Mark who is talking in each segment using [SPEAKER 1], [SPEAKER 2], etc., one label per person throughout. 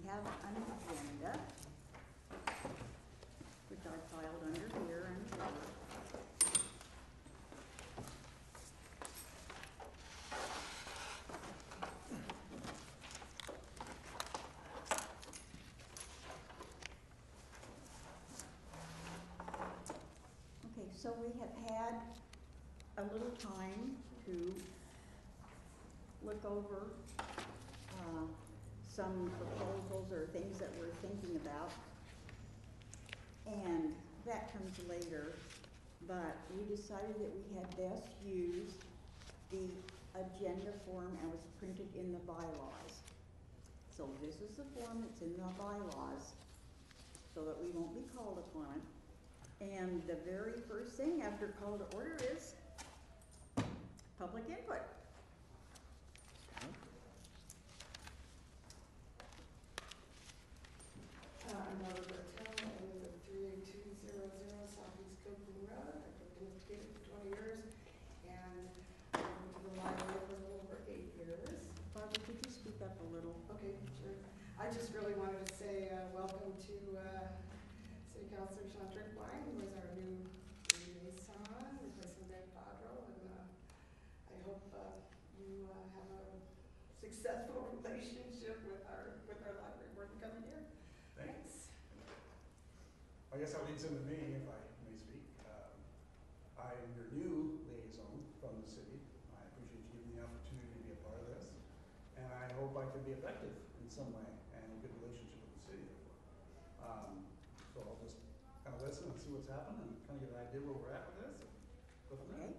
[SPEAKER 1] have an agenda, which I filed under here and here. Okay, so we have had a little time to look over some proposals or things that we're thinking about, and that comes later, but we decided that we had best use the agenda form as was printed in the bylaws. So this is the form that's in the bylaws, so that we won't be called upon. And the very first thing after call to order is public input.
[SPEAKER 2] I'm Barbara Bertel. I live at 38200 Southeast Copeland Road. I've been educated for 20 years, and I went to the library for a little over 8 years.
[SPEAKER 1] Barbara, could you speak up a little?
[SPEAKER 2] Okay, sure. I just really wanted to say welcome to City Councilor Sean Trickline, who is our new liaison, replacing Ben Padro, and I hope you have a successful relationship with our library board in coming year. Thanks.
[SPEAKER 3] I guess that leads into me, if I may speak. I'm your new liaison from the city. I appreciate you giving me the opportunity to be a part of this, and I hope I can be effective in some way and a good relationship with the city. So I'll just kind of listen and see what's happening and kind of get an idea where we're at with this. Go from there.
[SPEAKER 1] Okay.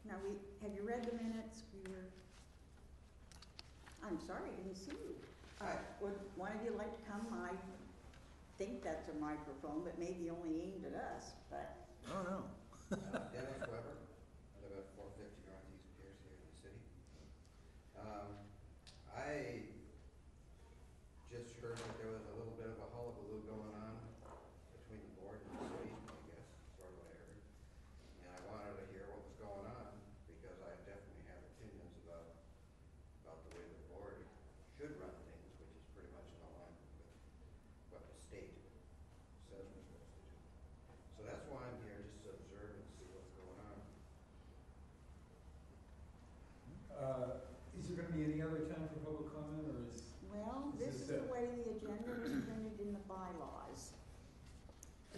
[SPEAKER 1] Now have you read the minutes? I'm sorry, I didn't see you. Would one of you like to come? I think that's a microphone, but maybe only aimed at us, but.
[SPEAKER 4] Oh, no.
[SPEAKER 5] Dennis Weber. I live at 450 Northeast Pierce here in the city. I just heard that there was a little bit of a hullabaloo going on between the board and the city, I guess, sort of what I heard. And I wanted to hear what was going on, because I definitely have opinions about the way the board should run things, which is pretty much in alignment with what the state says we're supposed to do. So that's why I'm here, just to observe and see what's going on.
[SPEAKER 4] Is there going to be any other time for public comment, or is?
[SPEAKER 1] Well, this is the way the agenda was printed in the bylaws.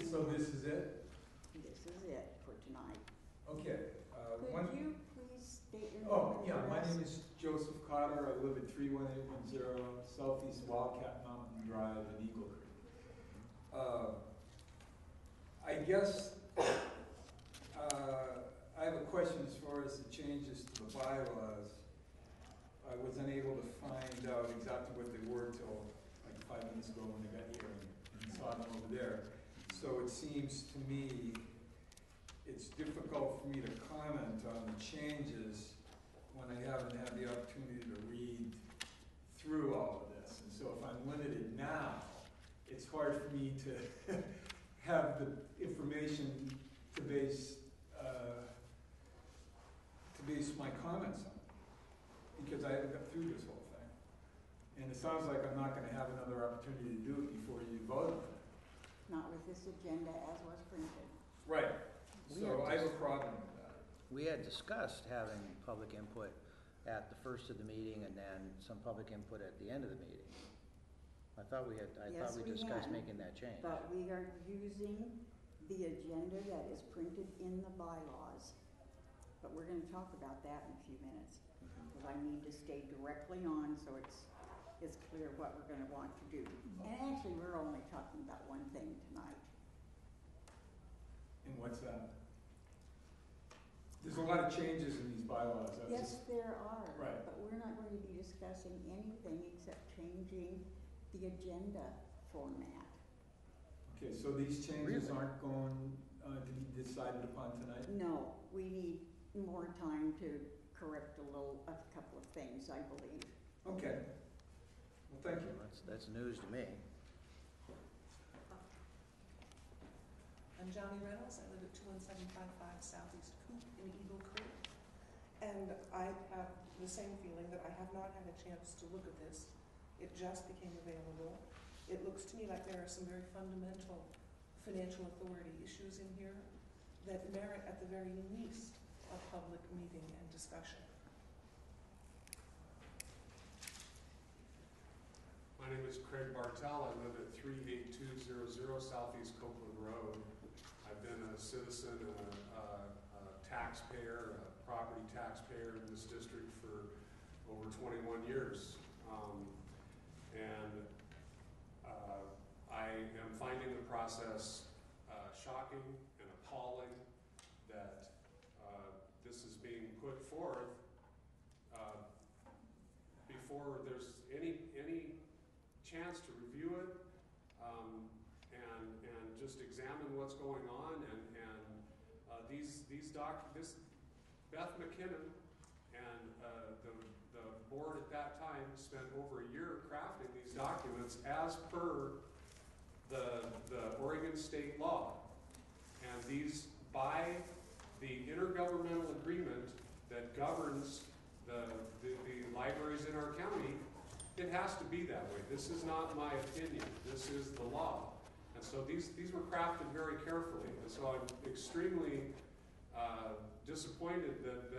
[SPEAKER 4] So this is it?
[SPEAKER 1] This is it for tonight.
[SPEAKER 4] Okay.
[SPEAKER 1] Could you please state your name?
[SPEAKER 4] Oh,
[SPEAKER 1] and
[SPEAKER 4] yeah, my
[SPEAKER 1] address?
[SPEAKER 4] name is Joseph Cotter. I live at 31810 Southeast Wildcat Mountain Drive in Eagle Creek. I guess I have a question as far as the changes to the bylaws. I was unable to find out exactly what they were till like 5 minutes ago when I got here and saw them over there. So it seems to me it's difficult for me to comment on the changes when I haven't had the opportunity to read through all of this. And so if I'm limited now, it's hard for me to have the information to base my comments on, because I haven't got through this whole thing. And it sounds like I'm not going to have another opportunity to do it before you vote on it.
[SPEAKER 1] Not with this agenda as was printed.
[SPEAKER 4] Right. So I have a problem with that.
[SPEAKER 6] We had discussed having public input at the first of the meeting and then some public input at the end of the meeting. I thought we discussed making that change.
[SPEAKER 1] But we are using the agenda that is printed in the bylaws. But we're going to talk about that in a few minutes, because I need to stay directly on so it's clear what we're going to want to do. And actually, we're only talking about one thing tonight.
[SPEAKER 4] And what's that? There's a lot of changes in these bylaws.
[SPEAKER 1] Yes, there are.
[SPEAKER 4] Right.
[SPEAKER 1] But we're not going to be discussing anything except changing the agenda format.
[SPEAKER 4] Okay, so these changes aren't going to be decided upon tonight?
[SPEAKER 1] No, we need more time to correct a couple of things, I believe.
[SPEAKER 4] Okay. Well, thank you.
[SPEAKER 6] That's news to me.
[SPEAKER 7] I'm Johnny Reynolds. I live at 21755 Southeast Coop in Eagle Creek. And I have the same feeling that I have not had a chance to look at this It just became available. It looks to me like there are some very fundamental financial authority issues in here that merit, at the very least, a public meeting and discussion.
[SPEAKER 8] My name is Craig Bartel. I live at 38200 Southeast Copeland Road. I've been a citizen and a taxpayer, a property taxpayer in this district for over 21 years. I am finding the process shocking and appalling that this is being put forth before there's any chance to review it and just examine what's going on. This Beth McKinnon and the board at that time spent over a year crafting these documents as per the Oregon state law. And these, by the intergovernmental agreement that governs the libraries in our county, it has to be that way. This is not my opinion. This is the law. And so these were crafted very carefully. And so I'm extremely disappointed that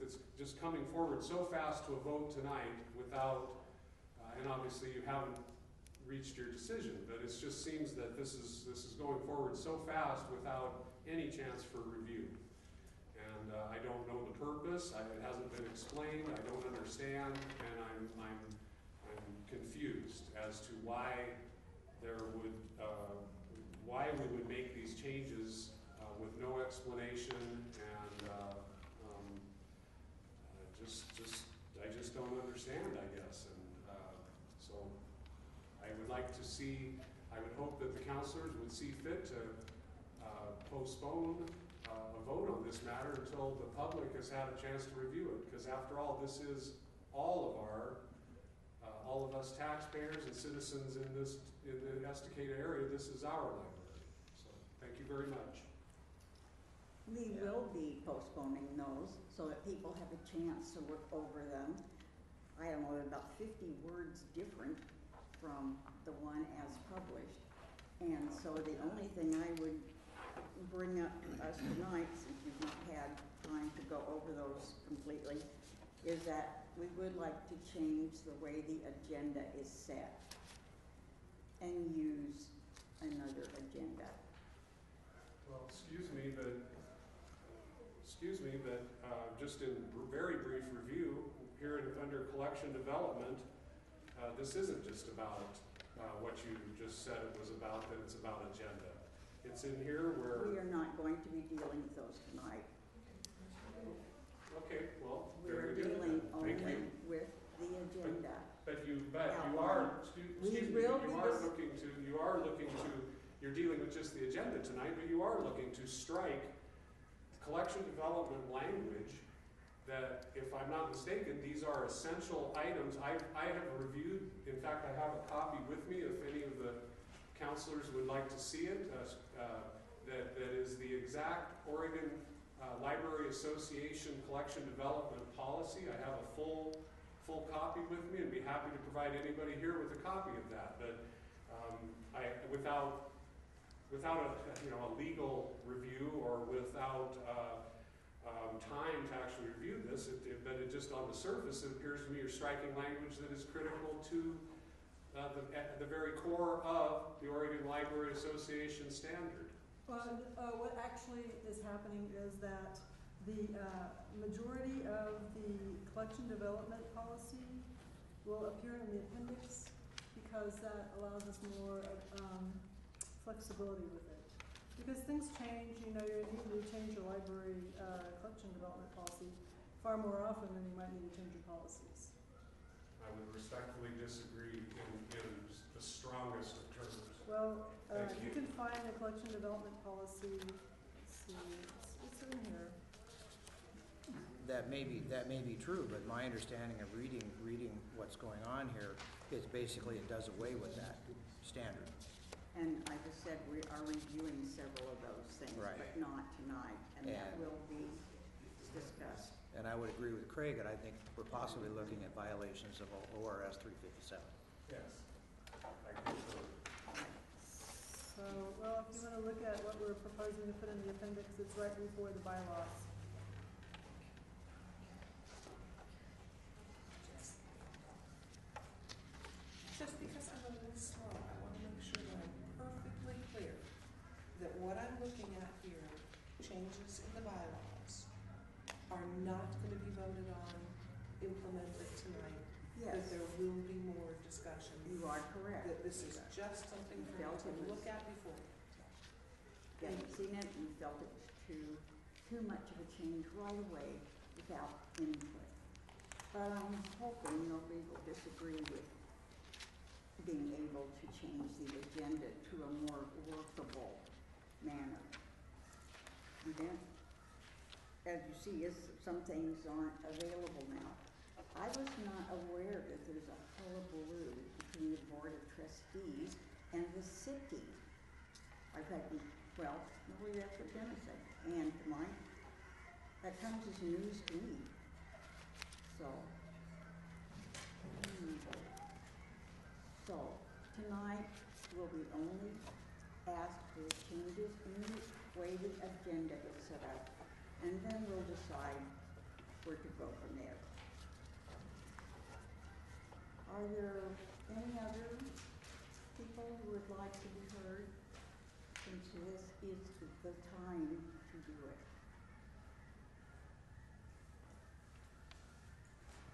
[SPEAKER 8] it's just coming forward so fast to a vote tonight without, and obviously you haven't reached your decision, but it just seems that this is going forward so fast without any chance for review. And I don't know the purpose. It hasn't been explained. I don't understand, and I'm confused as to why we would make these changes with no explanation, and I just don't understand, I guess. And so I would like to see. I would hope that the councilors would see fit to postpone a vote on this matter until the public has had a chance to review it, because after all, this is all of us taxpayers and citizens in the Estacada area. This is our library. So thank you very much.
[SPEAKER 1] We will be postponing those so that people have a chance to look over them. I don't know, about 50 words different from the one as published. And so the only thing I would bring up to us tonight, since you've not had time to go over those completely, is that we would like to change the way the agenda is set and use another agenda.
[SPEAKER 8] Well, excuse me, but just in very brief review, here under collection development, this isn't just about what you just said it was about, that it's about agenda. It's in here where...
[SPEAKER 1] We are not going to be dealing with those tonight.
[SPEAKER 8] Okay, well,
[SPEAKER 1] We're
[SPEAKER 8] very good.
[SPEAKER 1] dealing only
[SPEAKER 8] Thank you.
[SPEAKER 1] with the agenda.
[SPEAKER 8] But you are, excuse me, you're dealing with just the agenda tonight, but you are looking to strike collection development language that, if I'm not mistaken, these are essential items. I have reviewed, in fact, I have a copy with me if any of the counselors would like to see it. That is the exact Oregon Library Association collection development policy. I have a full copy with me, and be happy to provide anybody here with a copy of that. But without a legal review, or without time to actually review this, but it just on the surface, it appears to me you're striking language that is critical to the very core of the Oregon Library Association standard.
[SPEAKER 9] Well, what actually is happening is that the majority of the collection development policy will appear in the appendix, because that allows us more flexibility with it. Because things change, you need to change your library collection development policy far more often than you might need to change your policies.
[SPEAKER 8] I would respectfully disagree in the strongest of terms.
[SPEAKER 9] Well,
[SPEAKER 8] Thank
[SPEAKER 9] you can find the collection development policy. Let's see, it's in here.
[SPEAKER 6] That may be true, but my understanding of reading what's going on here is basically it does away with that standard.
[SPEAKER 1] And I just said we are reviewing several of those things,
[SPEAKER 6] Right.
[SPEAKER 1] but not tonight, and that
[SPEAKER 6] And-
[SPEAKER 1] will be discussed.
[SPEAKER 6] And I would agree with Craig, and I think we're possibly looking at violations of ORS 357.
[SPEAKER 3] Yes. I concur.
[SPEAKER 9] So, well, if you wanna look at what we're proposing to put in the appendix, it's right before the bylaws.
[SPEAKER 7] Just because I'm a little slow, I want to make sure that I'm perfectly clear that what I'm looking at here, changes in the bylaws, are not going to be voted on, implemented tonight. That
[SPEAKER 1] Yes,
[SPEAKER 7] there will be more discussion.
[SPEAKER 1] you are correct.
[SPEAKER 7] That this is just something for you to look at before.
[SPEAKER 1] Yeah, you've seen it, you felt it was too much of a change right away without input. But I'm hoping nobody will disagree with being able to change the agenda to a more workable manner. And then, as you see, some things aren't available now. I was not aware that there's a hullabaloo between the Board of Trustees and the city. I've had, well, nobody that's what Dennis said, and mine, that comes as news to me. So, so tonight will be only asked for changes in the way the agenda is set up, and then we'll decide where to go from there. Are there any other people who would like to be heard, since this is the time to do it?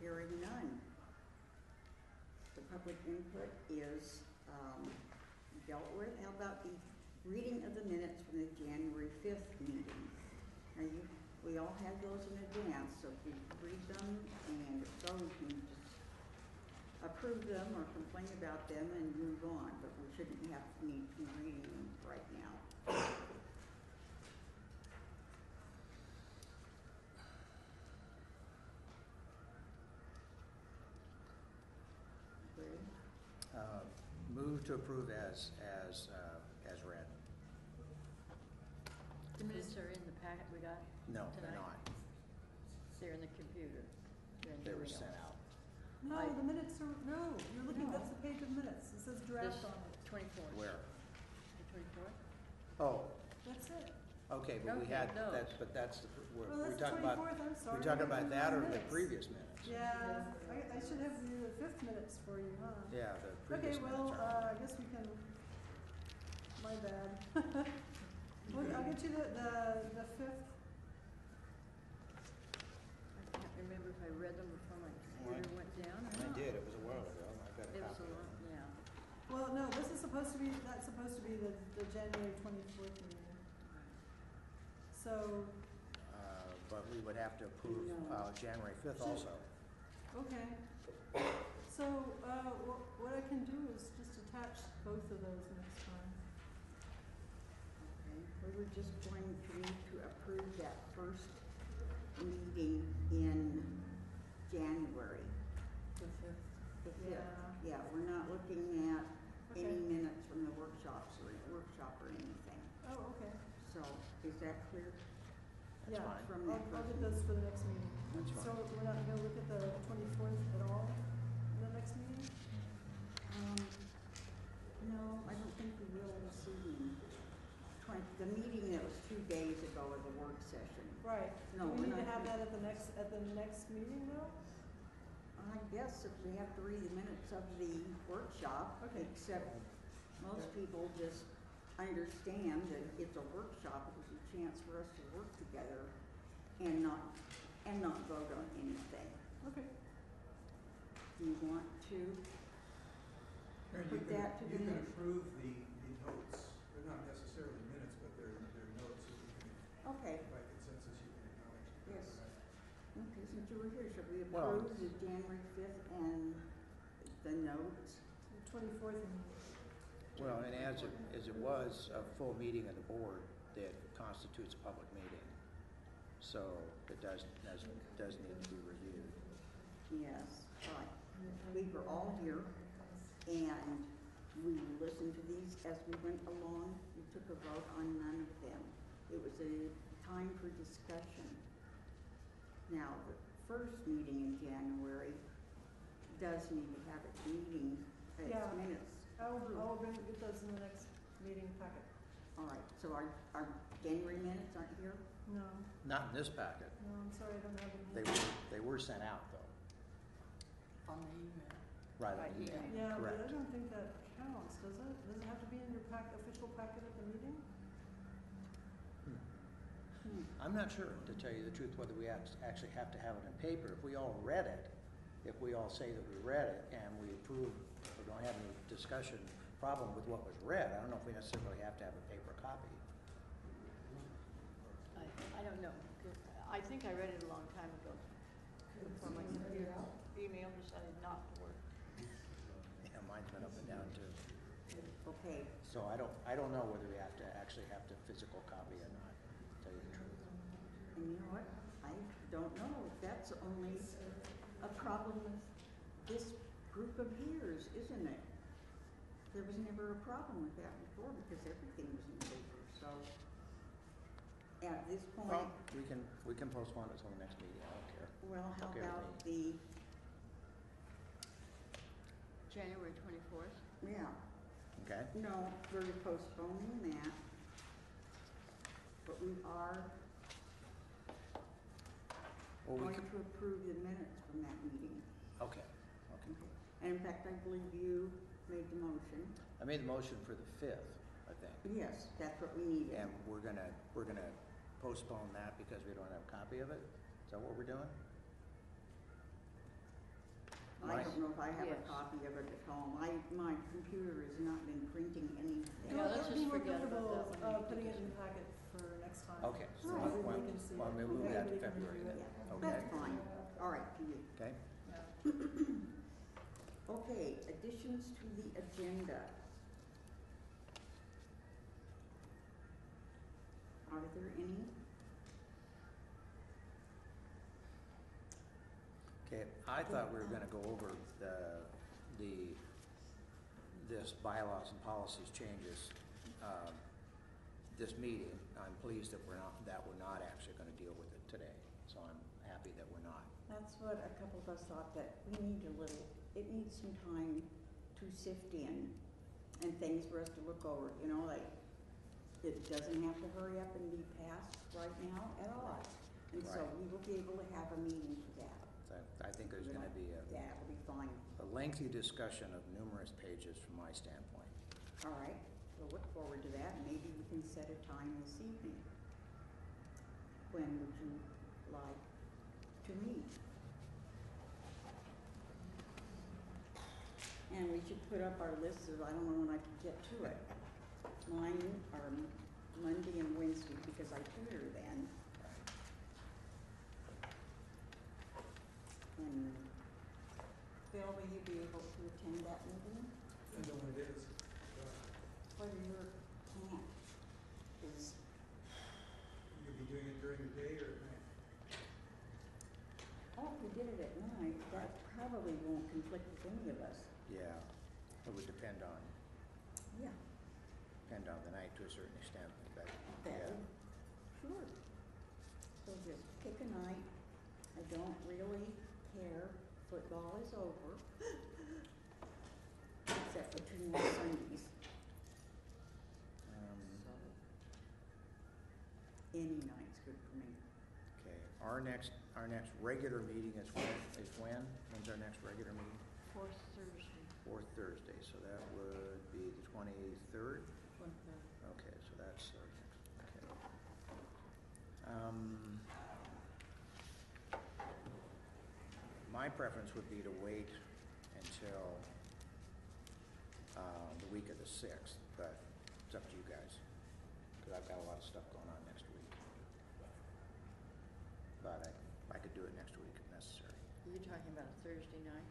[SPEAKER 1] Hearing none. The public input is dealt with. How about the reading of the minutes from the January 5th meeting? Now we all had those in advance, so we read them, and if so, we can just approve them or complain about them and move on, but we shouldn't need to be reading them right now.
[SPEAKER 6] Move to approve as read.
[SPEAKER 10] The minutes are in the packet we got?
[SPEAKER 6] No, they're
[SPEAKER 10] Tonight?
[SPEAKER 6] not.
[SPEAKER 10] They're in the computer. They're in
[SPEAKER 6] They
[SPEAKER 10] the
[SPEAKER 6] were
[SPEAKER 10] email.
[SPEAKER 6] sent out.
[SPEAKER 9] No,
[SPEAKER 10] I-
[SPEAKER 9] the minutes are, no, you're looking,
[SPEAKER 1] No.
[SPEAKER 9] that's the page of minutes, it says draft
[SPEAKER 10] This
[SPEAKER 9] on it.
[SPEAKER 10] 24th.
[SPEAKER 6] Where?
[SPEAKER 10] The 24th?
[SPEAKER 6] Oh,
[SPEAKER 9] That's it.
[SPEAKER 6] okay, but we
[SPEAKER 10] Okay,
[SPEAKER 6] had,
[SPEAKER 10] no.
[SPEAKER 6] but that's,
[SPEAKER 9] Well,
[SPEAKER 6] we're
[SPEAKER 9] that's the
[SPEAKER 6] talking about,
[SPEAKER 9] 24th, I'm sorry.
[SPEAKER 6] we're talking about
[SPEAKER 9] Those are
[SPEAKER 6] that
[SPEAKER 9] the
[SPEAKER 6] or the
[SPEAKER 9] minutes.
[SPEAKER 6] previous minutes?
[SPEAKER 9] Yeah, I should have the 5th minutes for you, huh?
[SPEAKER 6] Yeah, the
[SPEAKER 9] Okay,
[SPEAKER 6] previous
[SPEAKER 9] well,
[SPEAKER 6] minutes are.
[SPEAKER 9] I guess we can, my bad. Well, I'll get you the 5th.
[SPEAKER 10] I can't remember if I read them before my computer went down or
[SPEAKER 6] I
[SPEAKER 10] not.
[SPEAKER 6] did, it was a while ago, I've got a
[SPEAKER 10] It was
[SPEAKER 6] copy
[SPEAKER 10] a
[SPEAKER 6] of
[SPEAKER 10] lot,
[SPEAKER 6] it.
[SPEAKER 10] yeah.
[SPEAKER 9] Well, no, this is supposed to be, that's supposed to be the January 24th meeting. So,
[SPEAKER 6] But we would have to approve,
[SPEAKER 1] No.
[SPEAKER 6] January 5th
[SPEAKER 9] Should-
[SPEAKER 6] also.
[SPEAKER 9] okay. So, what I can do is just attach both of those next time.
[SPEAKER 1] Okay, we were just going to need to approve that first meeting in January.
[SPEAKER 9] The 5th.
[SPEAKER 1] The
[SPEAKER 9] Yeah.
[SPEAKER 1] 5th. Yeah, we're not looking at any
[SPEAKER 9] Okay.
[SPEAKER 1] minutes from the workshop or anything.
[SPEAKER 9] Oh, okay.
[SPEAKER 1] So, is that clear?
[SPEAKER 6] That's
[SPEAKER 9] Yeah.
[SPEAKER 6] fine.
[SPEAKER 1] From that
[SPEAKER 9] I'll
[SPEAKER 1] first
[SPEAKER 9] get those for the next meeting.
[SPEAKER 6] That's
[SPEAKER 9] So
[SPEAKER 6] fine.
[SPEAKER 9] we're not gonna look at the 24th at all in the next meeting?
[SPEAKER 1] No, I don't think we will this evening. The meeting that was 2 days ago was a work session.
[SPEAKER 9] Right.
[SPEAKER 1] No,
[SPEAKER 9] Do
[SPEAKER 1] we're
[SPEAKER 9] we need to
[SPEAKER 1] not
[SPEAKER 9] have
[SPEAKER 1] gonna-
[SPEAKER 9] that at the next meeting though?
[SPEAKER 1] I guess if we have to read the minutes of the workshop,
[SPEAKER 9] Okay.
[SPEAKER 1] except most people just understand that it's a workshop, it was a chance for us to work together and not vote on anything.
[SPEAKER 9] Okay.
[SPEAKER 1] Do you want to
[SPEAKER 11] Karen,
[SPEAKER 1] put that to the
[SPEAKER 11] You can
[SPEAKER 1] minutes?
[SPEAKER 11] approve the notes, they're not necessarily minutes, but they're notes that you can,
[SPEAKER 1] Okay,
[SPEAKER 11] by consensus, you can acknowledge.
[SPEAKER 1] yes. Okay, since you were here, should we
[SPEAKER 6] Well-
[SPEAKER 1] approve the January 5th and the notes?
[SPEAKER 9] The 24th meeting.
[SPEAKER 6] Well, and as it was a full meeting of the board, that constitutes a public meeting. So it does need to be reviewed.
[SPEAKER 1] Yes, right. We were all here and we listened to these as we went along. We took a vote on none of them. It was a time for discussion. Now, first meeting in January does need to have its meeting,
[SPEAKER 9] Yeah.
[SPEAKER 1] its minutes.
[SPEAKER 9] I'll get those in the next meeting packet.
[SPEAKER 1] All right, so our January minutes aren't here?
[SPEAKER 9] No,
[SPEAKER 6] Not in this packet.
[SPEAKER 9] no, I'm sorry, I don't have them.
[SPEAKER 6] They were sent out though.
[SPEAKER 10] On the email.
[SPEAKER 6] Right,
[SPEAKER 10] By
[SPEAKER 6] on the email.
[SPEAKER 10] email.
[SPEAKER 9] Yeah, but I
[SPEAKER 6] Correct.
[SPEAKER 9] don't think that counts, does it? Does it have to be in your official packet at the meeting?
[SPEAKER 6] I'm not sure, to tell you the truth, whether we actually have to have it in paper. If we all read it, if we all say that we read it and we approve, or don't have any discussion, problem with what was read, I don't know if we necessarily have to have a paper copy.
[SPEAKER 10] I don't know. I think I read it a long time ago. Before my computer email decided not to work.
[SPEAKER 6] Yeah, mine's been up and down too.
[SPEAKER 1] Okay,
[SPEAKER 6] So I don't know whether we have to actually have the physical copy or not, to tell you the truth.
[SPEAKER 1] and you know what? I don't know if that's only a problem with this group of years, isn't it? There was never a problem with that before because everything was in paper, so at this
[SPEAKER 6] Well,
[SPEAKER 1] point,
[SPEAKER 6] we can postpone it till the next meeting, I don't care.
[SPEAKER 1] well, how
[SPEAKER 6] Okay with
[SPEAKER 1] about
[SPEAKER 6] me.
[SPEAKER 10] January 24th.
[SPEAKER 1] yeah,
[SPEAKER 6] Okay?
[SPEAKER 1] no, we're postponing that. But we are
[SPEAKER 6] Well, we
[SPEAKER 1] going
[SPEAKER 6] could,
[SPEAKER 1] to approve the minutes from that meeting.
[SPEAKER 6] okay.
[SPEAKER 1] Okay. And in fact, I believe you made the motion.
[SPEAKER 6] I made the motion for the 5th, I think.
[SPEAKER 1] Yes, that's what we needed.
[SPEAKER 6] And we're gonna postpone that because we don't have a copy of it? Is that what we're doing?
[SPEAKER 1] I don't know if I have a
[SPEAKER 10] Yes.
[SPEAKER 1] copy of it at home. My computer has not been printing anything.
[SPEAKER 10] Yeah, let's
[SPEAKER 9] I'd be
[SPEAKER 10] just
[SPEAKER 9] more
[SPEAKER 10] forget about
[SPEAKER 9] comfortable,
[SPEAKER 10] that one.
[SPEAKER 9] putting it in the packet for next time.
[SPEAKER 6] Okay, so
[SPEAKER 9] So
[SPEAKER 1] Right.
[SPEAKER 9] everybody can see it.
[SPEAKER 6] why don't we move that to
[SPEAKER 9] Everybody can
[SPEAKER 6] February
[SPEAKER 9] review
[SPEAKER 6] then?
[SPEAKER 9] it.
[SPEAKER 1] Yeah,
[SPEAKER 6] Okay.
[SPEAKER 1] that's fine. All right, to you.
[SPEAKER 6] Okay?
[SPEAKER 9] Yeah.
[SPEAKER 1] Okay, additions to the agenda. Are there any?
[SPEAKER 6] Okay, I thought we were gonna go over this bylaws and policies changes, this meeting. I'm pleased that we're not actually gonna deal with it today, so I'm happy that we're not.
[SPEAKER 1] That's what a couple of us thought, that we need it needs some time to sift in and things for us to look over, you know, like, it doesn't have to hurry up and be passed right now at all. And so
[SPEAKER 6] Right.
[SPEAKER 1] we will be able to have a meeting for that.
[SPEAKER 6] So I think there's gonna be
[SPEAKER 1] Yeah, it'll be fine.
[SPEAKER 6] a lengthy discussion of numerous pages from my standpoint.
[SPEAKER 1] All right, we'll look forward to that. Maybe we can set a time this evening. When would you like to meet? And we should put up our list of, I don't know when I can get to it. Mine are Monday and Wednesday because I tutor then. And Phil, will you be able to attend that meeting?
[SPEAKER 11] Depends on what it is.
[SPEAKER 1] What are your plans? Is,
[SPEAKER 11] You'll be doing it during the day or at night?
[SPEAKER 1] oh, if we did it at night, that probably won't conflict with any of us.
[SPEAKER 6] Yeah, it would depend on
[SPEAKER 1] Yeah.
[SPEAKER 6] the night to a certain extent, but,
[SPEAKER 1] That
[SPEAKER 6] yeah.
[SPEAKER 1] would, sure. So just pick a night. I don't really care. Football is over. Except for 2 more Sundays. Any night's good for me.
[SPEAKER 6] Okay, our next regular meeting is when? When's our next regular meeting?
[SPEAKER 10] Fourth Thursday.
[SPEAKER 6] 4th Thursday, so that would be the 23rd? Okay, so that's, okay. My preference would be to wait until, the week of the 6th, but it's up to you guys, because I've got a lot of stuff going on next week. But I could do it next week if necessary.
[SPEAKER 10] You're talking about a Thursday night?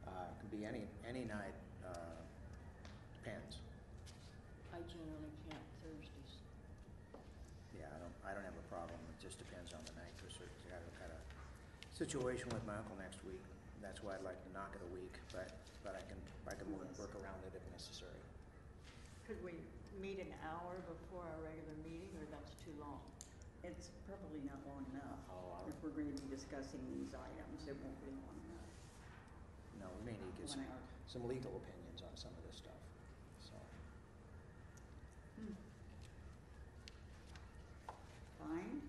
[SPEAKER 6] It can be any night, depends.
[SPEAKER 10] I generally can't Thursdays.
[SPEAKER 6] Yeah, I don't have a problem, it just depends on the night to a certain, I got a situation with my uncle next week. That's why I'd like to knock it a week, but I can work around it if necessary.
[SPEAKER 10] Could we meet an hour before our regular meeting, or that's too long?
[SPEAKER 1] It's probably not long enough.
[SPEAKER 6] Oh,
[SPEAKER 1] If we're going to be discussing these items, it won't be long enough.
[SPEAKER 6] no, we may need to get
[SPEAKER 1] 1 hour.
[SPEAKER 6] some legal opinions on some of this stuff, so.
[SPEAKER 1] Fine.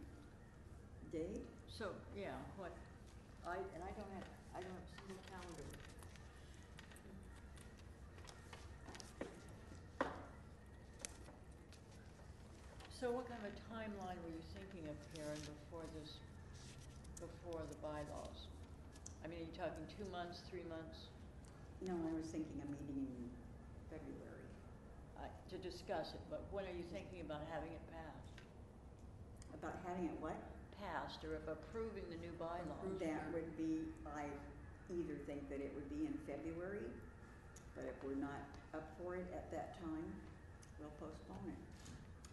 [SPEAKER 1] Dave?
[SPEAKER 10] So, yeah, I don't have a single calendar. So what kind of a timeline were you thinking of, Karen, before the bylaws? I mean, are you talking 2 months, 3 months,
[SPEAKER 1] No, I was thinking a meeting in February.
[SPEAKER 10] to discuss it, but when are you thinking about having it passed?
[SPEAKER 1] About having it what?
[SPEAKER 10] Passed, or of approving the new bylaws?
[SPEAKER 1] That would be, I either think that it would be in February, but if we're not up for it at that time, we'll postpone it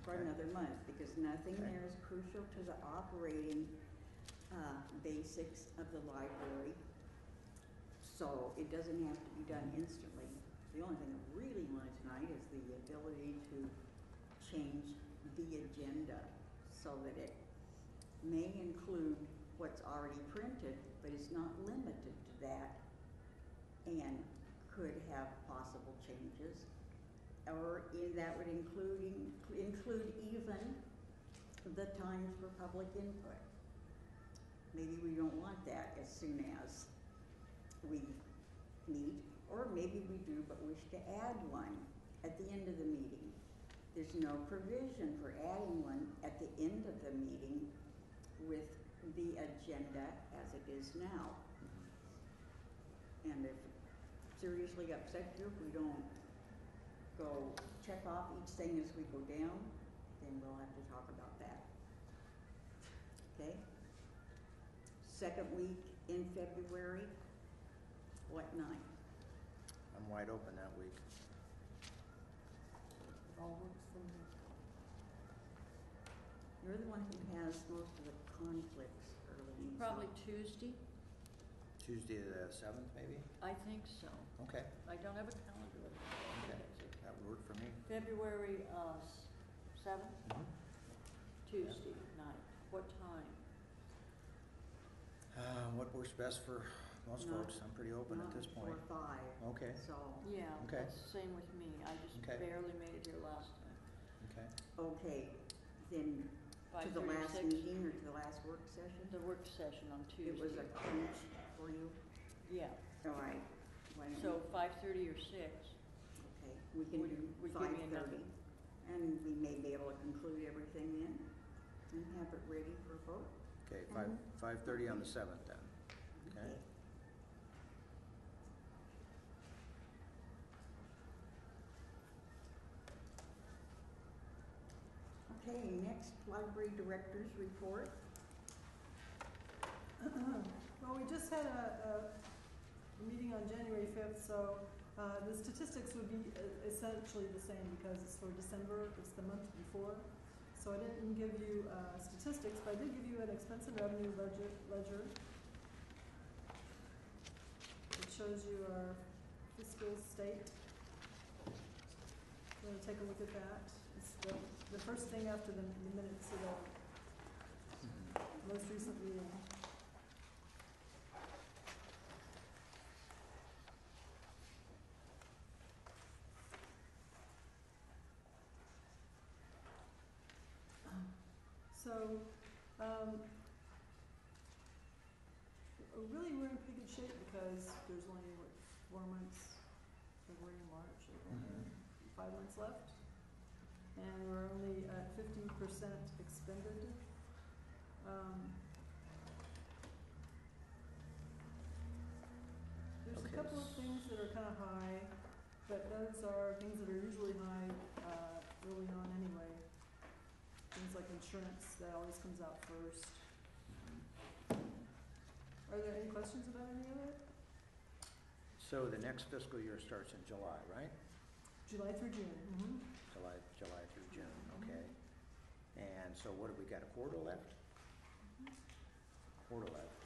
[SPEAKER 1] for
[SPEAKER 6] Okay.
[SPEAKER 1] another month, because nothing
[SPEAKER 6] Okay.
[SPEAKER 1] there is crucial to the operating, basics of the library. So it doesn't have to be done instantly. The only thing I really wanted tonight is the ability to change the agenda so that it may include what's already printed, but is not limited to that, and could have possible changes. Or that would include even the times for public input. Maybe we don't want that as soon as we meet, or maybe we do but wish to add one at the end of the meeting. There's no provision for adding one at the end of the meeting with the agenda as it is now. And if it seriously upsets you, if we don't go check off each thing as we go down, then we'll have to talk about that. Okay? Second week in February, what night?
[SPEAKER 6] I'm wide open that week.
[SPEAKER 9] All works for me.
[SPEAKER 1] You're the one who has most of the conflicts early. so-
[SPEAKER 10] Probably Tuesday,
[SPEAKER 6] Tuesday the 7th, maybe?
[SPEAKER 10] I think so.
[SPEAKER 6] Okay,
[SPEAKER 10] I don't have a calendar with me.
[SPEAKER 6] okay, that would work for me.
[SPEAKER 10] February, 7th,
[SPEAKER 6] Mhm.
[SPEAKER 10] Tuesday night. What time?
[SPEAKER 6] What works best for most
[SPEAKER 1] Not-
[SPEAKER 6] folks? I'm pretty open at this
[SPEAKER 1] Not
[SPEAKER 6] point.
[SPEAKER 1] before 5.
[SPEAKER 6] Okay,
[SPEAKER 1] So,
[SPEAKER 10] Yeah,
[SPEAKER 6] Okay.
[SPEAKER 10] that's the same with me. I just
[SPEAKER 6] Okay.
[SPEAKER 10] barely made it here last time.
[SPEAKER 6] okay.
[SPEAKER 1] okay, then to the
[SPEAKER 10] 5:30 or
[SPEAKER 1] last
[SPEAKER 10] 6?
[SPEAKER 1] meeting or to the last work session?
[SPEAKER 10] The work session on Tuesday.
[SPEAKER 1] It was a crunch for you?
[SPEAKER 10] Yeah,
[SPEAKER 1] All right. Why don't
[SPEAKER 10] so
[SPEAKER 1] we-
[SPEAKER 10] 5:30 or 6.
[SPEAKER 1] Okay, we can
[SPEAKER 10] would-
[SPEAKER 1] do
[SPEAKER 10] would give me a
[SPEAKER 1] 5:30.
[SPEAKER 10] number.
[SPEAKER 1] And we may be able to conclude everything then and have it ready for vote.
[SPEAKER 6] Okay,
[SPEAKER 1] Mhm.
[SPEAKER 6] 5:30 on the 7th then, okay?
[SPEAKER 1] Okay, next, library director's report.
[SPEAKER 9] Well, we just had a meeting on January 5th, so the statistics would be essentially the same because it's for December, it's the month before. So I didn't give you statistics, but I did give you an expense and revenue ledger. It shows you our fiscal state. You want to take a look at that? It's the first thing after the minutes of the most recent meeting. So, really, we're in pretty good shape because there's only, 4 months, February and March, April, May, 5 months left. And we're only at 50% expended. There's a
[SPEAKER 6] Okay.
[SPEAKER 9] couple of things that are kind of high, but those are things that are usually high early on anyway. Things like insurance, that always comes out first. Are there any questions about any of it?
[SPEAKER 6] So the next fiscal year starts in July, right?
[SPEAKER 9] July through June. Mm-hmm.
[SPEAKER 6] July through June, okay. And so what have we got, a quarter left? Quarter left.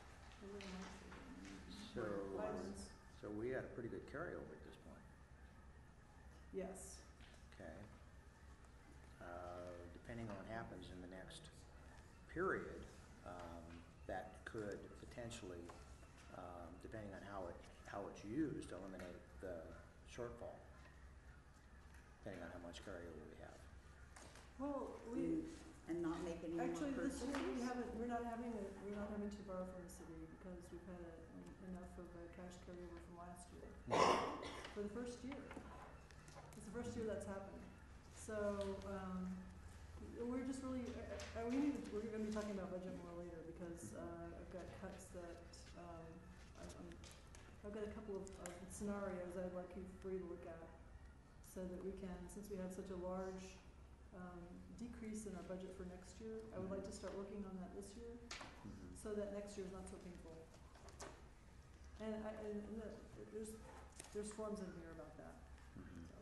[SPEAKER 6] So,
[SPEAKER 9] 5 months.
[SPEAKER 6] so we had a pretty good carryover at this point,
[SPEAKER 9] Yes.
[SPEAKER 6] okay? Depending on what happens in the next period, that could potentially, depending on how it's used, eliminate the shortfall, depending on how much carryover we have.
[SPEAKER 9] Well, we,
[SPEAKER 1] And not make any more
[SPEAKER 9] actually, this
[SPEAKER 1] purchases?
[SPEAKER 9] year we're not having to borrow from the city because we've had enough of a cash carryover from last year. For the first year. It's the first year that's happened. So, we're just really, we're gonna be talking about budget more later because, I've got cuts that, I've got a couple of scenarios I'd like you for you to look at so that we can, since we have such a large, decrease in our budget for next year, I would like to start working on that this year so that next year is not so painful. And there's forms in here about that. So.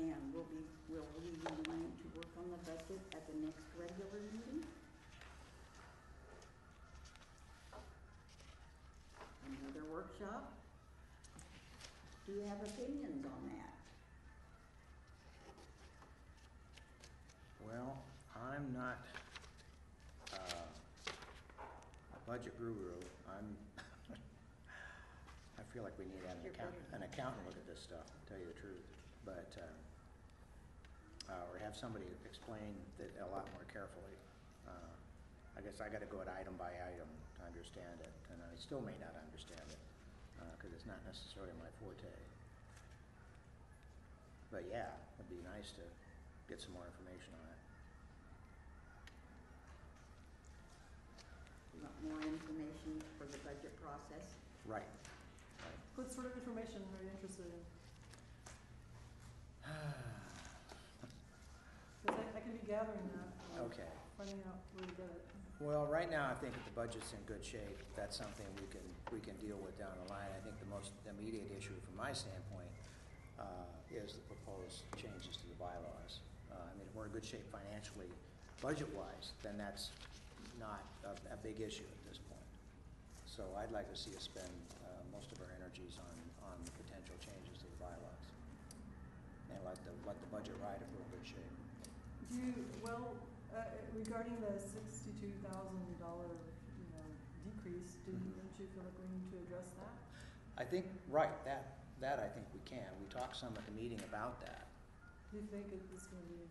[SPEAKER 1] And will we be willing to work on the budget at the next regular meeting? Another workshop? Do you have opinions on that?
[SPEAKER 6] Well, I'm not a budget guru. I feel like we need an accountant look at this stuff, to tell you the truth. But, or have somebody explain that a lot more carefully. I guess I gotta go at item by item to understand it, and I still may not understand it, cause it's not necessarily my forte. But yeah, it'd be nice to get some more information on it.
[SPEAKER 1] You want more information for the budget process?
[SPEAKER 6] Right.
[SPEAKER 9] What sort of information are you interested in? Because I can be gathering that.
[SPEAKER 6] Okay.
[SPEAKER 9] Finding out where to get it.
[SPEAKER 6] Well, right now, I think that the budget's in good shape. That's something we can deal with down the line. I think the most immediate issue from my standpoint is the proposed changes to the bylaws. I mean, if we're in good shape financially, budget-wise, then that's not a big issue at this point. So I'd like to see us spend most of our energies on the potential changes to the bylaws and let the budget ride if we're in good shape.
[SPEAKER 9] Regarding the $62,000, decrease, don't you feel like we need to address that?
[SPEAKER 6] I think, right, that I think we can. We talked some at the meeting about that.
[SPEAKER 9] Do you think it's gonna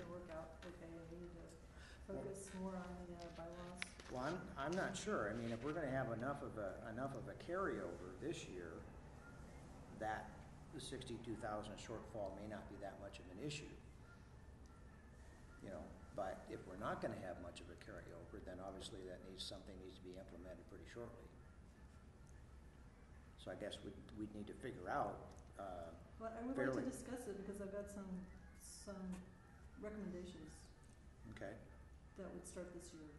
[SPEAKER 9] work out okay, and we need to focus more on the bylaws?
[SPEAKER 6] Well, I'm not sure. I mean, if we're gonna have enough of a carryover this year, that the 62,000 shortfall may not be that much of an issue. But if we're not gonna have much of a carryover, then obviously something needs to be implemented pretty shortly. So I guess we'd need to figure out,
[SPEAKER 9] Well, I would like to discuss it because I've got some recommendations
[SPEAKER 6] okay?
[SPEAKER 9] that would start this year.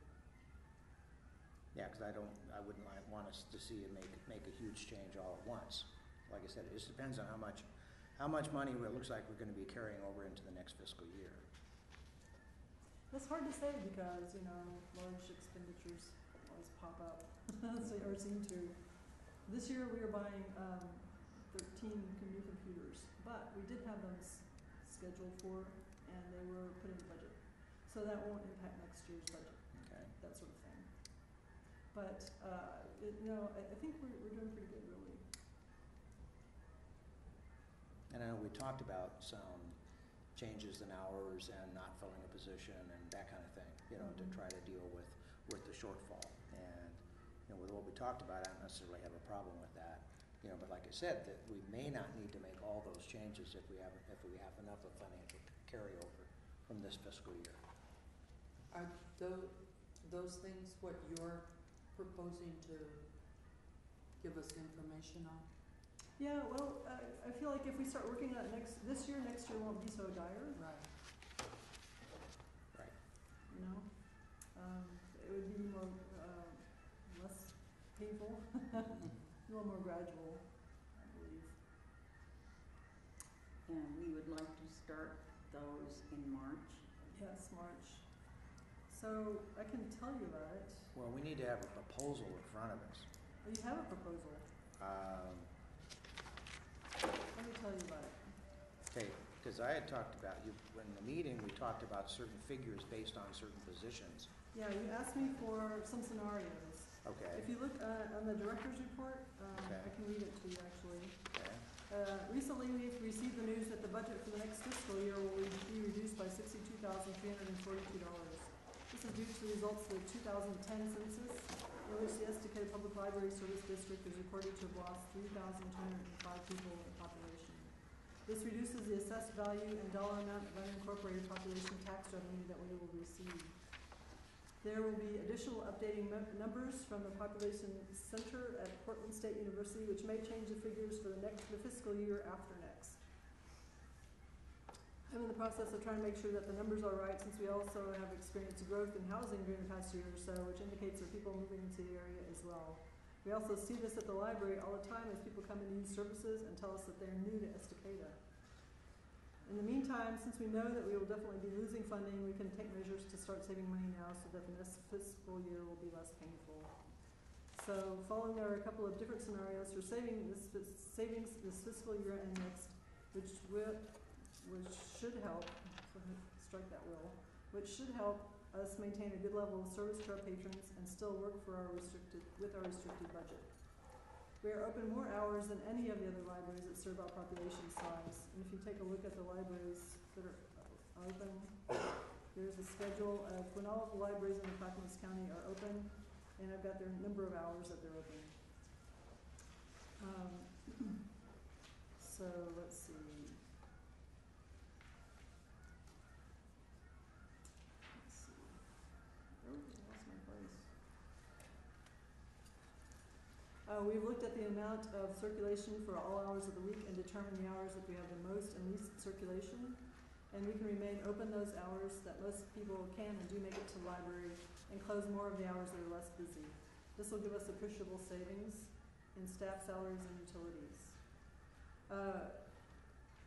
[SPEAKER 6] Yeah, because I wouldn't want us to see it make a huge change all at once. Like I said, it just depends on how much money it looks like we're gonna be carrying over into the next fiscal year.
[SPEAKER 9] That's hard to say because, large expenditures always pop up, or seem to. This year we are buying 13 new computers, but we did have them scheduled for, and they were put in the budget. So that won't impact next year's budget,
[SPEAKER 6] Okay.
[SPEAKER 9] that sort of thing. But, I think we're doing pretty good, really.
[SPEAKER 6] And I know we talked about some changes in hours and not filling a position and that kind of thing, to try to deal with the shortfall. And, with what we talked about, I don't necessarily have a problem with that. But like I said, that we may not need to make all those changes if we have enough of financial carryover from this fiscal year.
[SPEAKER 7] Are those things what you're proposing to give us information on?
[SPEAKER 9] Yeah, well, I feel like if we start working on it this year, next year won't be so dire.
[SPEAKER 7] Right.
[SPEAKER 6] Right.
[SPEAKER 9] It would be more, less painful, a little more gradual, I believe.
[SPEAKER 1] And we would like to start those in March.
[SPEAKER 9] Yes, March. So I can tell you about it.
[SPEAKER 6] Well, we need to have a proposal in front of us.
[SPEAKER 9] Oh, you have a proposal. Let me tell you about it.
[SPEAKER 6] Okay, Because I had talked about, in the meeting, we talked about certain figures based on certain positions.
[SPEAKER 9] Yeah, you asked me for some scenarios.
[SPEAKER 6] Okay,
[SPEAKER 9] If you look on the director's report,
[SPEAKER 6] Okay.
[SPEAKER 9] I can read it to you actually.
[SPEAKER 6] okay,
[SPEAKER 9] Recently, we've received the news that the budget for the next fiscal year will be reduced by $62,342. This is due to the results of the 2010 census, in which the Estacada Public Library Service District is reported to have lost 3,205 people in population. This reduces the assessed value and dollar amount of unincorporated population tax revenue that we will receive. There will be additional updating numbers from the population center at Portland State University, which may change the figures for the fiscal year after next. I'm in the process of trying to make sure that the numbers are right, since we also have experienced growth in housing during the past year or so, which indicates there are people moving into the area as well. We also see this at the library all the time as people come and use services and tell us that they're new to Estacada. In the meantime, since we know that we will definitely be losing funding, we can take measures to start saving money now so that the next fiscal year will be less painful. So, following, there are a couple of different scenarios for savings this fiscal year and next, which should help, which should help us maintain a good level of service to our patrons and still work with our restricted budget. We are open more hours than any of the other libraries that serve our population size. And if you take a look at the libraries that are open, there's a schedule of when all of the libraries in Clackamas County are open, and I've got their number of hours that they're open. So let's see. Oh, I lost my place. We've looked at the amount of circulation for all hours of the week and determined the hours that we have the most and least circulation. And we can remain open those hours that most people can and do make it to the library, and close more of the hours that are less busy. This will give us appreciable savings in staff salaries and utilities.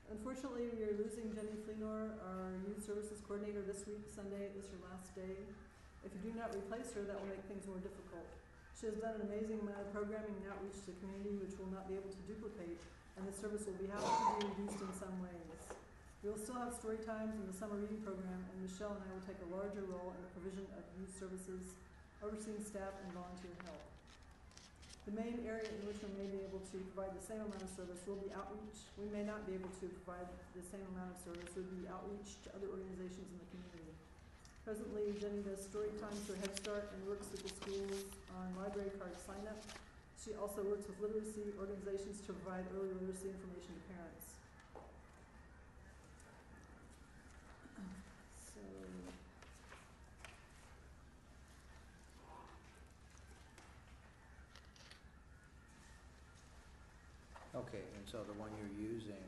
[SPEAKER 9] Unfortunately, we are losing Jenny Fleenor, our youth services coordinator, this week. Sunday is her last day. If you do not replace her, that will make things more difficult. She has done an amazing amount of programming and outreach to the community, which we'll not be able to duplicate, and the service will be having to be reduced in some ways. We will still have story times in the summer reading program, and Michelle and I will take a larger role in the provision of youth services, overseeing staff and volunteer help. The main area in which we may be able to provide the same amount of service will be outreach. We may not be able to provide the same amount of service. It would be outreach to other organizations in the community. Presently, Jenny does story times for Head Start and works with the schools on library card sign-up. She also works with literacy organizations to provide early literacy information to parents. So,
[SPEAKER 6] okay, and so the one you're using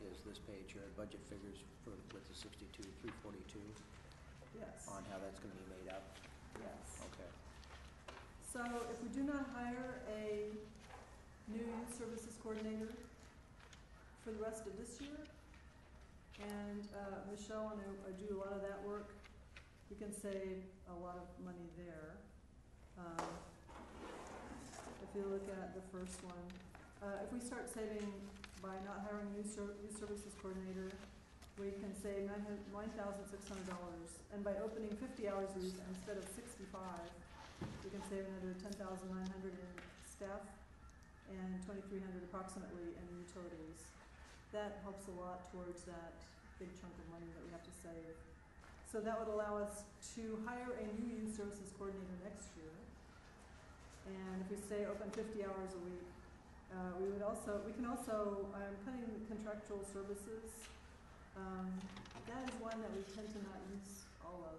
[SPEAKER 6] is this page here, budget figures with the 62,342
[SPEAKER 9] yes.
[SPEAKER 6] on how that's gonna be made up?
[SPEAKER 9] Yes.
[SPEAKER 6] Okay.
[SPEAKER 9] So if we do not hire a new youth services coordinator for the rest of this year, and Michelle and I do a lot of that work, we can save a lot of money there. If you look at the first one, if we start saving by not hiring a new youth services coordinator, we can save $9,600. And by opening 50 hours a week instead of 65, we can save another $10,900 in staff and $2,300 approximately in utilities. That helps a lot towards that big chunk of money that we have to save. So that would allow us to hire a new youth services coordinator next year. And if we stay open 50 hours a week, we can also, I'm cutting contractual services. That is one that we tend to not use all of.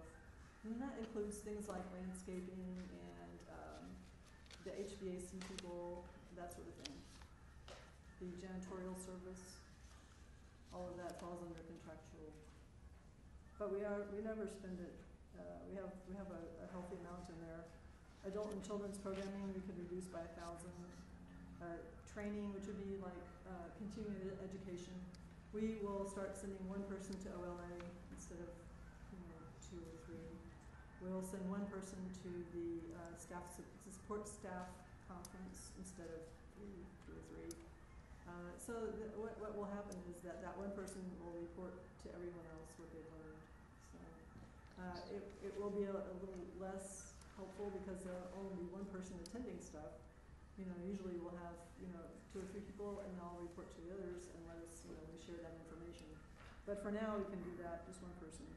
[SPEAKER 9] And that includes things like landscaping and the HVAC people, that sort of thing. The janitorial service, all of that falls under contractual. But we never spend it. We have a healthy amount in there. Adult and children's programming we could reduce by 1,000. Training, which would be like continuing education, we will start sending one person to OLA instead of 2 or 3. We'll send one person to the support staff conference instead of 2 or 3. What will happen is that one person will report to everyone else what they've learned. So it will be a little less helpful because there'll only be one person attending stuff. Usually we'll have 2 or 3 people, and they'll report to the others and let us we share that information. But for now, we can do that, just one person.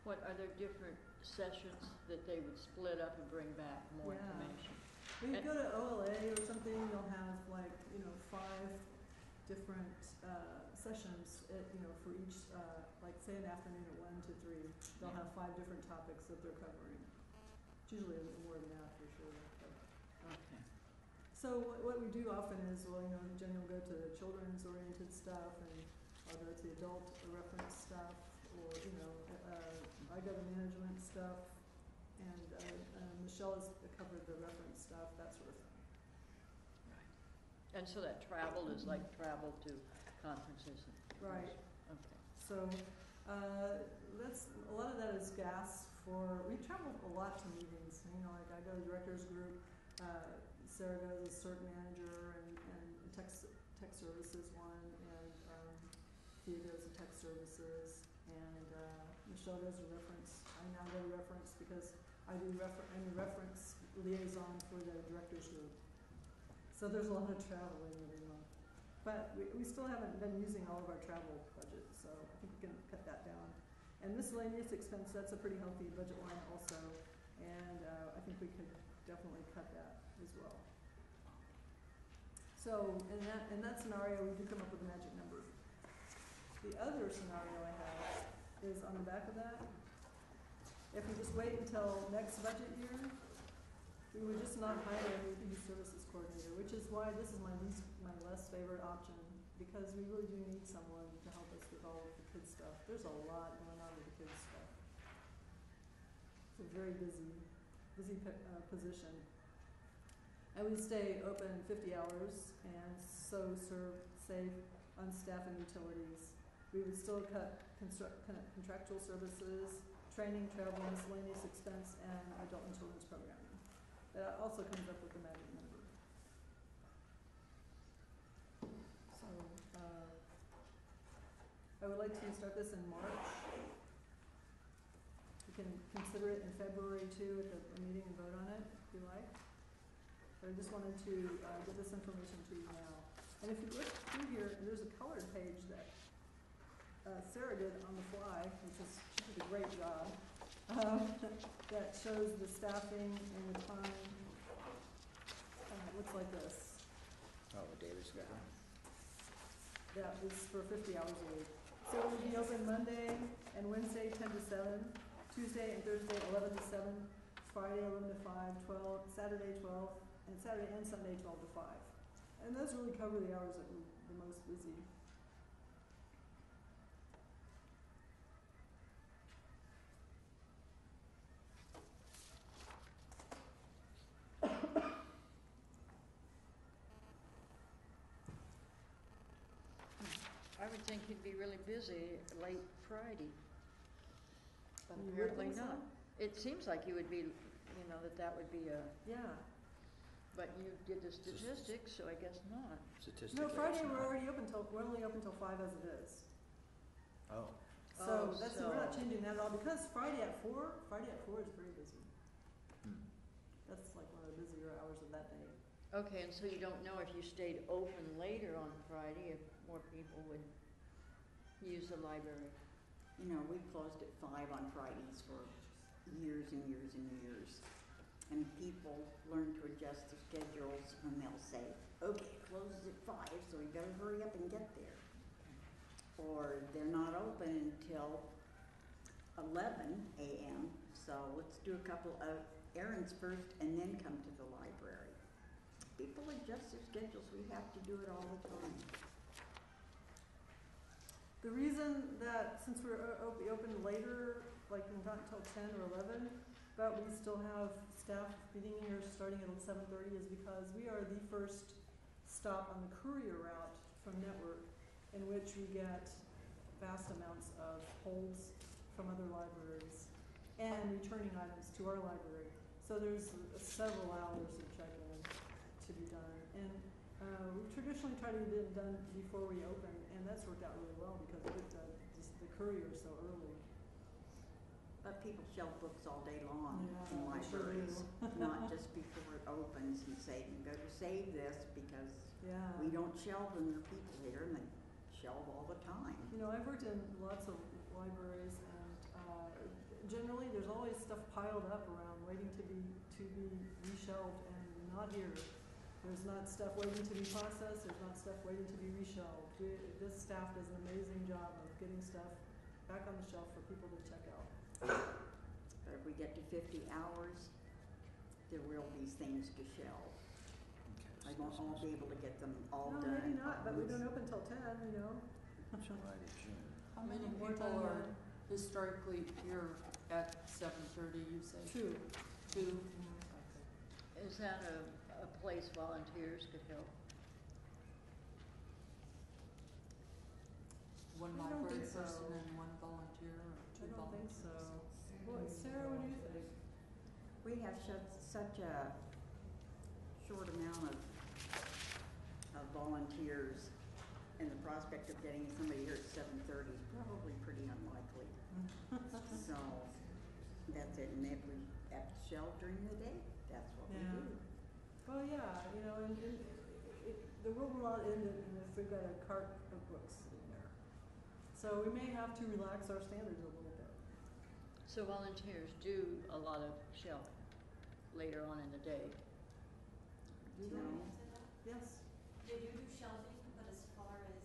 [SPEAKER 10] What, are there different sessions that they would split up and bring back more
[SPEAKER 9] Yeah.
[SPEAKER 10] information?
[SPEAKER 9] When you go to OLA or something, they'll have 5 different sessions for each, say an afternoon at 1 to 3. They'll have 5 different topics that they're covering. It's usually a little more than that for sure.
[SPEAKER 10] Okay.
[SPEAKER 9] So what we do often is, Jen will go to children's oriented stuff, and I'll go to the adult reference stuff, or I go to management stuff, and Michelle has covered the reference stuff, that sort of thing.
[SPEAKER 10] And so that travel is like travel to conferences and
[SPEAKER 9] Right.
[SPEAKER 10] Okay.
[SPEAKER 9] So that's a lot of that is gas for. We travel a lot to meetings. I go to directors group. Sarah goes as CERT manager and tech services one, and Thea goes to tech services, and Michelle goes to reference. I now go to reference because I'm the reference liaison for the directors group. So there's a lot of traveling every month. But we still haven't been using all of our travel budget, so I think we can cut that down. And miscellaneous expense, that's a pretty healthy budget line also, and I think we could definitely cut that as well. So in that scenario, we do come up with a magic number. The other scenario I have is on the back of that. If we just wait until next budget year, we would just not hire a new youth services coordinator, which is why this is my less favorite option, because we really do need someone to help us with all of the kids stuff. There's a lot going on with the kids stuff. It's a very busy position. And we stay open 50 hours and so save on staff and utilities. We would still cut contractual services, training, travel, miscellaneous expense, and adult and children's programming. That also comes up with the magic number. So I would like to start this in March. We can consider it in February too at the meeting and vote on it if you like. But I just wanted to get this information to you now. And if you look through here, there's a colored page that Sarah did on the fly, she did a great job, that shows the staffing and the time. It looks like this.
[SPEAKER 6] Oh, the data schedule.
[SPEAKER 9] That is for 50 hours a week. So it would be open Monday and Wednesday 10 to 7, Tuesday and Thursday 11 to 7, Friday 11 to 5, 12, Saturday 12, and Saturday and Sunday 12 to 5. And those really cover the hours that we're the most busy.
[SPEAKER 10] I would think you'd be really busy late Friday, but
[SPEAKER 9] You would
[SPEAKER 10] apparently
[SPEAKER 9] think so?
[SPEAKER 10] not. It seems like you would be, that would be a,
[SPEAKER 9] Yeah.
[SPEAKER 10] but you did the statistics, so I guess not.
[SPEAKER 6] Statistically.
[SPEAKER 9] No, Friday
[SPEAKER 6] it's
[SPEAKER 9] we're
[SPEAKER 6] not.
[SPEAKER 9] we're only open till 5 as it is.
[SPEAKER 6] Oh,
[SPEAKER 10] Oh,
[SPEAKER 9] So we're not
[SPEAKER 10] so-
[SPEAKER 9] changing that at all, because Friday at 4 is very busy.
[SPEAKER 6] hmm.
[SPEAKER 9] That's like one of the busier hours of that day.
[SPEAKER 10] Okay, and so you don't know if you stayed open later on Friday, if more people would use the library.
[SPEAKER 1] We closed at 5 on Fridays for years and years and years. And people learn to adjust their schedules, and they'll say, okay, it closes at 5, so we better hurry up and get there. Or they're not open until 11 a.m., so let's do a couple of errands first and then come to the library. People adjust their schedules, we have to do it all the time.
[SPEAKER 9] The reason that, since we're open later, like not until 10 or 11, but we still have staff being here starting at 7:30 is because we are the first stop on the courier route from Network, in which we get vast amounts of holds from other libraries and returning items to our library. So there's several hours of check-in to be done. And We traditionally try to get it done before we open, and that's worked out really well because of just the courier so early.
[SPEAKER 1] But people shelf books all day long
[SPEAKER 9] Yeah,
[SPEAKER 1] in
[SPEAKER 9] they sure
[SPEAKER 1] libraries,
[SPEAKER 9] do.
[SPEAKER 1] not just before it opens and say, you better save this because
[SPEAKER 9] Yeah.
[SPEAKER 1] we don't shelve them, there are people here and they shelve all the time.
[SPEAKER 9] You know, I've worked in lots of libraries, and generally there's always stuff piled up around waiting to be reshelved, and not here. There's not stuff waiting to be processed. There's not stuff waiting to be reshelved. This staff does an amazing job of getting stuff back on the shelf for people to check out.
[SPEAKER 1] But if we get to 50 hours, there will be things to shelve. I won't all be able to get them all
[SPEAKER 9] No,
[SPEAKER 1] done.
[SPEAKER 9] maybe not, but we
[SPEAKER 1] at
[SPEAKER 9] don't
[SPEAKER 1] once.
[SPEAKER 9] open till 10, you know.
[SPEAKER 6] July to June.
[SPEAKER 12] How many
[SPEAKER 9] More
[SPEAKER 12] people
[SPEAKER 9] time
[SPEAKER 12] are
[SPEAKER 9] than-
[SPEAKER 12] historically here at 7:30, you say?
[SPEAKER 9] 2.
[SPEAKER 12] 2?
[SPEAKER 10] Is that a place volunteers could help?
[SPEAKER 12] One
[SPEAKER 9] I don't
[SPEAKER 12] library
[SPEAKER 9] think so.
[SPEAKER 12] person and one volunteer, or
[SPEAKER 9] I
[SPEAKER 12] two
[SPEAKER 9] don't think
[SPEAKER 12] volunteers?
[SPEAKER 9] so. Well, Sarah, what do you think?
[SPEAKER 1] We have such a short amount of volunteers, and the prospect of getting somebody here at 7:30 is probably pretty unlikely. So, that's it, and if we have to shelve during the day, that's what we
[SPEAKER 9] Yeah.
[SPEAKER 1] do.
[SPEAKER 9] Well, yeah, you know, and the world will not end if we've got a cart of books in there. So we may have to relax our standards a little bit.
[SPEAKER 10] So volunteers do a lot of shelving later on in the day.
[SPEAKER 9] Do
[SPEAKER 1] No.
[SPEAKER 9] they? Yes.
[SPEAKER 13] They do shelving, but as far as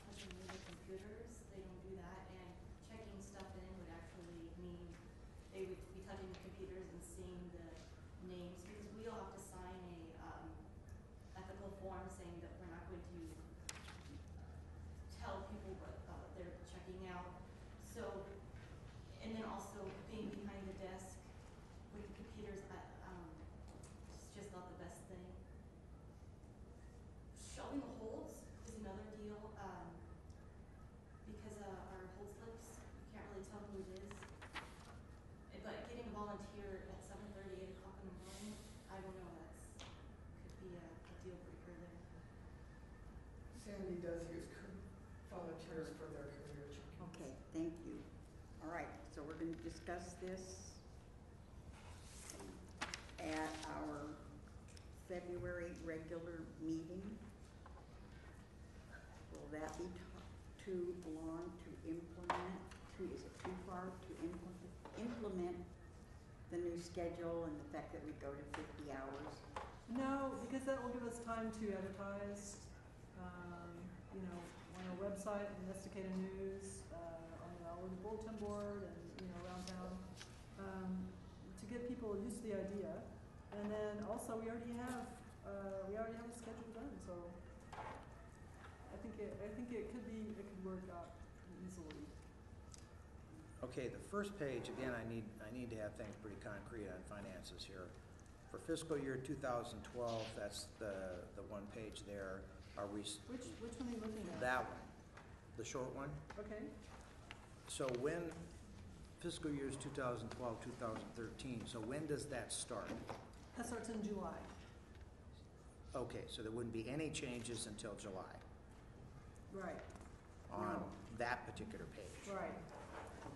[SPEAKER 13] pushing in the computers, they don't do that. And checking stuff in would actually mean they would be touching the computers and seeing the names, because we all have to sign a ethical form saying that we're not going to tell people what they're checking out. So, and then also being behind the desk with the computers, it's just not the best thing. Shelving the holds is another deal, because our hold slips, you can't really tell who it is. But getting a volunteer at 7:30, 8 o'clock in the morning, I don't know, could be a deal breaker there.
[SPEAKER 2] Sandy does use volunteers for their career check-ins.
[SPEAKER 1] Okay, thank you. All right, so we're going to discuss this at our February regular meeting. Will that be too long to implement? Is it too far to implement the new schedule and the fact that we go to 50 hours?
[SPEAKER 9] No, because that will give us time to advertise, you know, on our website, Investigative News, on our bulletin board, and you know, around town, to get people used to the idea. And then also we already have a schedule done, so I think it could work out easily.
[SPEAKER 6] Okay, the first page, again, I need to have things pretty concrete on finances here. For fiscal year 2012, that's the one page there. Are we?
[SPEAKER 9] Which one are you looking at?
[SPEAKER 6] That one, the short one.
[SPEAKER 9] Okay.
[SPEAKER 6] So when fiscal years 2012, 2013, so when does that start?
[SPEAKER 9] That starts in July.
[SPEAKER 6] Okay, so there wouldn't be any changes until July
[SPEAKER 9] Right.
[SPEAKER 6] on
[SPEAKER 1] No.
[SPEAKER 6] that particular page.
[SPEAKER 9] Right.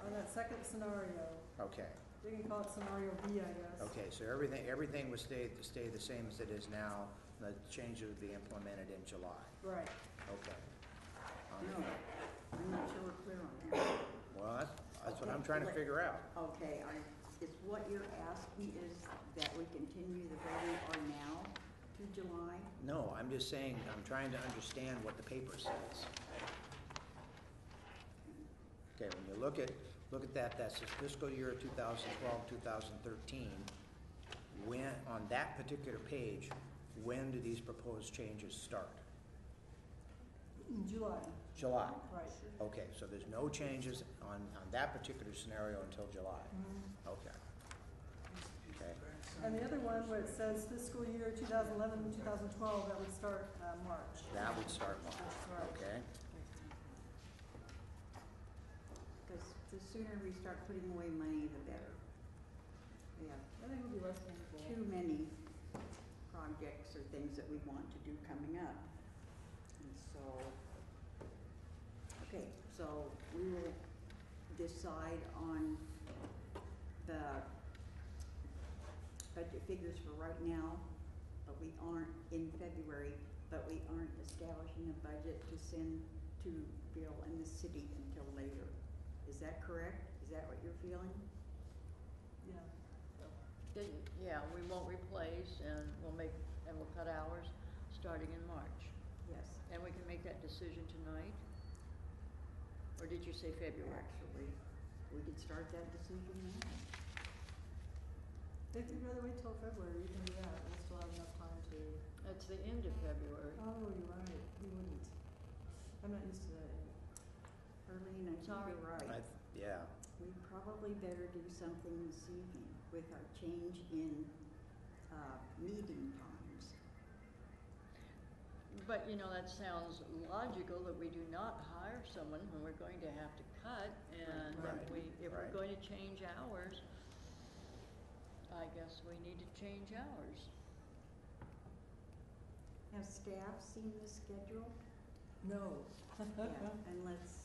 [SPEAKER 9] On that second scenario,
[SPEAKER 6] Okay,
[SPEAKER 9] we can call it scenario B, I guess.
[SPEAKER 6] okay, so everything would stay the same as it is now. The changes would be implemented in July.
[SPEAKER 9] Right.
[SPEAKER 6] Okay.
[SPEAKER 1] No, I'm not sure we're clear on that.
[SPEAKER 6] Well, that's what
[SPEAKER 1] Okay,
[SPEAKER 6] I'm trying to figure out.
[SPEAKER 1] Okay, is what you're asking is that we continue the way we are now to July?
[SPEAKER 6] No, I'm just saying, I'm trying to understand what the paper says. Okay, when you look at that, that's the fiscal year 2012, 2013. When, on that particular page, when do these proposed changes start?
[SPEAKER 9] In July.
[SPEAKER 6] July.
[SPEAKER 9] Right.
[SPEAKER 6] Okay, so there's no changes on that particular scenario until July.
[SPEAKER 9] Mhm.
[SPEAKER 6] Okay. Okay.
[SPEAKER 9] And the other one where it says fiscal year 2011, 2012, that would start March.
[SPEAKER 6] That would start March,
[SPEAKER 9] Right.
[SPEAKER 6] okay?
[SPEAKER 1] Because the sooner we start putting away money, the better. We have
[SPEAKER 9] I think it would be less painful.
[SPEAKER 1] too many projects or things that we want to do coming up. And so, okay, so we will decide on the budget figures for right now, but we aren't in February, but we aren't establishing a budget to send to Bill and the city until later. Is that correct? Is that what you're feeling?
[SPEAKER 9] Yeah.
[SPEAKER 10] Yeah, we won't replace and we'll cut hours starting in March.
[SPEAKER 1] Yes.
[SPEAKER 10] And we can make that decision tonight? Or did you say February?
[SPEAKER 1] Actually, we could start that decision now.
[SPEAKER 9] If you'd rather wait till February, you can do that. We'll still have enough time to.
[SPEAKER 10] That's the end of February.
[SPEAKER 9] Oh, you're right. We wouldn't. I'm not used to that yet.
[SPEAKER 1] Arlene, I think
[SPEAKER 10] Sorry.
[SPEAKER 1] you're right.
[SPEAKER 6] Yeah,
[SPEAKER 1] We probably better do something this evening with our change in, meeting times.
[SPEAKER 10] But, you know, that sounds logical that we do not hire someone when we're going to have to cut. And
[SPEAKER 6] Right.
[SPEAKER 10] if we're
[SPEAKER 6] Right.
[SPEAKER 10] going to change hours, I guess we need to change hours.
[SPEAKER 1] Have staff seen the schedule?
[SPEAKER 9] No.
[SPEAKER 1] Yeah, and let's,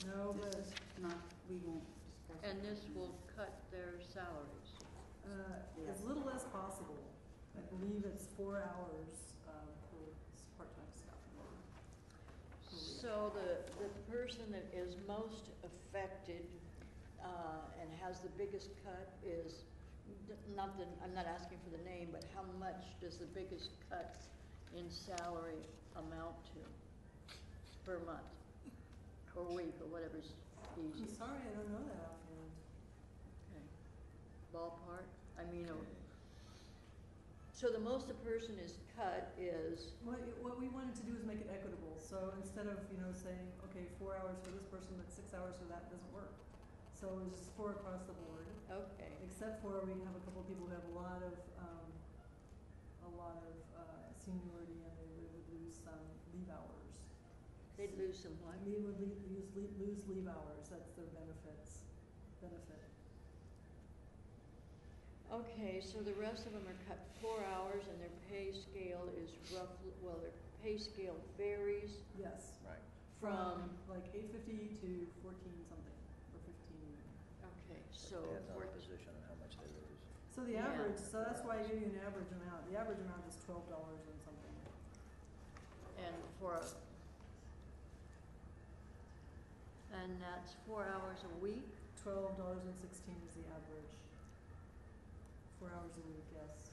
[SPEAKER 9] No,
[SPEAKER 1] this
[SPEAKER 9] but,
[SPEAKER 1] is not, we won't discuss it.
[SPEAKER 10] And this will cut their salaries.
[SPEAKER 1] Yes.
[SPEAKER 9] as little as possible. I believe it's 4 hours, per part-time staff member. per week.
[SPEAKER 10] So the person that is most affected, and has the biggest cut is, I'm not asking for the name, but how much does the biggest cuts in salary amount to per month, or week, or whatever's
[SPEAKER 9] I'm
[SPEAKER 10] easiest?
[SPEAKER 9] sorry, I don't know that offhand.
[SPEAKER 10] Okay. Ballpark, I mean, so the most a person is cut is,
[SPEAKER 9] What we wanted to do is make it equitable, so instead of, saying, okay, 4 hours for this person, but 6 hours for that, doesn't work. So it was just 4 across the board,
[SPEAKER 10] okay,
[SPEAKER 9] except for we have a couple of people who have a lot of seniority and they would lose some leave hours.
[SPEAKER 10] they'd lose some what?
[SPEAKER 9] We would lose leave hours, that's their benefit.
[SPEAKER 10] Okay, so the rest of them are cut 4 hours and their pay scale is roughly, well, their pay scale varies
[SPEAKER 9] Yes,
[SPEAKER 6] right.
[SPEAKER 10] from,
[SPEAKER 9] like 850 to 14 something, or 15.
[SPEAKER 10] okay, so
[SPEAKER 6] Depends on
[SPEAKER 10] for,
[SPEAKER 6] the position and how much they lose.
[SPEAKER 9] So the
[SPEAKER 10] Yeah.
[SPEAKER 9] average, so that's why I gave you an average amount. The average amount is $12 and something.
[SPEAKER 10] and and that's 4 hours a week?
[SPEAKER 9] $12.16 is the average. 4 hours a week, yes.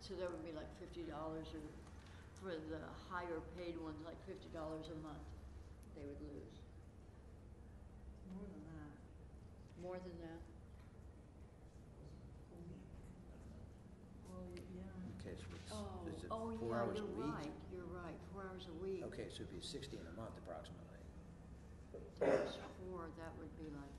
[SPEAKER 10] So that would be like $50, or for the higher paid ones, like $50 a month they would lose.
[SPEAKER 9] More than that.
[SPEAKER 10] More than that?
[SPEAKER 9] Well, yeah.
[SPEAKER 6] Okay, so it's,
[SPEAKER 10] Oh,
[SPEAKER 6] is it
[SPEAKER 10] oh
[SPEAKER 6] 4
[SPEAKER 10] yeah,
[SPEAKER 6] hours a
[SPEAKER 10] you're
[SPEAKER 6] week?
[SPEAKER 10] right, you're right, 4 hours a week.
[SPEAKER 6] Okay, so it'd be 60 in a month approximately.
[SPEAKER 10] Times 4, that would be like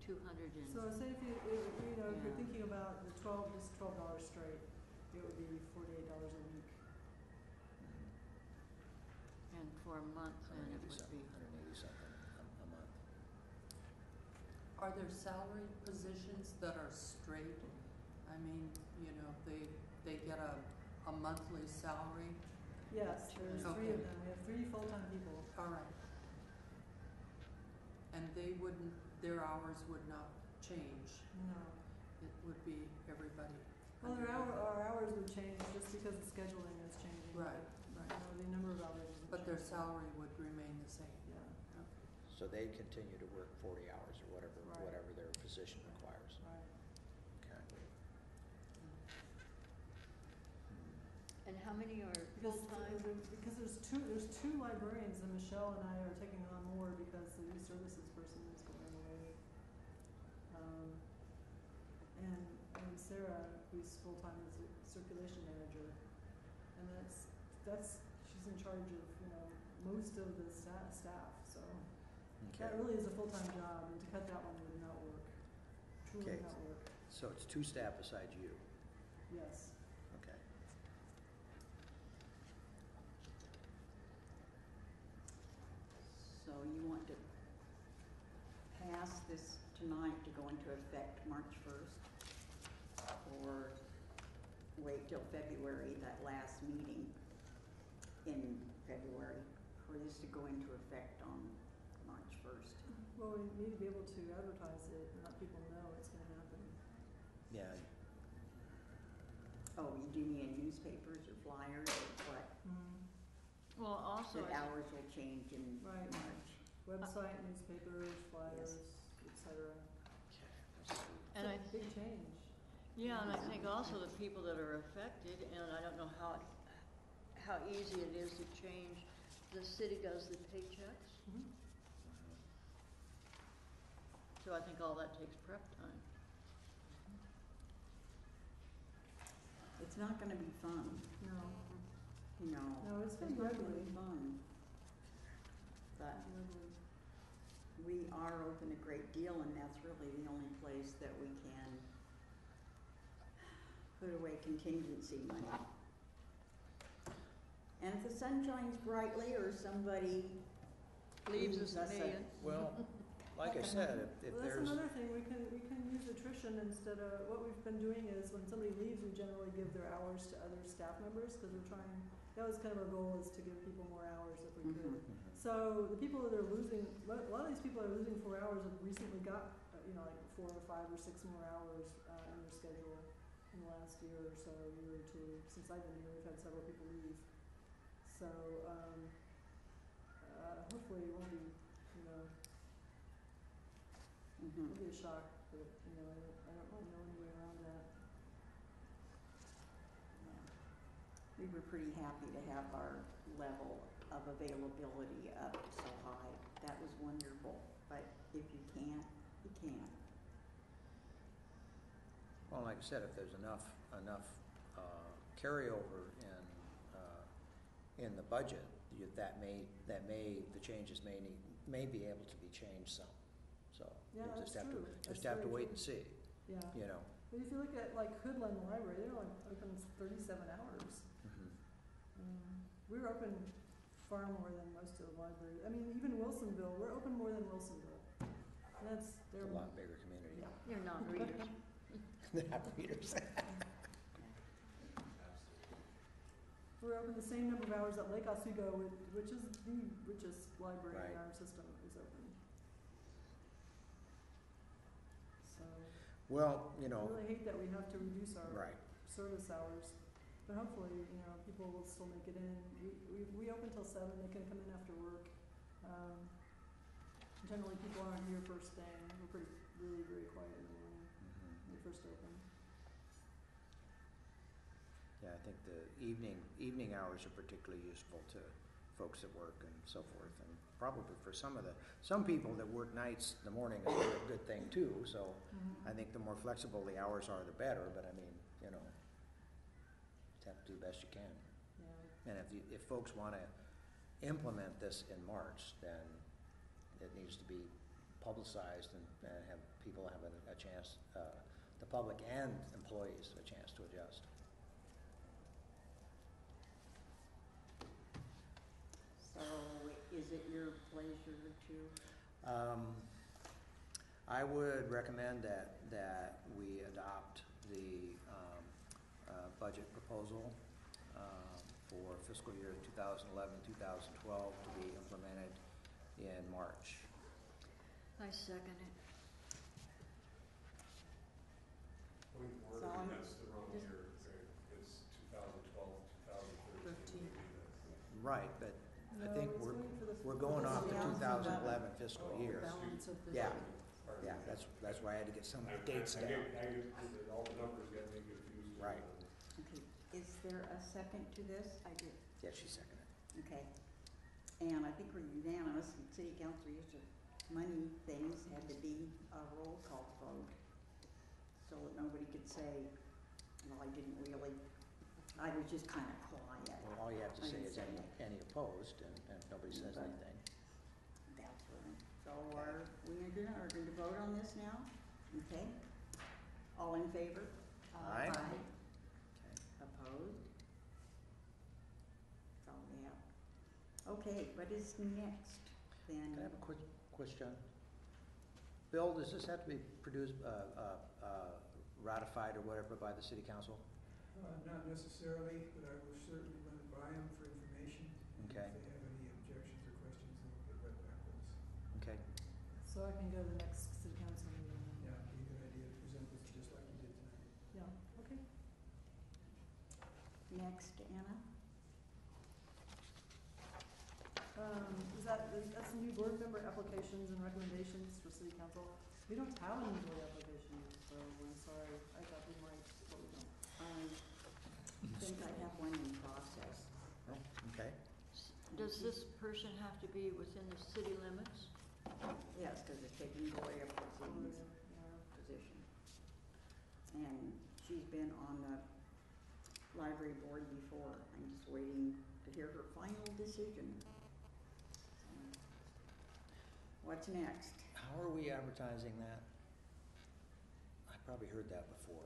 [SPEAKER 10] 200 and,
[SPEAKER 9] So say if if you're
[SPEAKER 10] Yeah.
[SPEAKER 9] thinking about the just $12 straight, it would be $48 a week.
[SPEAKER 10] and for a month then it
[SPEAKER 6] 180
[SPEAKER 10] would
[SPEAKER 6] something,
[SPEAKER 10] be.
[SPEAKER 6] 180 something a month.
[SPEAKER 12] Are there salary positions that are straight? I mean, they get a monthly salary?
[SPEAKER 9] Yes, there's 3
[SPEAKER 12] Okay.
[SPEAKER 9] of them. We have 3 full-time people.
[SPEAKER 12] All right. And their hours would not change?
[SPEAKER 9] No.
[SPEAKER 12] It would be everybody?
[SPEAKER 9] Well, our hours would change just because the scheduling is changing.
[SPEAKER 12] Right,
[SPEAKER 9] But,
[SPEAKER 12] right.
[SPEAKER 9] the number of hours isn't
[SPEAKER 12] But their
[SPEAKER 9] changing.
[SPEAKER 12] salary would remain the same?
[SPEAKER 9] Yeah,
[SPEAKER 12] Okay.
[SPEAKER 6] So they continue to work 40 hours or
[SPEAKER 9] Right.
[SPEAKER 6] whatever their position requires.
[SPEAKER 9] right.
[SPEAKER 6] Okay.
[SPEAKER 10] And how many are
[SPEAKER 9] Because,
[SPEAKER 10] full-time?
[SPEAKER 9] because there's two librarians, and Michelle and I are taking on more because the youth services person is going away. And Sarah, who's full-time as a circulation manager, and she's in charge of, most of the staff, so. That
[SPEAKER 6] Okay.
[SPEAKER 9] really is a full-time job, and to cut that one would not work, truly
[SPEAKER 6] Okay.
[SPEAKER 9] not work,
[SPEAKER 6] So it's 2 staff besides you.
[SPEAKER 9] yes.
[SPEAKER 6] Okay.
[SPEAKER 1] So you want to pass this tonight to go into effect March 1st? Or till February, that last meeting in February, for this to go into effect on March 1st.
[SPEAKER 9] Well, we need to be able to advertise it and let people know it's gonna happen.
[SPEAKER 6] Yeah,
[SPEAKER 1] Oh, you do need newspapers or flyers or what?
[SPEAKER 10] Well, also,
[SPEAKER 1] The hours will change in
[SPEAKER 9] Right.
[SPEAKER 1] March.
[SPEAKER 9] Website, newspapers, flyers, et cetera.
[SPEAKER 10] and I,
[SPEAKER 9] It's a big change.
[SPEAKER 10] yeah, and I think also the people that are affected, and I don't know how easy it is to change, the city does the paychecks,
[SPEAKER 9] Mhm.
[SPEAKER 10] so I think all that takes prep time.
[SPEAKER 1] It's not gonna be fun,
[SPEAKER 9] No,
[SPEAKER 1] you know.
[SPEAKER 9] No, it's been
[SPEAKER 1] not gonna
[SPEAKER 9] lovely.
[SPEAKER 1] be fun. But
[SPEAKER 9] lovely.
[SPEAKER 1] we are open a great deal, and that's really the only place that we can put away contingency money. And if the sun shines brightly or somebody
[SPEAKER 10] Leaves us a
[SPEAKER 1] us
[SPEAKER 10] million.
[SPEAKER 6] well, like I said, if
[SPEAKER 9] Well, that's
[SPEAKER 6] there's,
[SPEAKER 9] another thing, we can use attrition instead of, what we've been doing is when somebody leaves, we generally give their hours to other staff members, cause we're trying, that was kind of our goal, is to give people more hours if we could.
[SPEAKER 1] Mhm.
[SPEAKER 9] So the people that are losing, a lot of these people that are losing 4 hours have recently got, like 4 or 5 or 6 more hours, in their schedule in the last year or so, year or two. Since I've been here, we've had several people leave. So, hopefully it won't be,
[SPEAKER 1] Mhm.
[SPEAKER 9] it'll be a shock, but, I don't really know any way around that.
[SPEAKER 1] We were pretty happy to have our level of availability up so high. That was wonderful, but if you can't, you can't.
[SPEAKER 6] well, like I said, if there's enough carryover in the budget, the changes may be able to be changed some. So
[SPEAKER 9] Yeah,
[SPEAKER 6] you
[SPEAKER 9] that's
[SPEAKER 6] just have
[SPEAKER 9] true.
[SPEAKER 6] to,
[SPEAKER 9] That's
[SPEAKER 6] just have to
[SPEAKER 9] very
[SPEAKER 6] wait
[SPEAKER 9] true.
[SPEAKER 6] and see,
[SPEAKER 9] Yeah.
[SPEAKER 6] you know.
[SPEAKER 9] But if you look at like Hoodland Library, they're like open 37 hours. We were open far more than most of the libraries. I mean, even Wilsonville, we're open more than Wilsonville.
[SPEAKER 6] It's
[SPEAKER 9] They're
[SPEAKER 6] a lot bigger community.
[SPEAKER 9] Yeah.
[SPEAKER 10] You're not readers.
[SPEAKER 6] They're not readers.
[SPEAKER 9] We're open the same number of hours that Lake Oswego, which is the richest library in
[SPEAKER 6] Right.
[SPEAKER 9] our system, is open. So,
[SPEAKER 6] Well,
[SPEAKER 9] I really hate that we have to reduce our
[SPEAKER 6] right.
[SPEAKER 9] service hours, but hopefully, people will still make it in. We open till 7, they can come in after work. Generally, people aren't here first thing. We're really very quiet in the morning when we first open.
[SPEAKER 6] Yeah, I think the evening hours are particularly useful to folks at work and so forth, and probably for some people that work nights, the morning is a good thing too, so I think the more flexible the hours are, the better, but I mean, just have to do the best you can.
[SPEAKER 9] Yeah.
[SPEAKER 6] And if folks wanna implement this in March, then it needs to be publicized and have people have a chance, the public and employees, a chance to adjust.
[SPEAKER 1] So is it your pleasure to?
[SPEAKER 6] I would recommend that we adopt the budget proposal for fiscal year 2011-2012 to be implemented in March.
[SPEAKER 10] I second it.
[SPEAKER 8] Point of order,
[SPEAKER 1] So
[SPEAKER 8] that's the wrong year. It's 2012, 2013.
[SPEAKER 6] Right, but I
[SPEAKER 9] No,
[SPEAKER 6] think
[SPEAKER 9] it's going for the-
[SPEAKER 6] we're going
[SPEAKER 9] for
[SPEAKER 6] off the
[SPEAKER 9] this
[SPEAKER 6] 2011 fiscal
[SPEAKER 8] Oh,
[SPEAKER 6] year.
[SPEAKER 12] Balance of the.
[SPEAKER 6] Yeah,
[SPEAKER 8] Pardon
[SPEAKER 6] yeah,
[SPEAKER 8] me.
[SPEAKER 6] that's why I had to get some of the dates
[SPEAKER 8] I
[SPEAKER 6] down.
[SPEAKER 8] get all the numbers get me confused.
[SPEAKER 6] Right.
[SPEAKER 1] Okay, is there a second to this?
[SPEAKER 10] I did.
[SPEAKER 6] Yeah, she seconded it.
[SPEAKER 1] Okay. And I think we're unanimous, and city council used to, money things had to be a roll call vote. So that nobody could say, well, I didn't really, I was just kind of quiet.
[SPEAKER 6] Well, all you have to
[SPEAKER 1] I
[SPEAKER 6] say
[SPEAKER 1] didn't
[SPEAKER 6] is
[SPEAKER 1] say
[SPEAKER 6] any opposed, and nobody says
[SPEAKER 1] Okay.
[SPEAKER 6] anything.
[SPEAKER 1] That's right. So are we are going to vote on this now? Okay. All in favor?
[SPEAKER 6] Aye.
[SPEAKER 1] Opposed? That's all we have. Okay, what is next then?
[SPEAKER 6] Can I have a quick question? Bill, does this have to be produced, ratified or whatever by the city council?
[SPEAKER 11] Not necessarily, but I will certainly run it by them for information.
[SPEAKER 6] Okay.
[SPEAKER 11] If they have any objections or questions, they'll get right back with us.
[SPEAKER 6] Okay.
[SPEAKER 9] So I can go to the next city council meeting.
[SPEAKER 11] Yeah, it'd be a good idea to present this just like you did tonight.
[SPEAKER 9] Yeah, okay.
[SPEAKER 1] Next, Anna.
[SPEAKER 9] That's the new board member applications and recommendations for city council. We don't have any board applications, so I'm sorry, I thought we might, but we don't.
[SPEAKER 1] I think I have one in process.
[SPEAKER 6] Oh, okay.
[SPEAKER 10] Does this person have to be within the city limits?
[SPEAKER 1] Yes, because they're taking Gloria
[SPEAKER 9] Oh,
[SPEAKER 1] Porcini's
[SPEAKER 9] yeah.
[SPEAKER 1] position. And she's been on the library board before. I'm just waiting to hear her final decision. So, what's next?
[SPEAKER 6] How are we advertising that? I probably heard that before.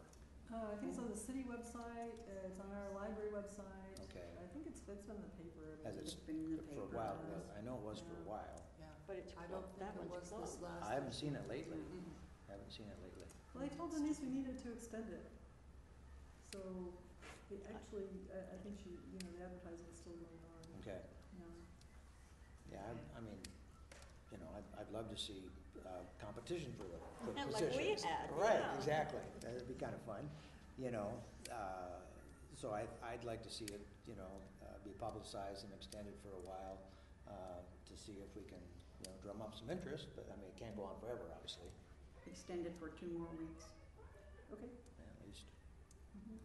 [SPEAKER 9] I think it's on the city website, it's on our library website.
[SPEAKER 6] Okay.
[SPEAKER 9] I think it's been in the paper.
[SPEAKER 6] Has it
[SPEAKER 1] It's been in the
[SPEAKER 6] for a
[SPEAKER 1] paper.
[SPEAKER 6] while?
[SPEAKER 9] Yes.
[SPEAKER 6] I know it was for a
[SPEAKER 9] Yeah.
[SPEAKER 6] while.
[SPEAKER 12] Yeah.
[SPEAKER 10] But it's
[SPEAKER 12] I don't
[SPEAKER 10] clo-
[SPEAKER 12] think
[SPEAKER 10] that
[SPEAKER 12] it
[SPEAKER 10] one's
[SPEAKER 12] was this
[SPEAKER 10] closed.
[SPEAKER 12] last.
[SPEAKER 6] I haven't seen it lately.
[SPEAKER 12] Mhm.
[SPEAKER 6] Haven't seen it lately.
[SPEAKER 9] Well, they told Denise we needed to extend it. So, it actually, I think the advertising is still going on.
[SPEAKER 6] Okay.
[SPEAKER 9] Yeah.
[SPEAKER 6] Yeah, I mean, I'd love to see competition for the
[SPEAKER 10] Yeah, like
[SPEAKER 6] positions.
[SPEAKER 10] we had,
[SPEAKER 6] Right,
[SPEAKER 10] yeah.
[SPEAKER 6] exactly. That'd be kind of fun, So I'd like to see it, be publicized and extended for a while to see if we can, drum up some interest. But I mean, it can't go on forever, obviously.
[SPEAKER 1] Extended for 2 more weeks.
[SPEAKER 9] Okay.
[SPEAKER 6] At least.
[SPEAKER 9] Mhm.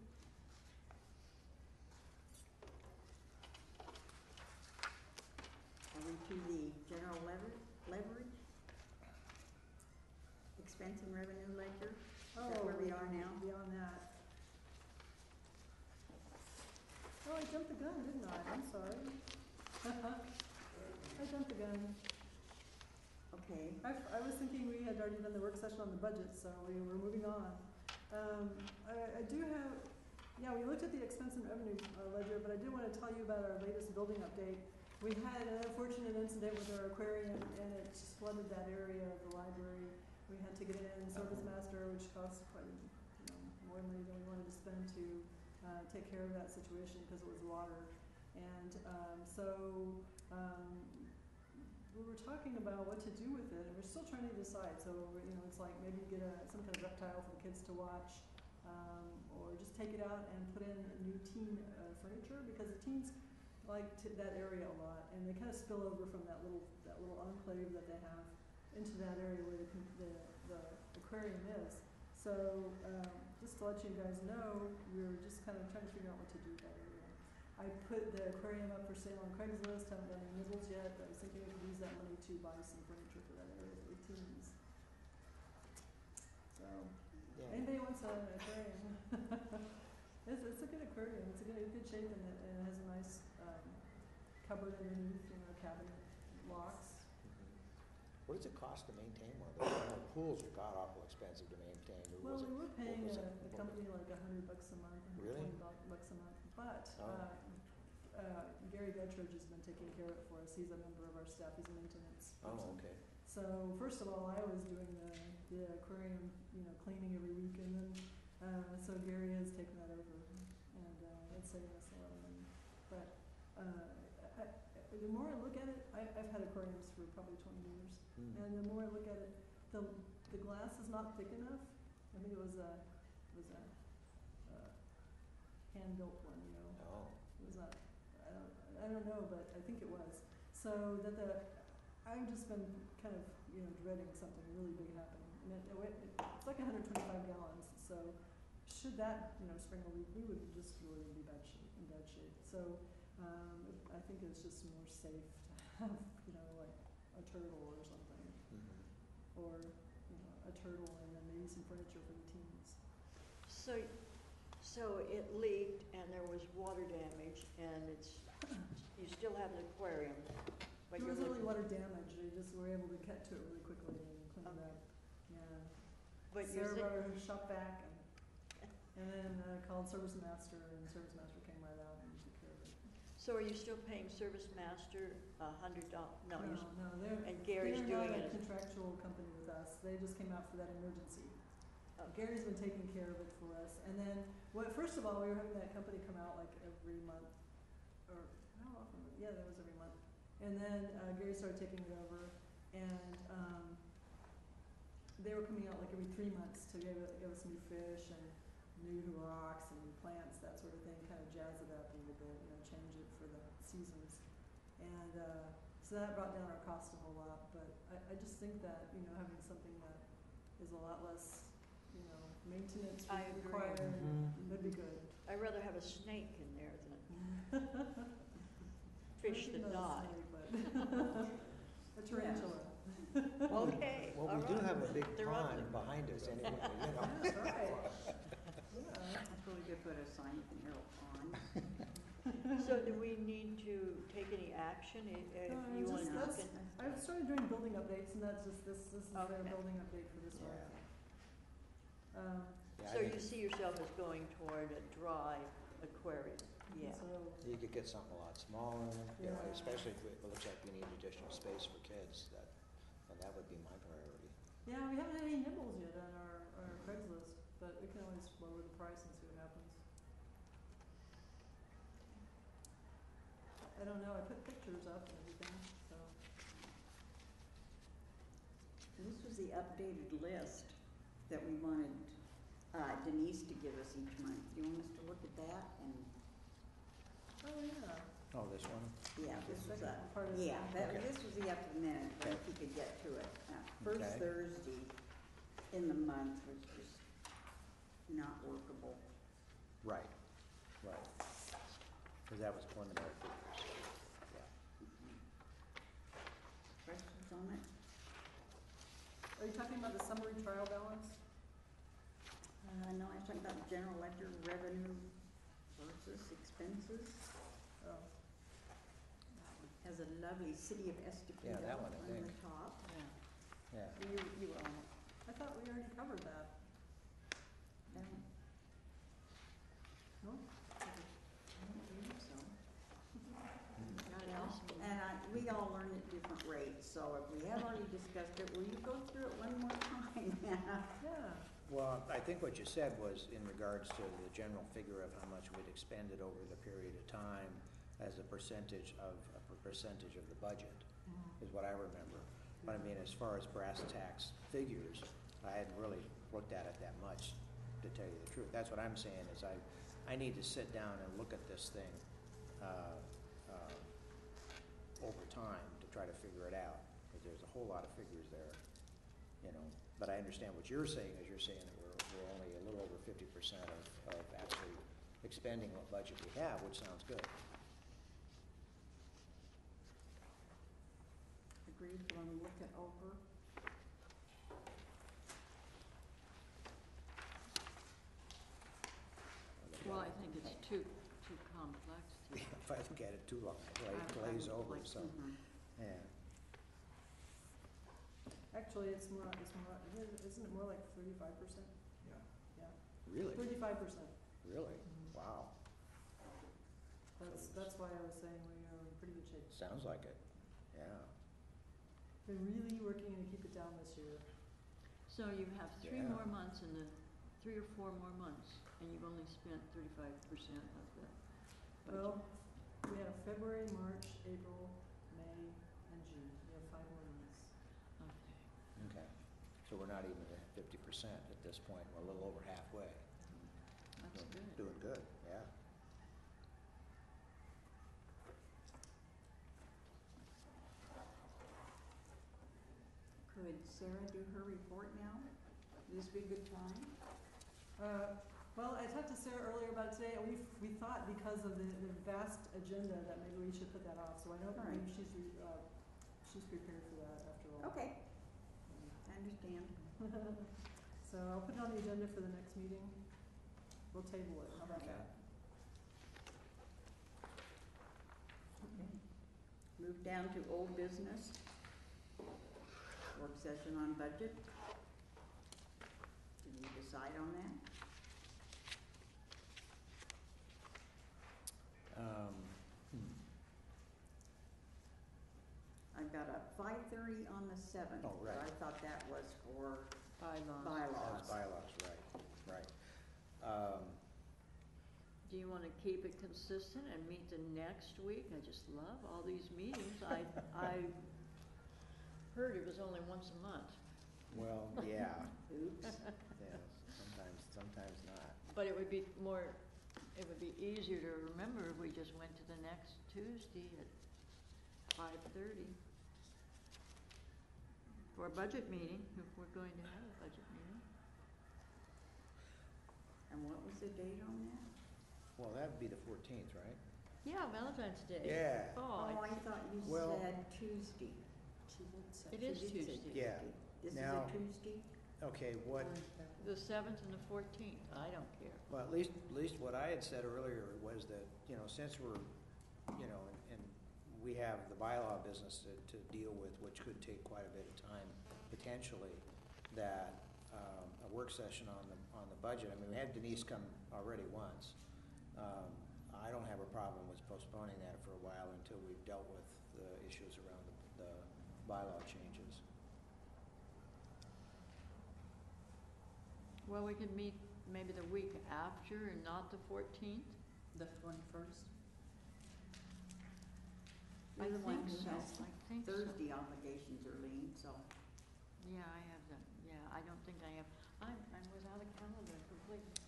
[SPEAKER 1] Are we to the general leverage? Expense and revenue ledger? Is that where we are now?
[SPEAKER 9] Beyond that. Oh, I jumped the gun, didn't I? I'm sorry. I jumped the gun.
[SPEAKER 1] Okay.
[SPEAKER 9] I was thinking we had already done the work session on the budget, so we were moving on. I do have, we looked at the expense and revenue ledger, but I did want to tell you about our latest building update. We had an unfortunate incident with our aquarium, and it just flooded that area of the library. We had to get in Service Master, which cost quite more money than we wanted to spend to take care of that situation because it was water. And we were talking about what to do with it, and we're still trying to decide. So, it's like maybe get some kind of reptile for the kids to watch, or just take it out and put in new teen furniture, because the teens like that area a lot, and they kind of spill over from that little enclave that they have into that area where the aquarium is. So, just to let you guys know, we're just kind of trying to figure out what to do with that area. I put the aquarium up for sale on Craigslist, haven't done any nibbles yet, but I was thinking we could use that money to buy some furniture for that area for the teens. So,
[SPEAKER 6] Yeah.
[SPEAKER 9] anybody wants an aquarium? It's a good aquarium, it's a good shape, and it has a nice cupboard underneath, cabinet locks.
[SPEAKER 6] What does it cost to maintain one of those? Pools are god awful expensive to maintain.
[SPEAKER 9] Well, we were paying
[SPEAKER 6] what was
[SPEAKER 9] a
[SPEAKER 6] it?
[SPEAKER 9] company like $100 a month,
[SPEAKER 6] Really?
[SPEAKER 9] $120 a month, but
[SPEAKER 6] Oh.
[SPEAKER 9] Gary Bettridge has been taking care of it for us. He's a member of our staff. He's a maintenance person.
[SPEAKER 6] Oh, okay.
[SPEAKER 9] So first of all, I was doing the aquarium, cleaning every week, and then so Gary has taken that over, and it's saving us a lot of money. But the more I look at it, I've had aquariums for probably 20 years, and the more I look at it, the glass is not thick enough. I think it was a hand built one,
[SPEAKER 6] Oh.
[SPEAKER 9] It was not. I don't know, but I think it was. So I've just been kind of dreading something really big happening, and it's like 125 gallons. So should that spring a leak, we would just really be in bad shape. So I think it's just more safe to have like a turtle or something, or a turtle and then maybe some furniture for the teens.
[SPEAKER 10] So it leaked and there was water damage, and you still have an aquarium, but
[SPEAKER 9] There
[SPEAKER 10] you're
[SPEAKER 9] wasn't really
[SPEAKER 10] looking.
[SPEAKER 9] water damage. They just were able to get to it really quickly and clean it up. Yeah.
[SPEAKER 10] But you're
[SPEAKER 9] Sarah brought her shop back, and then called Service Master, and Service Master came right out and took care of it.
[SPEAKER 10] So are you still paying Service Master $100? No,
[SPEAKER 9] they're
[SPEAKER 10] and Gary's doing
[SPEAKER 9] not a
[SPEAKER 10] it.
[SPEAKER 9] contractual company with us. They just came out for that emergency.
[SPEAKER 10] Oh.
[SPEAKER 9] Gary's been taking care of it for us, and then well, first of all, we were having that company come out like every month, or how often? Yeah, that was every month. And then Gary started taking it over, and they were coming out like every 3 months to give us new fish and new rocks and new plants, that sort of thing, kind of jazz it up a little bit, you know, change it for the seasons. And so that brought down our cost a whole lot, but I just think that, you know, having something that is a lot less, you know, maintenance
[SPEAKER 10] I agree.
[SPEAKER 9] required
[SPEAKER 6] Mhm.
[SPEAKER 9] would be good.
[SPEAKER 10] I'd rather have a snake in there than fish
[SPEAKER 9] Maybe
[SPEAKER 10] that
[SPEAKER 9] not a
[SPEAKER 10] die.
[SPEAKER 9] snake, but a tarantula.
[SPEAKER 10] Okay, all
[SPEAKER 6] Well, we do
[SPEAKER 10] right.
[SPEAKER 6] have a big
[SPEAKER 10] They're ugly.
[SPEAKER 6] pond behind us anyway, you know.
[SPEAKER 9] That's right. Yeah.
[SPEAKER 1] That's really good, put a sign, you can arrow on.
[SPEAKER 10] So do we need to take any action if you want to look
[SPEAKER 9] that's-
[SPEAKER 10] in?
[SPEAKER 9] I've started doing building updates, and that's just, this is their
[SPEAKER 10] Okay.
[SPEAKER 9] building update for this one.
[SPEAKER 6] Yeah, I
[SPEAKER 10] So
[SPEAKER 6] think
[SPEAKER 10] you see yourself as going toward a dry aquarium? Yeah.
[SPEAKER 9] So,
[SPEAKER 6] you could get something a lot smaller, you know,
[SPEAKER 9] Yeah.
[SPEAKER 6] especially if it looks like we need additional space for kids, and that would be my priority.
[SPEAKER 9] yeah, we haven't had any nibbles yet on our Craigslist, but we can always lower the price and see what happens. I don't know, I put pictures up and everything, so.
[SPEAKER 1] This was the updated list that we wanted Denise to give us each month. Do you want us to look at that? And,
[SPEAKER 9] Oh, yeah.
[SPEAKER 6] Oh, this one?
[SPEAKER 1] yeah, this was
[SPEAKER 9] Second
[SPEAKER 1] a,
[SPEAKER 9] part of the-
[SPEAKER 1] yeah, that,
[SPEAKER 6] Okay.
[SPEAKER 1] this was the up to the minute, but if
[SPEAKER 6] Okay.
[SPEAKER 1] you could get to it. First
[SPEAKER 6] Okay.
[SPEAKER 1] Thursday in the month was just not workable.
[SPEAKER 6] Right, right. Because that was preliminary figures. Yeah.
[SPEAKER 1] Questions on it?
[SPEAKER 9] Are you talking about the summary trial balance?
[SPEAKER 1] No, I was talking about general ledger revenue versus expenses.
[SPEAKER 9] Oh,
[SPEAKER 1] Has a lovely city of Escondido
[SPEAKER 6] Yeah, that one, I
[SPEAKER 1] on
[SPEAKER 6] think.
[SPEAKER 1] the top.
[SPEAKER 6] Yeah.
[SPEAKER 1] You were on it.
[SPEAKER 9] I thought we already covered that.
[SPEAKER 1] I
[SPEAKER 9] No? Okay.
[SPEAKER 1] don't believe so.
[SPEAKER 10] Not at
[SPEAKER 1] Well,
[SPEAKER 10] this meeting.
[SPEAKER 1] and we all learn at different rates, so if we have already discussed it, will you go through it one more time?
[SPEAKER 9] Yeah.
[SPEAKER 6] Well, I think what you said was in regards to the general figure of how much we'd expended over the period of time as a percentage of the budget, is what I remember. But I mean, as far as brass tacks figures, I hadn't really looked at it that much, to tell you the truth. That's what I'm saying, is I need to sit down and look at this thing over time to try to figure it out, because there's a whole lot of figures there, you know. But I understand what you're saying, is you're saying that we're only a little over 50% of actually expending what budget we have, which sounds good.
[SPEAKER 1] Agreed, you want to look it over?
[SPEAKER 12] Well, I think it's too complex to.
[SPEAKER 6] If I look at it too long, I
[SPEAKER 12] I
[SPEAKER 6] glaze
[SPEAKER 12] would
[SPEAKER 6] over,
[SPEAKER 12] like
[SPEAKER 6] so,
[SPEAKER 1] Mhm.
[SPEAKER 6] yeah.
[SPEAKER 9] Actually, isn't it more like 35%?
[SPEAKER 11] Yeah.
[SPEAKER 9] Yeah,
[SPEAKER 6] Really?
[SPEAKER 9] 35%.
[SPEAKER 6] Really? Wow.
[SPEAKER 9] That's why I was saying we are in pretty good shape.
[SPEAKER 6] Sounds like it, yeah.
[SPEAKER 9] Been really working to keep it down this year.
[SPEAKER 10] So you have three
[SPEAKER 6] Yeah.
[SPEAKER 10] more months and 3 or 4 more months, and you've only spent 35% of the budget.
[SPEAKER 9] Well, we have February, March, April, May, and June. We have 5 more months.
[SPEAKER 10] Okay.
[SPEAKER 6] Okay. So we're not even at 50% at this point, we're a little over halfway.
[SPEAKER 10] That's
[SPEAKER 6] Doing-
[SPEAKER 10] good.
[SPEAKER 6] Doing good, yeah.
[SPEAKER 1] Could Sarah do her report now? Would this be a good time?
[SPEAKER 9] Well, I talked to Sarah earlier about it today, and we thought because of the vast agenda that maybe we should put that off. So I know
[SPEAKER 1] All right.
[SPEAKER 9] maybe she's prepared for that after all.
[SPEAKER 1] Okay, I understand.
[SPEAKER 9] So I'll put it on the agenda for the next meeting. We'll table it. How about
[SPEAKER 6] Okay.
[SPEAKER 9] that?
[SPEAKER 1] Okay. Move down to old business. Work session on budget. Did we decide on that? I've got a 5:30 on the 7th.
[SPEAKER 6] Oh, right.
[SPEAKER 1] But I thought that was for
[SPEAKER 10] Bylaws.
[SPEAKER 1] bylaws.
[SPEAKER 6] That's bylaws, right, right.
[SPEAKER 10] Do you wanna keep it consistent and meet the next week? I just love all these meetings. I heard it was only once a month.
[SPEAKER 6] Well, yeah,
[SPEAKER 1] Oops.
[SPEAKER 6] yeah, sometimes not.
[SPEAKER 10] But it would be easier to remember if we just went to the next Tuesday at 5:30 for a budget meeting, if we're going to have a budget meeting.
[SPEAKER 1] And what was the date on that?
[SPEAKER 6] Well, that'd be the 14th, right?
[SPEAKER 10] Yeah, Valentine's Day.
[SPEAKER 6] Yeah.
[SPEAKER 10] Oh,
[SPEAKER 1] Oh, I thought you
[SPEAKER 6] Well-
[SPEAKER 1] said Tuesday.
[SPEAKER 9] She did say.
[SPEAKER 10] It is
[SPEAKER 1] She did say
[SPEAKER 10] Tuesday.
[SPEAKER 6] Yeah.
[SPEAKER 1] This is
[SPEAKER 6] Now-
[SPEAKER 1] a Tuesday?
[SPEAKER 6] Okay, what,
[SPEAKER 10] the 7th and the 14th, I don't care.
[SPEAKER 6] well, at least what I had said earlier was that, since we're, and we have the bylaw business to deal with, which could take quite a bit of time, potentially, that a work session on the budget, I mean, we had Denise come already once. I don't have a problem with postponing that for a while until we've dealt with the issues around the bylaw changes.
[SPEAKER 10] Well, we could meet maybe the week after and not the 14th.
[SPEAKER 12] The 21st?
[SPEAKER 1] You're the one who
[SPEAKER 10] so.
[SPEAKER 1] has
[SPEAKER 10] I think so.
[SPEAKER 1] Thursday obligations, Arlene, so.
[SPEAKER 10] Yeah, I have them. Yeah, I don't think I have. I'm without a calendar completely.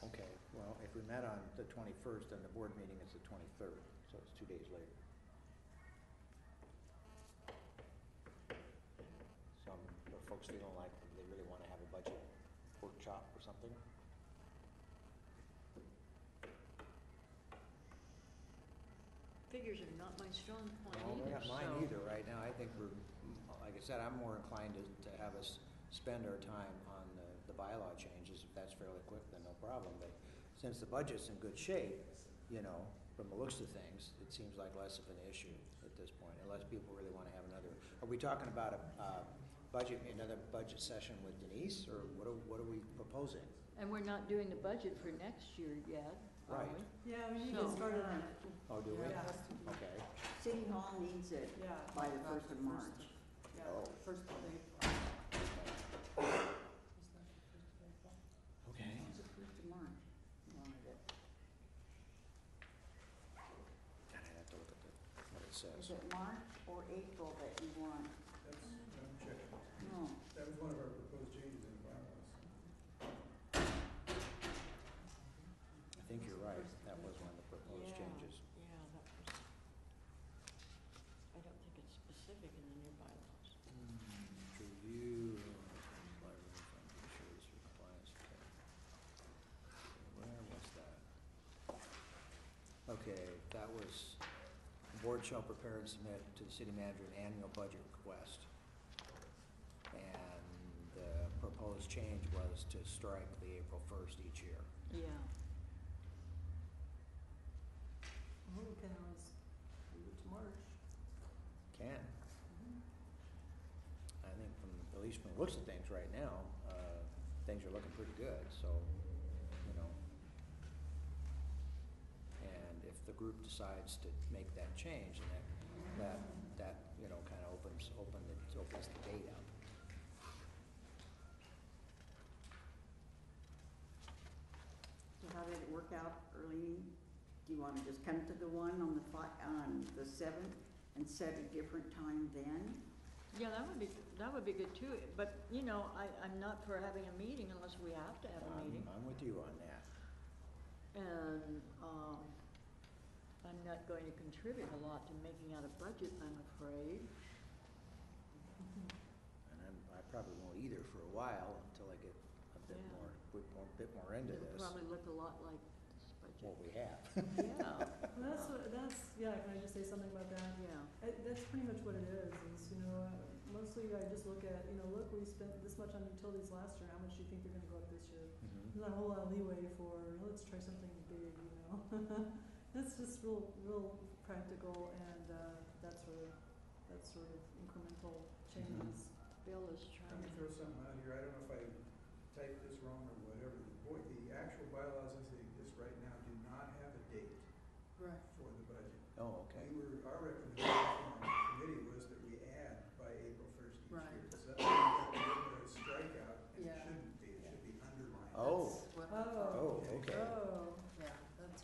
[SPEAKER 6] Okay, well, if we met on the 21st, then the board meeting is the 23rd, so it's 2 days later. Some folks feeling like they really want to have a budget workshop or something.
[SPEAKER 10] Figures are not my strong point
[SPEAKER 6] No,
[SPEAKER 10] either,
[SPEAKER 6] they're not mine
[SPEAKER 10] so-
[SPEAKER 6] either right now. I think we're, like I said, I'm more inclined to have us spend our time on the bylaw changes. If that's fairly quick, then no problem. But since the budget's in good shape, from the looks of things, it seems like less of an issue at this point, unless people really want to have another. Are we talking about another budget session with Denise, or what are we proposing?
[SPEAKER 10] And we're not doing the budget for next year yet, are
[SPEAKER 6] Right.
[SPEAKER 10] we?
[SPEAKER 9] Yeah, we need to
[SPEAKER 10] So-
[SPEAKER 9] get started on it.
[SPEAKER 6] Oh, do we?
[SPEAKER 9] Yeah.
[SPEAKER 6] Okay.
[SPEAKER 1] City Hall needs it
[SPEAKER 9] Yeah.
[SPEAKER 1] by the
[SPEAKER 12] About
[SPEAKER 1] 1st of
[SPEAKER 12] the
[SPEAKER 1] March.
[SPEAKER 9] Yeah,
[SPEAKER 6] Oh.
[SPEAKER 9] first of April.
[SPEAKER 6] Okay.
[SPEAKER 1] It's the 1st of March. You wanted it.
[SPEAKER 6] God, I'd have to look at what it
[SPEAKER 1] Is
[SPEAKER 6] says.
[SPEAKER 1] it March or April that you want?
[SPEAKER 11] That's, I'm checking.
[SPEAKER 1] No.
[SPEAKER 11] That was one of our proposed changes in the bylaws.
[SPEAKER 6] I think you're right. That was one of the proposed changes.
[SPEAKER 10] Yeah, that was, I don't think it's specific in the new bylaws.
[SPEAKER 6] Review. Library fund issues for compliance. Where was that? Okay, that was, the board shall prepare and submit to the city manager an annual budget request. And the proposed change was to strike the April 1st each year.
[SPEAKER 10] Yeah.
[SPEAKER 9] Well, we can always move it to March.
[SPEAKER 6] Can. I think at least from the looks of things right now, things are looking pretty good, so, and if the group decides to make that change, then that kind of opens the date up.
[SPEAKER 1] So how did it work out, Arlene? Do you want to just come to the one on the 7th and set a different time then?
[SPEAKER 10] Yeah, that would be good too, but, I'm not for having a meeting unless we have to have a meeting.
[SPEAKER 6] I'm with you on that.
[SPEAKER 10] And, I'm not going to contribute a lot to making out a budget, I'm afraid.
[SPEAKER 6] And I probably won't either for a while until I get a bit
[SPEAKER 10] Yeah.
[SPEAKER 6] more into
[SPEAKER 10] It'll
[SPEAKER 6] this,
[SPEAKER 10] probably look a lot like this budget.
[SPEAKER 6] what we have.
[SPEAKER 10] Yeah,
[SPEAKER 9] Can I just say something about that?
[SPEAKER 10] yeah.
[SPEAKER 9] That's pretty much what it is, mostly I just look at, look, we spent this much on utilities last year, how much do you think they're gonna go up this year?
[SPEAKER 6] Mhm.
[SPEAKER 9] There's not a whole lot of leeway for, let's try something big, That's just real practical and, that sort of incremental changes.
[SPEAKER 10] Bill is
[SPEAKER 11] I'm
[SPEAKER 10] trying
[SPEAKER 11] gonna
[SPEAKER 10] to.
[SPEAKER 11] throw something out here, I don't know if I typed this wrong or whatever. The actual bylaws as they exist right now do not have a date
[SPEAKER 12] Right.
[SPEAKER 11] for the budget.
[SPEAKER 6] Oh, okay.
[SPEAKER 11] Our recommendation on the committee was that we add by April 1st each
[SPEAKER 12] Right.
[SPEAKER 11] year. So that's a little bit of strikeout, and it
[SPEAKER 12] Yeah.
[SPEAKER 11] shouldn't be, it should be underlined.
[SPEAKER 6] Oh.
[SPEAKER 12] That's what I
[SPEAKER 9] Oh.
[SPEAKER 12] thought.
[SPEAKER 6] Oh, okay.
[SPEAKER 9] Oh,
[SPEAKER 12] Yeah, that's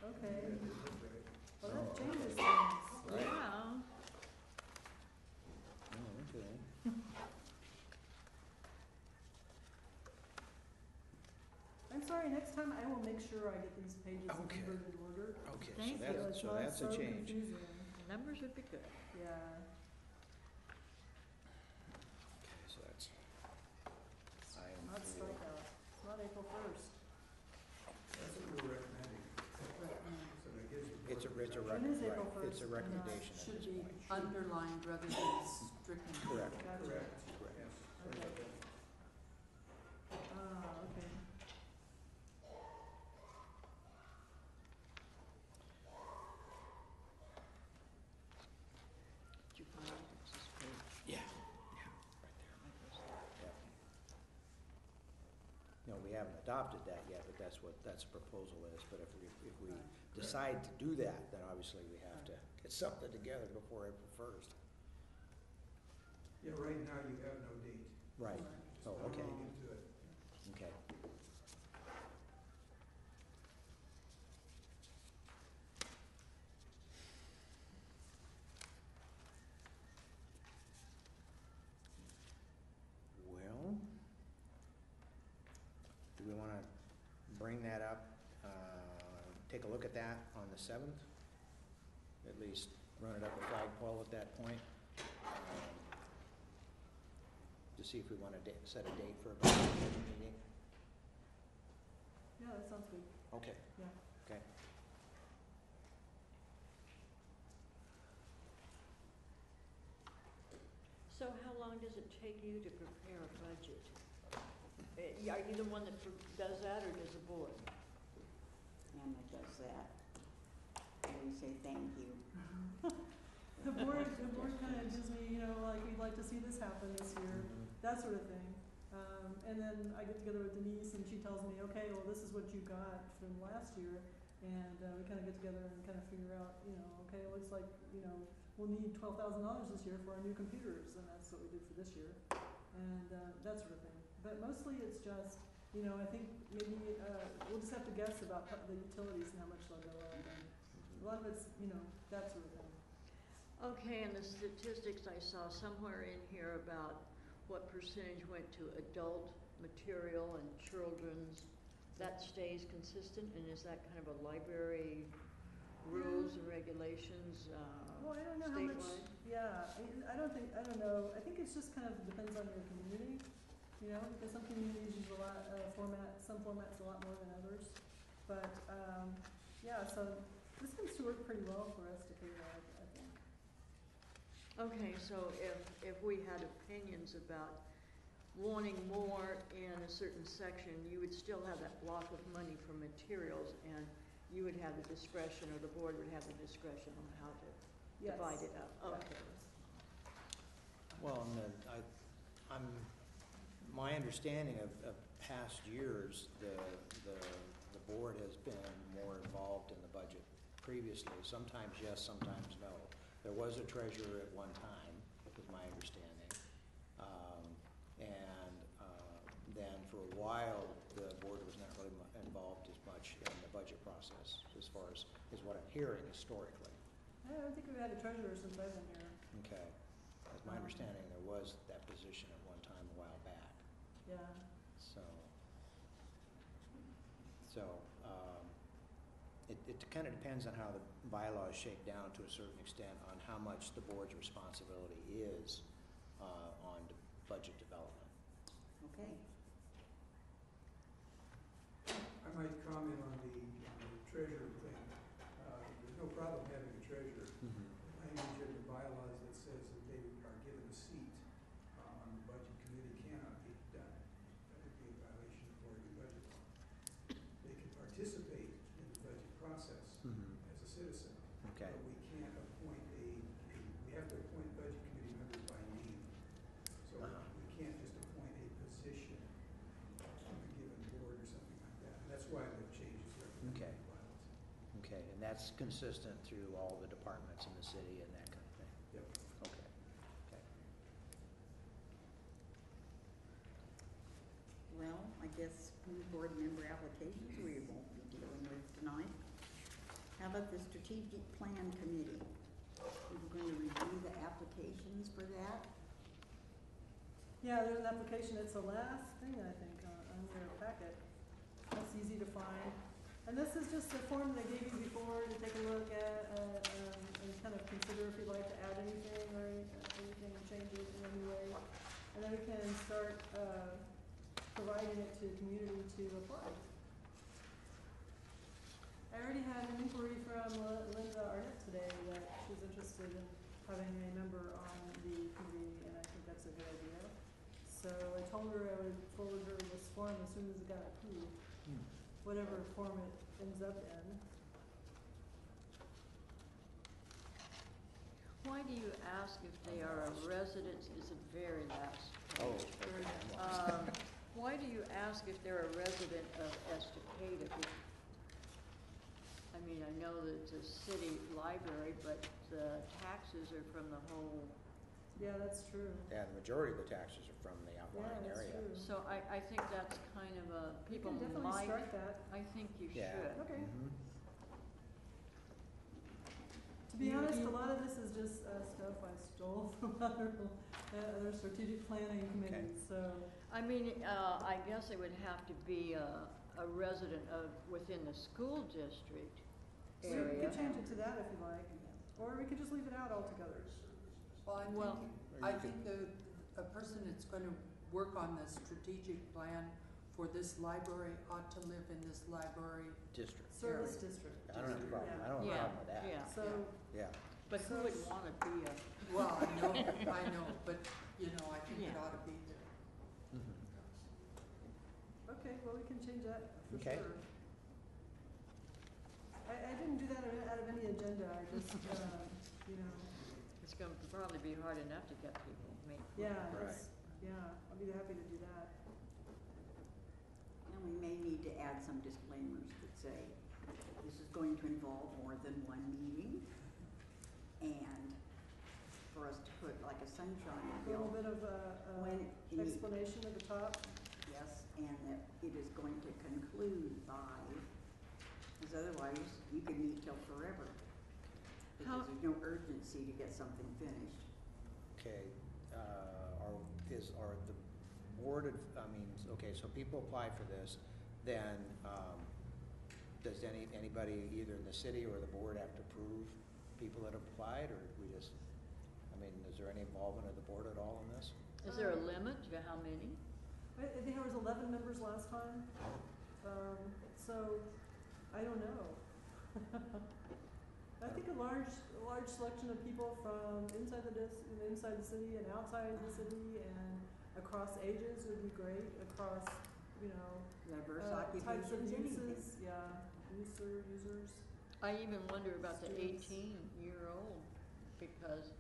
[SPEAKER 9] Okay,
[SPEAKER 11] Yeah, that's right.
[SPEAKER 9] well, that changes things.
[SPEAKER 6] Right.
[SPEAKER 10] Yeah.
[SPEAKER 6] Oh, okay.
[SPEAKER 9] I'm sorry, next time I will make sure I get these pages
[SPEAKER 6] Okay.
[SPEAKER 9] numbered in order.
[SPEAKER 6] Okay,
[SPEAKER 10] Thank
[SPEAKER 6] so
[SPEAKER 10] you.
[SPEAKER 6] that,
[SPEAKER 9] It's
[SPEAKER 6] so
[SPEAKER 9] not
[SPEAKER 6] that's a
[SPEAKER 9] so
[SPEAKER 6] change.
[SPEAKER 9] confusing.
[SPEAKER 10] Numbers would be good.
[SPEAKER 9] Yeah.
[SPEAKER 6] Okay, so that's item
[SPEAKER 9] Not
[SPEAKER 6] 3.
[SPEAKER 9] strikeout. It's not April 1st.
[SPEAKER 11] That's what we're recommending. So that gives the board.
[SPEAKER 6] It's a
[SPEAKER 9] It is April
[SPEAKER 6] right, it's a
[SPEAKER 9] 1st.
[SPEAKER 6] recommendation at
[SPEAKER 12] Should
[SPEAKER 6] this
[SPEAKER 12] be
[SPEAKER 6] point.
[SPEAKER 12] underlined rather than stricken.
[SPEAKER 6] Correct.
[SPEAKER 9] Gotcha.
[SPEAKER 11] Correct,
[SPEAKER 6] Correct.
[SPEAKER 11] yes.
[SPEAKER 9] Okay. Okay.
[SPEAKER 10] Did you find it? It's this page.
[SPEAKER 6] Yeah, yeah, right there. Yep. No, we haven't adopted that yet, but that's what, that's a proposal is, but if we decide to do that, then obviously we have to get something together before April 1st.
[SPEAKER 11] Yeah, right now you have no date.
[SPEAKER 6] Right,
[SPEAKER 11] Just
[SPEAKER 6] oh,
[SPEAKER 11] not
[SPEAKER 6] okay,
[SPEAKER 11] getting into it.
[SPEAKER 6] okay. Well, do we want to bring that up, take a look at that on the 7th? At least run it up a flagpole at that point? To see if we want to set a date for a budget meeting?
[SPEAKER 9] Yeah, that sounds good.
[SPEAKER 6] Okay,
[SPEAKER 9] Yeah.
[SPEAKER 6] okay.
[SPEAKER 10] So how long does it take you to prepare a budget? Are you the one that does that, or does the board?
[SPEAKER 1] Anna does that. And we say thank you.
[SPEAKER 9] The board kind of gives me, like, we'd like to see this happen this year, that sort of thing. And then I get together with Denise and she tells me, okay, well, this is what you got from last year. And we kind of get together and kind of figure out, okay, it looks like, we'll need $12,000 this year for our new computers. And that's what we did for this year. And that sort of thing. But mostly it's just, I think maybe we'll just have to guess about the utilities and how much they'll go up. And a lot of it's, that sort of thing.
[SPEAKER 10] Okay, and the statistics I saw somewhere in here about what percentage went to adult material and children's, that stays consistent, and is that kind of a library rules and regulations,
[SPEAKER 9] Well, I don't know how much,
[SPEAKER 10] statewide?
[SPEAKER 9] yeah, I don't know, I think it's just kind of depends on your community, because some communities use a lot of some formats a lot more than others. But, yeah, so this seems to work pretty well for us to figure out, I think.
[SPEAKER 10] Okay, so if we had opinions about wanting more in a certain section, you would still have that block of money for materials, and you would have the discretion, or the board would have the discretion on how to
[SPEAKER 9] Yes.
[SPEAKER 10] divide it up.
[SPEAKER 9] Yeah.
[SPEAKER 10] Okay.
[SPEAKER 6] Well, and my understanding of past years, the board has been more involved in the budget previously. Sometimes yes, sometimes no. There was a treasurer at one time, was my understanding. Then for a while, the board was not really involved as much in the budget process, as far as what I'm hearing historically.
[SPEAKER 9] I don't think we've had a treasurer since I've been here.
[SPEAKER 6] Okay. As my understanding, there was that position at one time a while back.
[SPEAKER 9] Yeah.
[SPEAKER 6] It kind of depends on how the bylaws shake down to a certain extent on how much the board's responsibility is on budget development.
[SPEAKER 1] Okay.
[SPEAKER 11] I might comment on the treasurer thing. There's no problem having a treasurer. Language in the bylaws that says that they are given a seat on the budget committee cannot be done. That would be a violation of Oregon budget law. They can participate in the budget process as a citizen.
[SPEAKER 6] Okay.
[SPEAKER 11] But we can't appoint we have to appoint budget committee members by name. So we can't just appoint a position on a given board or something like that. And that's why the changes recommended
[SPEAKER 6] Okay.
[SPEAKER 11] in the bylaws.
[SPEAKER 6] Okay, and that's consistent through all the departments in the city and that kind of thing?
[SPEAKER 11] Yep.
[SPEAKER 6] Okay, okay.
[SPEAKER 1] Well, I guess new board member applications we won't be dealing with tonight. about the strategic plan committee? We're going to review the applications for that.
[SPEAKER 9] Yeah, there's an application, it's the last thing, I think, on your packet. It's easy to find. And this is just the form that I gave you before to take a look at, and kind of consider if you'd like to add anything or anything, change it in any way. And then we can start, providing it to the community to apply. I already had an inquiry from Linda Arnett today that she's interested in having a member on the committee, and I think that's a good idea. So I told her I would forward her this form as soon as it got approved, whatever form it ends up in.
[SPEAKER 10] Why do you ask if they are a resident, is the very last
[SPEAKER 6] Oh,
[SPEAKER 10] page.
[SPEAKER 6] okay.
[SPEAKER 10] Why do you ask if they're a resident of Estacada? I mean, I know that it's a city library, but the taxes are from the whole,
[SPEAKER 9] Yeah, that's true.
[SPEAKER 6] Yeah, the majority of the taxes are from the outlying
[SPEAKER 9] Yeah, that's
[SPEAKER 6] area.
[SPEAKER 9] true.
[SPEAKER 10] so I think that's kind of a,
[SPEAKER 9] You
[SPEAKER 10] people
[SPEAKER 9] can definitely
[SPEAKER 10] might,
[SPEAKER 9] strike that.
[SPEAKER 10] I think you
[SPEAKER 6] Yeah.
[SPEAKER 10] should.
[SPEAKER 9] Okay.
[SPEAKER 6] Mhm.
[SPEAKER 9] To be honest, a lot of this is just stuff I stole from other strategic planning committees, so.
[SPEAKER 10] I mean, I guess it would have to be a resident of, within the school district
[SPEAKER 9] We
[SPEAKER 10] area.
[SPEAKER 9] could change it to that if you like, or we could just leave it out altogether.
[SPEAKER 12] Well,
[SPEAKER 10] Well-
[SPEAKER 6] Or
[SPEAKER 12] I
[SPEAKER 6] you
[SPEAKER 12] think a person that's gonna work on the strategic plan for this library ought to live in this library.
[SPEAKER 6] District.
[SPEAKER 9] Service district.
[SPEAKER 6] I don't have a problem, I don't have a
[SPEAKER 10] Yeah,
[SPEAKER 6] problem with that.
[SPEAKER 10] yeah.
[SPEAKER 9] So,
[SPEAKER 6] Yeah.
[SPEAKER 10] But who would wanna be a,
[SPEAKER 12] Well, I know, but, you know, I think it
[SPEAKER 10] Yeah.
[SPEAKER 12] ought to be there.
[SPEAKER 6] Mhm.
[SPEAKER 9] okay, well, we can change that for
[SPEAKER 6] Okay.
[SPEAKER 9] sure. I didn't do that out of any agenda, I just, you know,
[SPEAKER 10] it's gonna probably be hard enough to get people,
[SPEAKER 9] yeah,
[SPEAKER 6] Right.
[SPEAKER 9] that's, yeah, I'll be happy to do that.
[SPEAKER 1] And we may need to add some disclaimers that say, this is going to involve more than one meeting. And for us to put like a sunshine
[SPEAKER 9] A little
[SPEAKER 1] bill,
[SPEAKER 9] bit of
[SPEAKER 1] when the,
[SPEAKER 9] explanation at the top.
[SPEAKER 1] yes, and that it is going to conclude by, because otherwise you could meet till forever.
[SPEAKER 10] How-
[SPEAKER 1] Because there's no urgency to get something finished.
[SPEAKER 6] Okay, are the board of, I mean, okay, so people apply for this, then, does anybody either in the city or the board have to approve people that have applied, or we just, I mean, is there any involvement of the board at all in this?
[SPEAKER 10] Is there a limit to how many?
[SPEAKER 9] I think there was 11 members last time, so I don't know. I think a large selection of people from inside inside the city and outside the city and across ages would be great, across, you know,
[SPEAKER 1] Diverse
[SPEAKER 9] types of
[SPEAKER 1] occupations, anything.
[SPEAKER 9] uses, yeah, users.
[SPEAKER 10] I even wonder about the
[SPEAKER 9] Students.
[SPEAKER 10] 18-year-old, because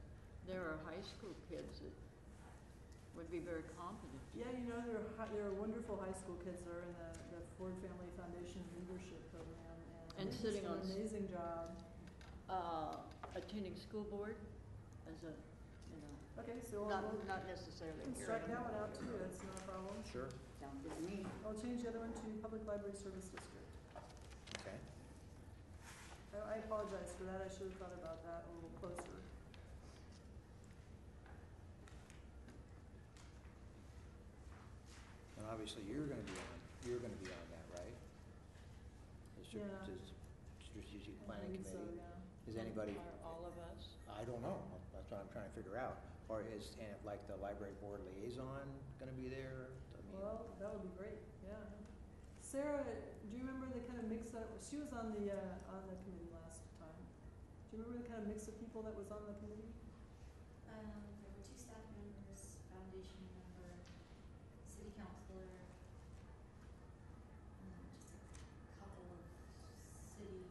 [SPEAKER 10] there are high school kids that would be very competent.
[SPEAKER 9] Yeah, you know, there are wonderful high school kids that are in the Ford Family Foundation Leadership Program,
[SPEAKER 10] And
[SPEAKER 9] they're
[SPEAKER 10] sitting
[SPEAKER 9] just
[SPEAKER 10] on
[SPEAKER 9] an amazing job.
[SPEAKER 10] Attending school board as a, you know,
[SPEAKER 9] Okay, so
[SPEAKER 10] not
[SPEAKER 9] we'll
[SPEAKER 10] necessarily
[SPEAKER 9] can
[SPEAKER 10] here
[SPEAKER 9] strike that
[SPEAKER 10] anymore.
[SPEAKER 9] one out too, that's no problem.
[SPEAKER 6] Sure.
[SPEAKER 1] Sounds good to me.
[SPEAKER 9] I'll change the other one to Public Library Service District.
[SPEAKER 6] Okay.
[SPEAKER 9] I apologize for that, I should have thought about that a little closer.
[SPEAKER 6] And obviously, you're gonna be on that, right? The
[SPEAKER 9] Yeah.
[SPEAKER 6] strategic
[SPEAKER 9] I
[SPEAKER 6] planning
[SPEAKER 9] think so,
[SPEAKER 6] committee.
[SPEAKER 9] yeah.
[SPEAKER 6] Is anybody,
[SPEAKER 10] Are all of us?
[SPEAKER 6] I don't know, that's what I'm trying to figure out. Or is, and like the library board liaison gonna be there? I mean,
[SPEAKER 9] Well, that would be great, yeah. Sarah, do you remember the kind of mix up, she was on the committee last time. Do you remember the kind of mix of people that was on the committee?
[SPEAKER 13] There were 2 staff members, foundation member, city councilor, just a couple of city,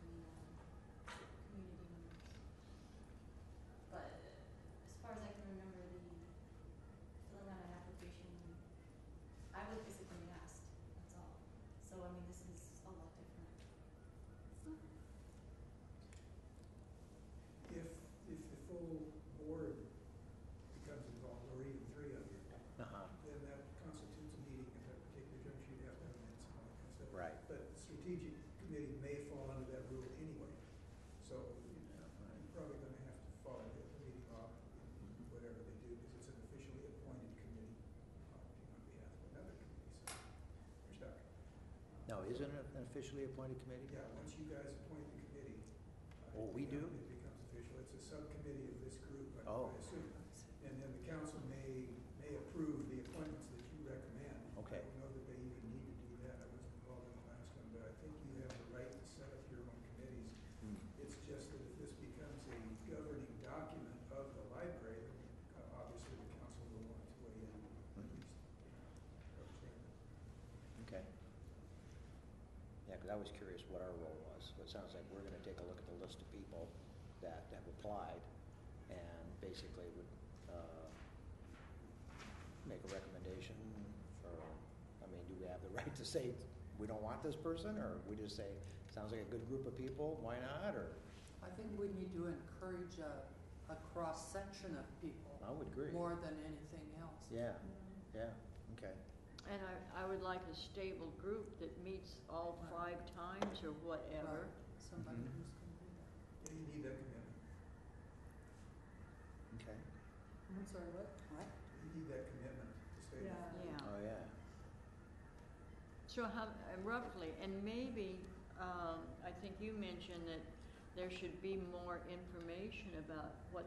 [SPEAKER 13] community members. But as far as I can remember, filling out an application, I was basically asked, that's all. So, I mean, this is a lot different.
[SPEAKER 11] If the full board becomes involved, or even 3 of you,
[SPEAKER 6] Uh-huh,
[SPEAKER 11] then that constitutes a meeting at that particular juncture, you'd have to have minutes and all that kind of stuff.
[SPEAKER 6] right.
[SPEAKER 11] But the strategic committee may fall under that rule anyway.
[SPEAKER 6] it an officially appointed committee?
[SPEAKER 11] Yeah, once you guys appoint the committee.
[SPEAKER 6] Oh, we do?
[SPEAKER 11] It becomes official. It's a subcommittee of this group, I
[SPEAKER 6] Oh.
[SPEAKER 11] assume. And then the council may approve the appointments that you recommend.
[SPEAKER 6] Okay.
[SPEAKER 11] I don't know that they even need to do that. I wasn't involved in the last one, but I think you have the right to set up your own committees.
[SPEAKER 6] Hmm.
[SPEAKER 11] It's just that if this becomes a governing document of the library, then obviously the council will want to weigh in, at least, understand it.
[SPEAKER 6] Okay. Yeah, because I was curious what our role was. So it sounds like we're gonna take a look at the list of people that have applied and basically would, make a recommendation for, I mean, do we have the right to say we don't want this person, or we just say, sounds like a good group of people, why not, or?
[SPEAKER 12] I think we need to encourage a cross-section of people.
[SPEAKER 6] I would agree.
[SPEAKER 12] More than anything else.
[SPEAKER 6] Yeah, yeah, okay.
[SPEAKER 10] And I would like a stable group that meets all 5 times or whatever.
[SPEAKER 12] Right. Somebody
[SPEAKER 6] Mhm.
[SPEAKER 12] who's going to do that.
[SPEAKER 11] Yeah, you need that commitment.
[SPEAKER 6] Okay.
[SPEAKER 9] I'm sorry, what?
[SPEAKER 1] What?
[SPEAKER 11] You need that commitment to stay.
[SPEAKER 9] Yeah.
[SPEAKER 10] Yeah.
[SPEAKER 6] Oh, yeah.
[SPEAKER 10] So how, roughly, and maybe, I think you mentioned that there should be more information about what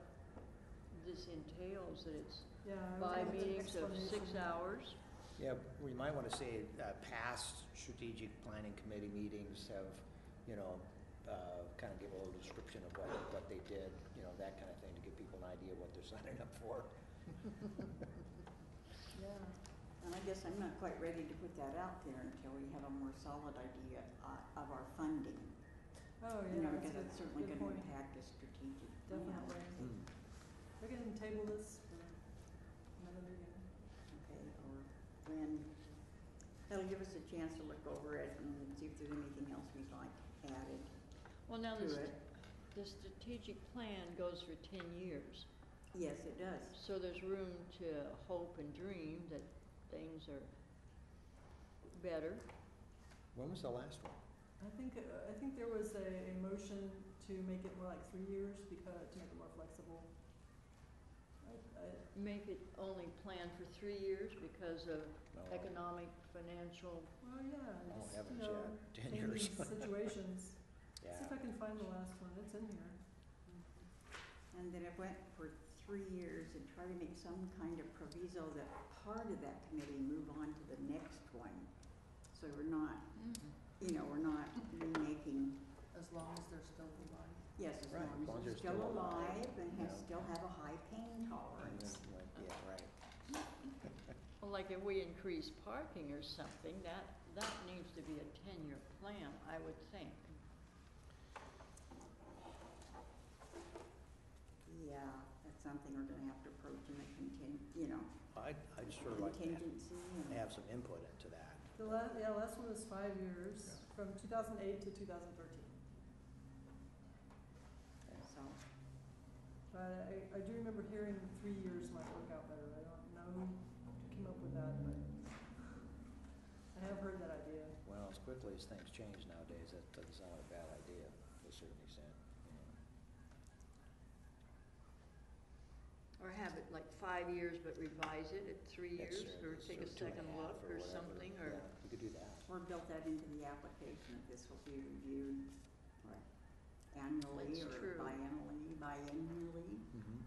[SPEAKER 10] this entails, that it's
[SPEAKER 9] Yeah. I was
[SPEAKER 10] 5
[SPEAKER 9] looking at
[SPEAKER 10] meetings of 6
[SPEAKER 9] explanation.
[SPEAKER 10] hours.
[SPEAKER 6] Yeah, we might want to say, past strategic planning committee meetings have, you know, kind of give a little description of what they did, you know, that kind of thing, to give people an idea what they're signing up for.
[SPEAKER 9] Yeah.
[SPEAKER 1] And I guess I'm not quite ready to put that out there until we have a more solid idea of our funding.
[SPEAKER 9] Oh,
[SPEAKER 1] You
[SPEAKER 9] yeah,
[SPEAKER 1] know,
[SPEAKER 9] that's
[SPEAKER 1] because
[SPEAKER 9] a
[SPEAKER 1] it's certainly
[SPEAKER 9] good
[SPEAKER 1] gonna
[SPEAKER 9] point.
[SPEAKER 1] impact the strategic plan.
[SPEAKER 9] Definitely.
[SPEAKER 6] Hmm.
[SPEAKER 9] We can table this for another meeting.
[SPEAKER 1] Okay, or when, that'll give us a chance to look over it and see if there's anything else we'd like added
[SPEAKER 10] Well, now
[SPEAKER 1] to it.
[SPEAKER 10] the strategic plan goes for 10 years.
[SPEAKER 1] Yes, it does.
[SPEAKER 10] So there's room to hope and dream that things are better.
[SPEAKER 6] When was the last one?
[SPEAKER 9] I think there was a motion to make it more like 3 years because, to make it more flexible.
[SPEAKER 10] Make it only plan for 3 years because of
[SPEAKER 6] No.
[SPEAKER 10] economic, financial.
[SPEAKER 9] Well, yeah,
[SPEAKER 6] Oh,
[SPEAKER 9] just,
[SPEAKER 6] heavens,
[SPEAKER 9] you know,
[SPEAKER 6] yeah, 10 years.
[SPEAKER 9] changing situations.
[SPEAKER 6] Yeah.
[SPEAKER 9] See if I can find the last one, it's in here.
[SPEAKER 1] And then it went for 3 years and try to make some kind of proviso that part of that committee move on to the next one. So we're not, you know, we're not remaking,
[SPEAKER 12] As long as they're still alive.
[SPEAKER 1] yes, as
[SPEAKER 6] Right,
[SPEAKER 1] long as they're still alive and still have a high pain tolerance.
[SPEAKER 6] Yeah, right.
[SPEAKER 10] Well, like if we increase parking or something, that needs to be a 10-year plan, I would think.
[SPEAKER 1] Yeah, that's something we're gonna have to approach in a you know,
[SPEAKER 6] I'd sort of like to
[SPEAKER 1] contingency and.
[SPEAKER 6] have some input into that.
[SPEAKER 9] The last one was 5 years, from 2008 to 2013.
[SPEAKER 1] So,
[SPEAKER 9] But I do remember hearing 3 years might work out better. I don't know who came up with that, but I have heard that idea.
[SPEAKER 6] Well, as quickly as things change nowadays, that doesn't sound like a bad idea to a certain extent. You know.
[SPEAKER 10] Or have it like 5 years, but revise it at 3 years, or take a second look or
[SPEAKER 6] whatever.
[SPEAKER 10] something, or.
[SPEAKER 6] Yeah, you could do that.
[SPEAKER 1] or built that into the application, that this will be reviewed annually
[SPEAKER 10] That's
[SPEAKER 1] or
[SPEAKER 10] true.
[SPEAKER 1] biannually.
[SPEAKER 6] Mm-hmm.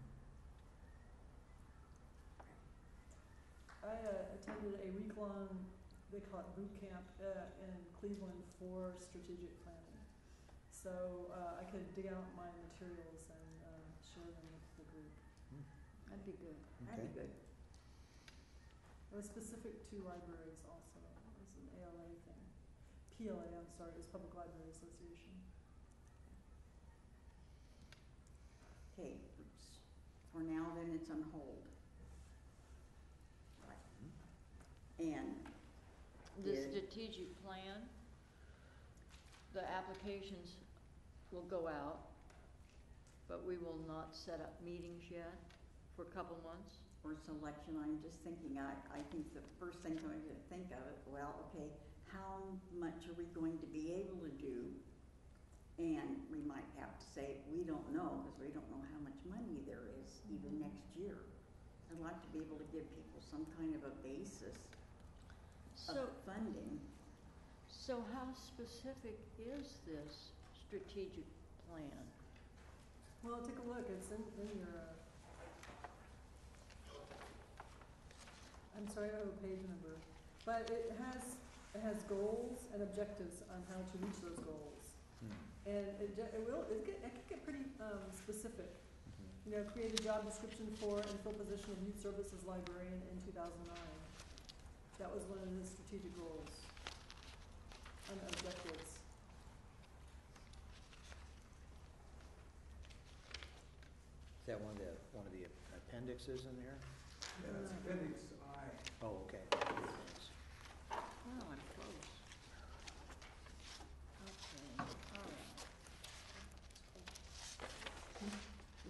[SPEAKER 9] I attended a week-long, they call it boot camp, in Cleveland for strategic planning. So I could dig out my materials and share them with the group.
[SPEAKER 10] That'd be good.
[SPEAKER 1] That'd be good.
[SPEAKER 9] It was specific to libraries also. It was an ALA thing. PLA, I'm sorry, it was Public Library Association.
[SPEAKER 1] Okay, for now then it's on hold. Right. And
[SPEAKER 10] The
[SPEAKER 1] Did-
[SPEAKER 10] strategic plan, the applications will go out, but we will not set up meetings yet for a couple months.
[SPEAKER 1] for selection, I'm just thinking, I think the first thing I'm going to think of it, well, okay, how much are we going to be able to do? And we might have to say, we don't know, because we don't know how much money there is even next year. I'd like to be able to give people some kind of a basis
[SPEAKER 10] So,
[SPEAKER 1] of funding.
[SPEAKER 10] So how specific is this strategic plan?
[SPEAKER 9] Well, take a look, it's in your, I'm sorry, I don't have a page number, but it has goals and objectives on how to reach those goals. And it can get pretty specific. You know, create a job description for and fill position of youth services librarian in 2009. That was one of the strategic goals and objectives.
[SPEAKER 6] Is that one of the appendixes in there?
[SPEAKER 11] Yeah, it's appendix I.
[SPEAKER 6] Oh, okay. Thanks.
[SPEAKER 10] Oh, I'm close. Okay, all right.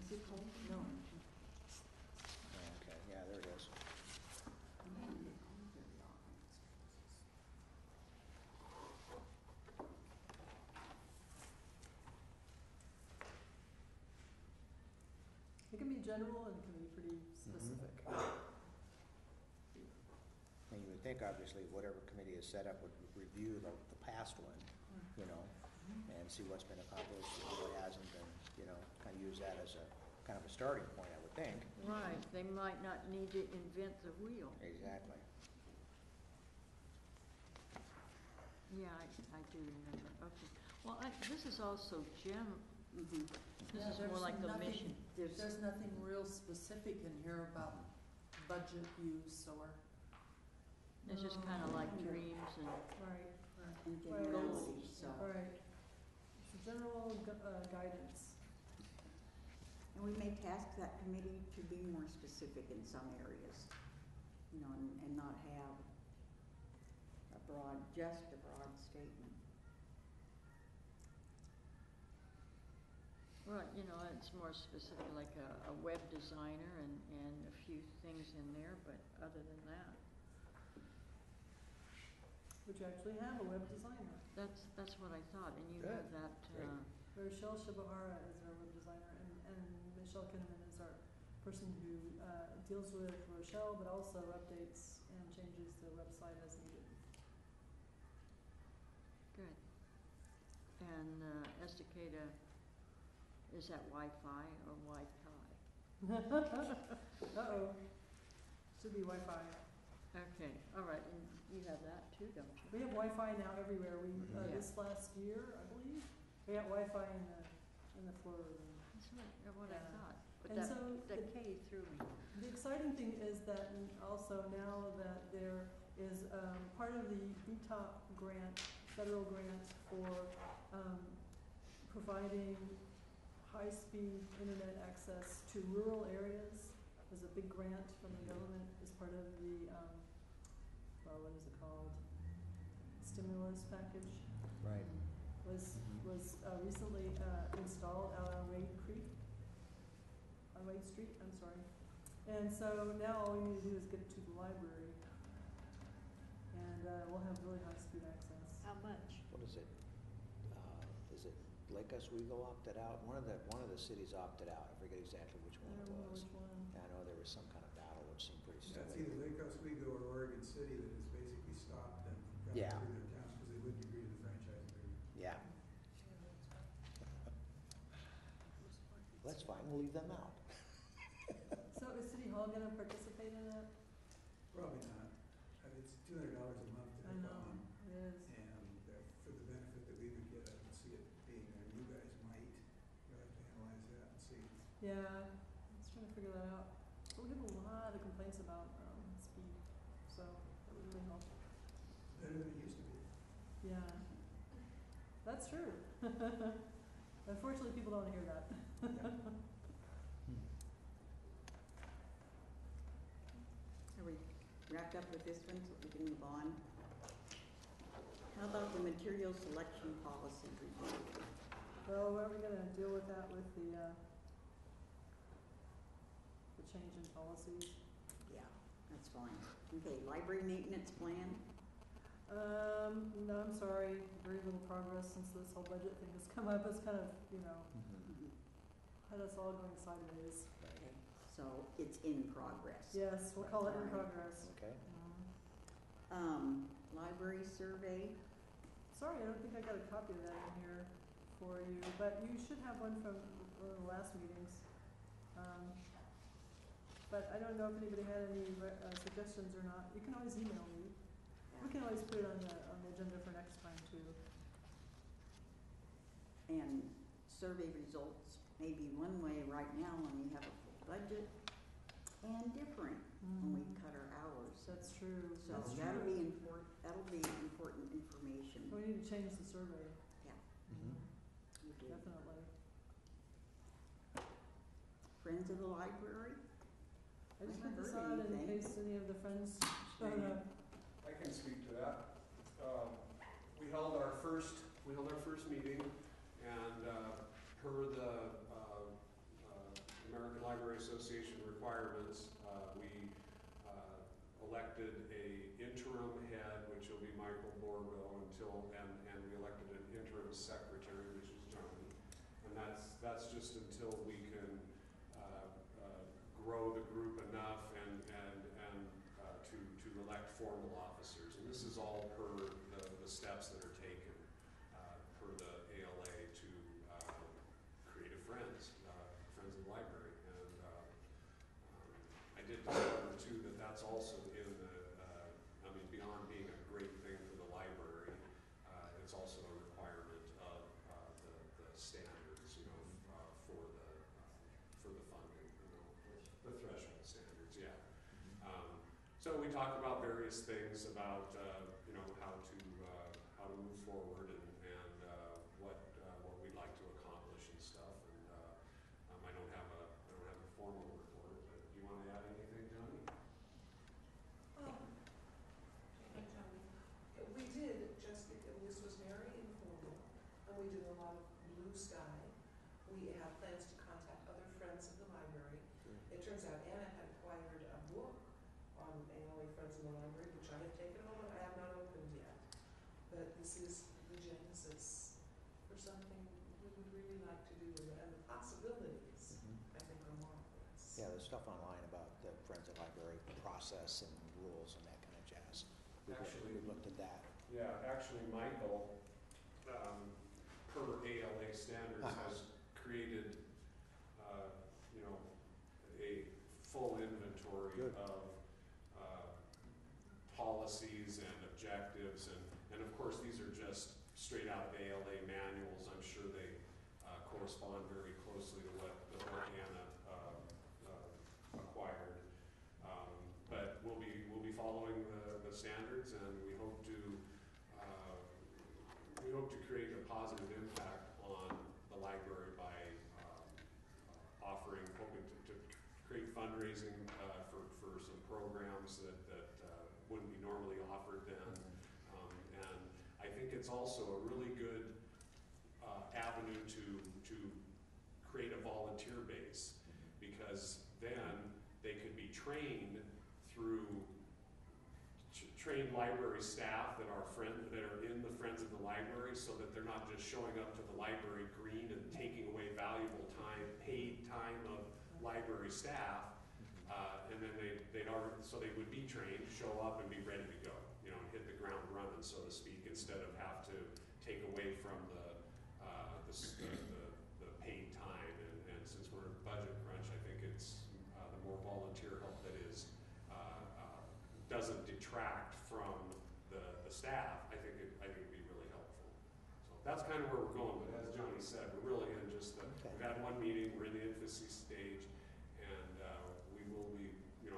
[SPEAKER 1] Is it cold?
[SPEAKER 10] No.
[SPEAKER 6] Oh, okay, yeah, there it is.
[SPEAKER 9] It can be general and it can be pretty specific.
[SPEAKER 6] And you would think, obviously, whatever committee is set up would review the past one, you know, and see what's been accomplished, and what hasn't, and, you know, kind of use that as a, kind of a starting point, I would think.
[SPEAKER 10] Right, they might not need to invent the wheel.
[SPEAKER 6] Exactly.
[SPEAKER 10] Yeah, I do remember, okay. Well, this is also this
[SPEAKER 12] Yeah,
[SPEAKER 10] is more
[SPEAKER 12] there's
[SPEAKER 10] like the
[SPEAKER 12] nothing-
[SPEAKER 10] mission.
[SPEAKER 12] There's nothing real specific in here about budget use or.
[SPEAKER 10] It's just kind of like dreams and,
[SPEAKER 9] Right,
[SPEAKER 1] And
[SPEAKER 9] Right.
[SPEAKER 1] generalities, so.
[SPEAKER 9] right. It's a general guidance.
[SPEAKER 1] And we may task that committee to be more specific in some areas, you know, and not have just a broad statement.
[SPEAKER 10] right, you know, it's more specific, like a web designer and a few things in there, but other than that,
[SPEAKER 9] Which actually have a web designer.
[SPEAKER 10] that's what I thought, and you
[SPEAKER 6] Good.
[SPEAKER 10] have that,
[SPEAKER 6] Great.
[SPEAKER 9] Rochelle Shibahara is our web designer, and Michelle Kinnaman is our person who deals with Rochelle, but also updates and changes the website as needed.
[SPEAKER 10] good. And Estacada, is that Wi-Fi or Wi-Fi?
[SPEAKER 9] Uh-oh. Should be Wi-Fi.
[SPEAKER 10] Okay, all right, and you have that too, don't you?
[SPEAKER 9] We have Wi-Fi now everywhere. We,
[SPEAKER 10] Yeah.
[SPEAKER 9] this last year, I believe, we got Wi-Fi in the floor room.
[SPEAKER 10] That's what I
[SPEAKER 9] Yeah.
[SPEAKER 10] thought, but
[SPEAKER 9] And
[SPEAKER 10] that,
[SPEAKER 9] so
[SPEAKER 10] that
[SPEAKER 9] the-
[SPEAKER 10] K threw me.
[SPEAKER 9] The exciting thing is that also now that there is part of the BTOP grant, federal grant for providing high-speed internet access to rural areas. There's a big grant from the government as part of the, what is it called? Stimulus package.
[SPEAKER 6] Right.
[SPEAKER 9] Was recently installed out on Wade Street, I'm sorry. And so now all we need to do is get it to the library, and we'll have really high-speed access.
[SPEAKER 10] How much?
[SPEAKER 6] What is it? Is it Lake Oswego opted out? One of the cities opted out. I forget exactly which
[SPEAKER 9] I
[SPEAKER 6] one
[SPEAKER 9] don't
[SPEAKER 6] it
[SPEAKER 9] remember
[SPEAKER 6] was.
[SPEAKER 9] which one.
[SPEAKER 6] Yeah, I know there was some kind of battle which seemed pretty
[SPEAKER 11] That's
[SPEAKER 6] silly.
[SPEAKER 11] either Lake Oswego or Oregon City that has basically stopped them from
[SPEAKER 6] Yeah.
[SPEAKER 11] coming through their towns because they wouldn't agree to the franchise agreement.
[SPEAKER 6] Yeah. Well, that's fine, we'll leave them out.
[SPEAKER 9] So is City Hall gonna participate in that?
[SPEAKER 11] Probably not. It's $200 a month to
[SPEAKER 9] I
[SPEAKER 11] have
[SPEAKER 9] know,
[SPEAKER 11] on,
[SPEAKER 9] it is.
[SPEAKER 11] and for the benefit that we would get, I don't see it being there. You guys might. You'll have to analyze that and see.
[SPEAKER 9] Yeah, I was trying to figure that out. But we have a lot of complaints about speed, so that would really help.
[SPEAKER 11] Better than it used to be.
[SPEAKER 9] Yeah, that's true. Unfortunately, people don't hear that.
[SPEAKER 1] Are we wrapped up with this one so we can move on? How about the material selection policy review?
[SPEAKER 9] Well, are we gonna deal with that with the change in policies?
[SPEAKER 1] Yeah, that's fine. Okay, library maintenance plan?
[SPEAKER 9] No, I'm sorry, very little progress since this whole budget thing has come up. It's kind of, had us all going sideways.
[SPEAKER 1] Okay, so it's in progress.
[SPEAKER 9] Yes, we'll call it in
[SPEAKER 1] Alright.
[SPEAKER 9] progress.
[SPEAKER 6] Okay.
[SPEAKER 1] Library survey,
[SPEAKER 9] Sorry, I don't think I got a copy of that in here for you, but you should have one from one of the last meetings. But I don't know if anybody had any suggestions or not. You can always email me. We can always put it on the agenda for next time too.
[SPEAKER 1] And survey results may be one way right now when we have a full budget, and different when we cut our hours.
[SPEAKER 9] That's true.
[SPEAKER 1] So
[SPEAKER 9] That's
[SPEAKER 1] that'll
[SPEAKER 9] true.
[SPEAKER 1] be important information.
[SPEAKER 9] We need to change the survey,
[SPEAKER 1] Yeah,
[SPEAKER 6] Mhm.
[SPEAKER 1] we do.
[SPEAKER 9] definitely.
[SPEAKER 1] Friends of the library?
[SPEAKER 9] I just
[SPEAKER 1] I
[SPEAKER 9] put this
[SPEAKER 1] haven't
[SPEAKER 9] on
[SPEAKER 1] heard
[SPEAKER 9] in
[SPEAKER 1] anything.
[SPEAKER 9] case any of the friends showed up.
[SPEAKER 8] I can speak to that. We held our first meeting, and per the American Library Association requirements, we elected a interim head, which will be Michael Borgo, and we elected an interim secretary, which is Johnny. And that's just until we can grow the group enough and to elect formal officers. And this is all per the steps that are taken per the ALA to create a Friends of the Library. And I did discover too that that's also in the, beyond being a great thing for the library, it's also a requirement of the standards, for the funding, the threshold standards, yeah. So we talked about various things about, how to move forward and what we'd like to accomplish and stuff. And I don't have a formal report, but do you want to add anything, Johnny?
[SPEAKER 7] We did just, this was very informal, and we did a lot of blue sky. We have plans to contact other friends of the library. It turns out Anna had acquired a book on ALA Friends of the Library, which I have taken home and I have not opened yet. But this is the genesis for something we would really like to do, and the possibilities, I think, are marvelous.
[SPEAKER 6] Yeah, there's stuff online about the Friends of Library process and rules and that kind of jazz. We looked at that.
[SPEAKER 8] Yeah, actually, Michael, per ALA standards, has created, a full inventory
[SPEAKER 6] Good.
[SPEAKER 8] of policies and objectives, and of course, these are just straight out of ALA manuals. I'm sure they correspond very closely to what Anna acquired. But we'll be following the standards, and we hope to create a positive impact on the library by hoping to create fundraising for some programs that wouldn't be normally offered then. And I think it's also a really good avenue to create a volunteer base, because then they could be trained through trained library staff that are in the Friends of the Library, so that they're not just showing up to the library green and taking away valuable time, paid time of library staff, and then they would be trained, show up and be ready to go, and hit the ground running, so to speak, instead of have to take away from the paid time. And since we're in budget crunch, I think it's the more volunteer help that is doesn't detract from the staff. I think it'd be really helpful. So that's kind of where we're going. But as Johnny said, we're really in just we've had one meeting. We're in the infancy stage, and we will be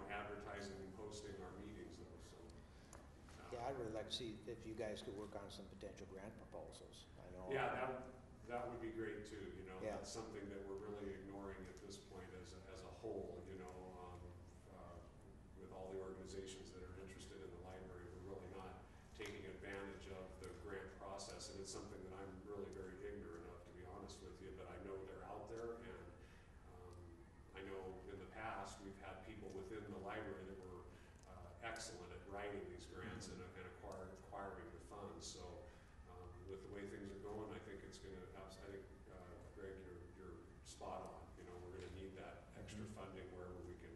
[SPEAKER 8] advertising and posting our meetings though. So
[SPEAKER 6] Yeah, I'd really like to see if you guys could work on some potential grant proposals. I know.
[SPEAKER 8] yeah, that would be great too.
[SPEAKER 6] Yeah.
[SPEAKER 8] That's something that we're really ignoring at this point as a whole. With all the organizations that are interested in the library, we're really not taking advantage of the grant process, and it's something that I'm really very ignorant of, to be honest with you. But I know they're out there, and I know in the past we've had people within the library that were excellent at writing these grants and acquiring the funds. So with the way things are going, I think it's going to. I think Greg, you're spot on. We're going to need that extra funding wherever we can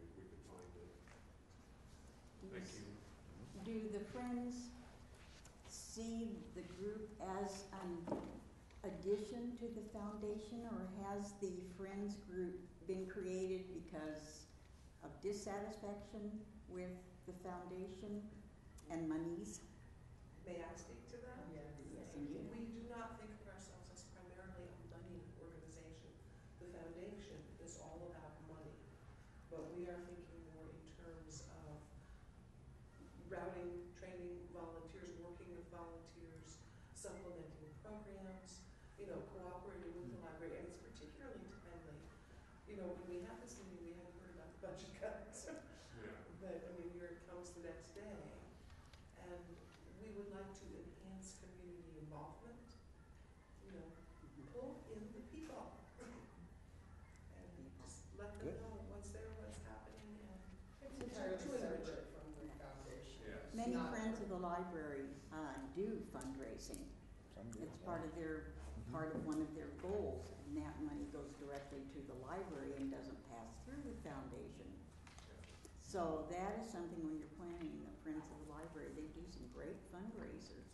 [SPEAKER 8] find it. Thank you.
[SPEAKER 1] Do the Friends see the group as an addition to the foundation, or has the Friends group been created because of dissatisfaction with the foundation and monies?
[SPEAKER 7] May I speak to that?
[SPEAKER 1] Yes, indeed.
[SPEAKER 7] We do not think of ourselves as primarily a money organization. The foundation is all about money, but we are thinking more in terms of routing, training volunteers, working with volunteers, supplementing programs, cooperating with the library, and it's particularly timely. When we had this meeting, we hadn't heard about the budget cuts.
[SPEAKER 8] Yeah.
[SPEAKER 7] But, here it comes the next day. And we would like to enhance community involvement, pull in the people. And just let them
[SPEAKER 6] Good.
[SPEAKER 7] know what's there, what's happening, and
[SPEAKER 2] It's entirely separate from the foundation.
[SPEAKER 8] Yes.
[SPEAKER 1] Many
[SPEAKER 2] Not-
[SPEAKER 1] Friends of the Library do fundraising.
[SPEAKER 6] Some do,
[SPEAKER 1] It's
[SPEAKER 6] yeah.
[SPEAKER 1] part of one of their goals, and that money goes directly to the library and doesn't pass through the foundation. So that is something when you're planning the Friends of the Library, they do some great fundraisers.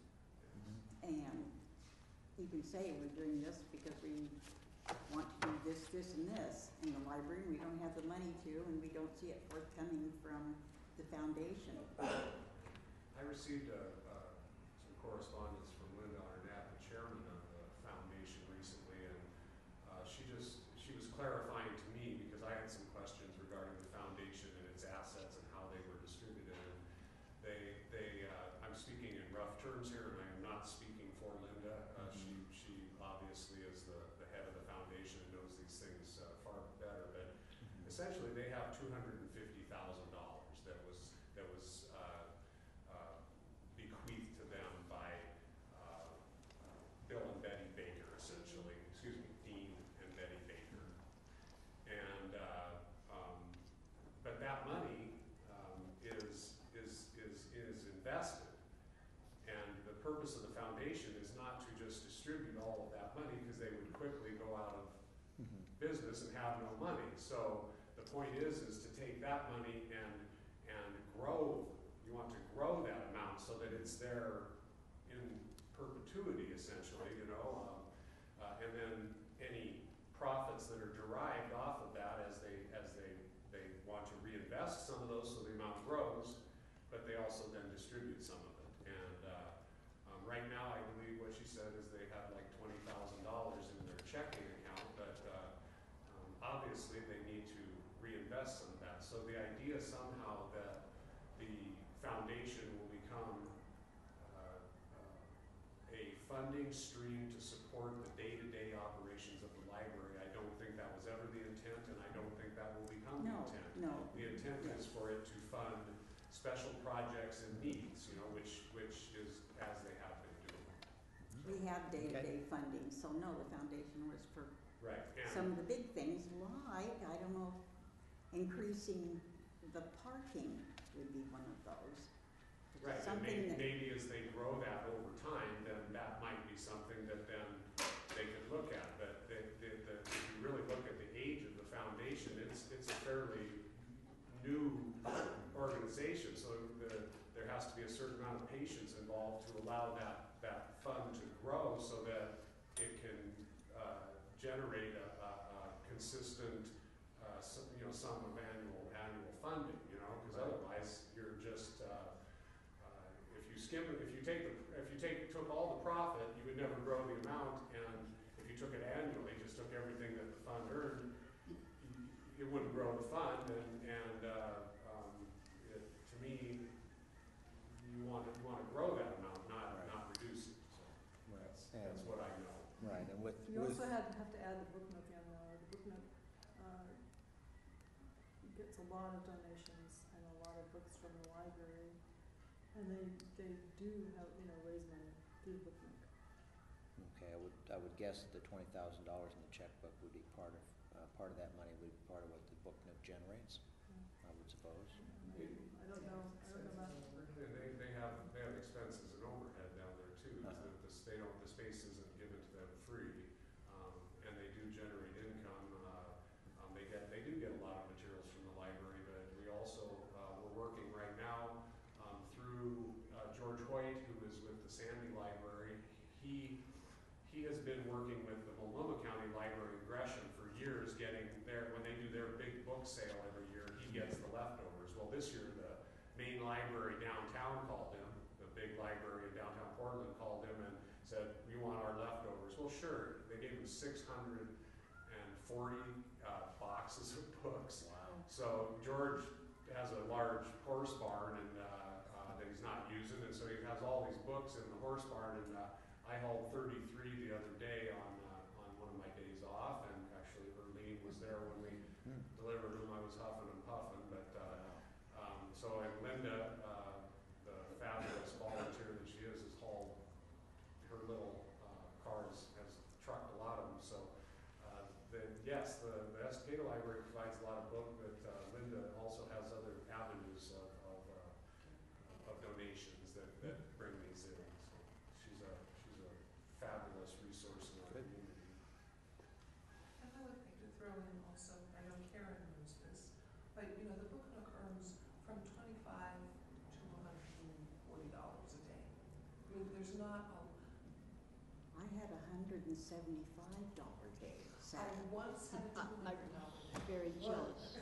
[SPEAKER 1] And you can say, we're doing this because we want to do this, this, and this in the library. We don't have the money to, and we don't see it forthcoming from the foundation.
[SPEAKER 8] I received some correspondence from Linda Arnett, the chairman of the foundation recently, and she was clarifying to me because I had some questions regarding the foundation and its assets and how they were distributed. And I'm speaking in rough terms here, and I am not speaking for Linda. She obviously is the head of the foundation and knows these things far better. But essentially, they have $250,000 that was bequeathed to them by Bill and Betty Baker, essentially. Excuse me, Dean and Betty Baker. And but that money is invested, and the purpose of the foundation is not to just distribute all of that money, because they would quickly go out of business and have no money. So the point is to take that money and grow. You want to grow that amount so that it's there in perpetuity, essentially, and then any profits that are derived off of that as they want to reinvest some of those so the amount grows, but they also then distribute some of it. And right now, I believe what she said is they have like $20,000 in their checking account, but obviously they need to reinvest some of that. So the idea somehow that the foundation will become a funding stream to support the day-to-day operations of the library, I don't think that was ever the intent, and I don't think that will become the intent.
[SPEAKER 1] No.
[SPEAKER 8] The intent is for it to fund special projects and needs, which is as they have been doing.
[SPEAKER 1] We have day-to-day funding, so no, the foundation was for
[SPEAKER 8] Right.
[SPEAKER 1] some of the big things, like, I don't know, increasing the parking would be one of those. Which is
[SPEAKER 8] Right, and
[SPEAKER 1] something that,
[SPEAKER 8] maybe as they grow that over time, then that might be something that then they could look at. But if you really look at the age of the foundation, it's a fairly new organization, so there has to be a certain amount of patience involved to allow that fund to grow so that it can generate a consistent sum of annual funding, because otherwise you're just if you took all the profit, you would never grow the amount, and if you took it annually, just took everything that the fund earned, it wouldn't grow the fund, and to me, you want to grow that amount, not reduce it. So that's what I know.
[SPEAKER 6] Right, and
[SPEAKER 9] You also have to add the book nook in there. The book nook gets a lot of donations and a lot of books from the library, and they do have, raise money through the book nook.
[SPEAKER 6] Okay, I would guess that the $20,000 in the checkbook would be part of that money would be part of what the book nook generates, I would suppose.
[SPEAKER 9] I don't know about.
[SPEAKER 8] And they have expenses and overhead down there too. The space isn't given to them free, and they do generate income. They do get a lot of materials from the library, but we also we're working right now through George Hoyt, who is with the Sandy library downtown called him, the big library in downtown Portland called him and said, we want our leftovers. Well, sure, they gave him 640 boxes of books.
[SPEAKER 6] Wow.
[SPEAKER 8] So George has a large horse barn and that he's not using, and so he has all these books in the horse barn. And I hauled 33 the other day on one of my days off, and actually Erlene was there when we delivered them. I was huffing and puffing, but so and Linda, the fabulous volunteer that she is hauled her little cars, has trucked a lot of them. So yes, the Estacada Library provides a lot of books, but Linda also has other avenues of donations that bring these in. So she's a fabulous resource in our community.
[SPEAKER 7] And I would like to throw in also, I know Karen knows this, but you know, the Book Nook earns from $25 to $140 a day. I mean, there's not a,
[SPEAKER 1] I had $175 day.
[SPEAKER 7] I once had a $200 day.
[SPEAKER 10] I'm very jealous.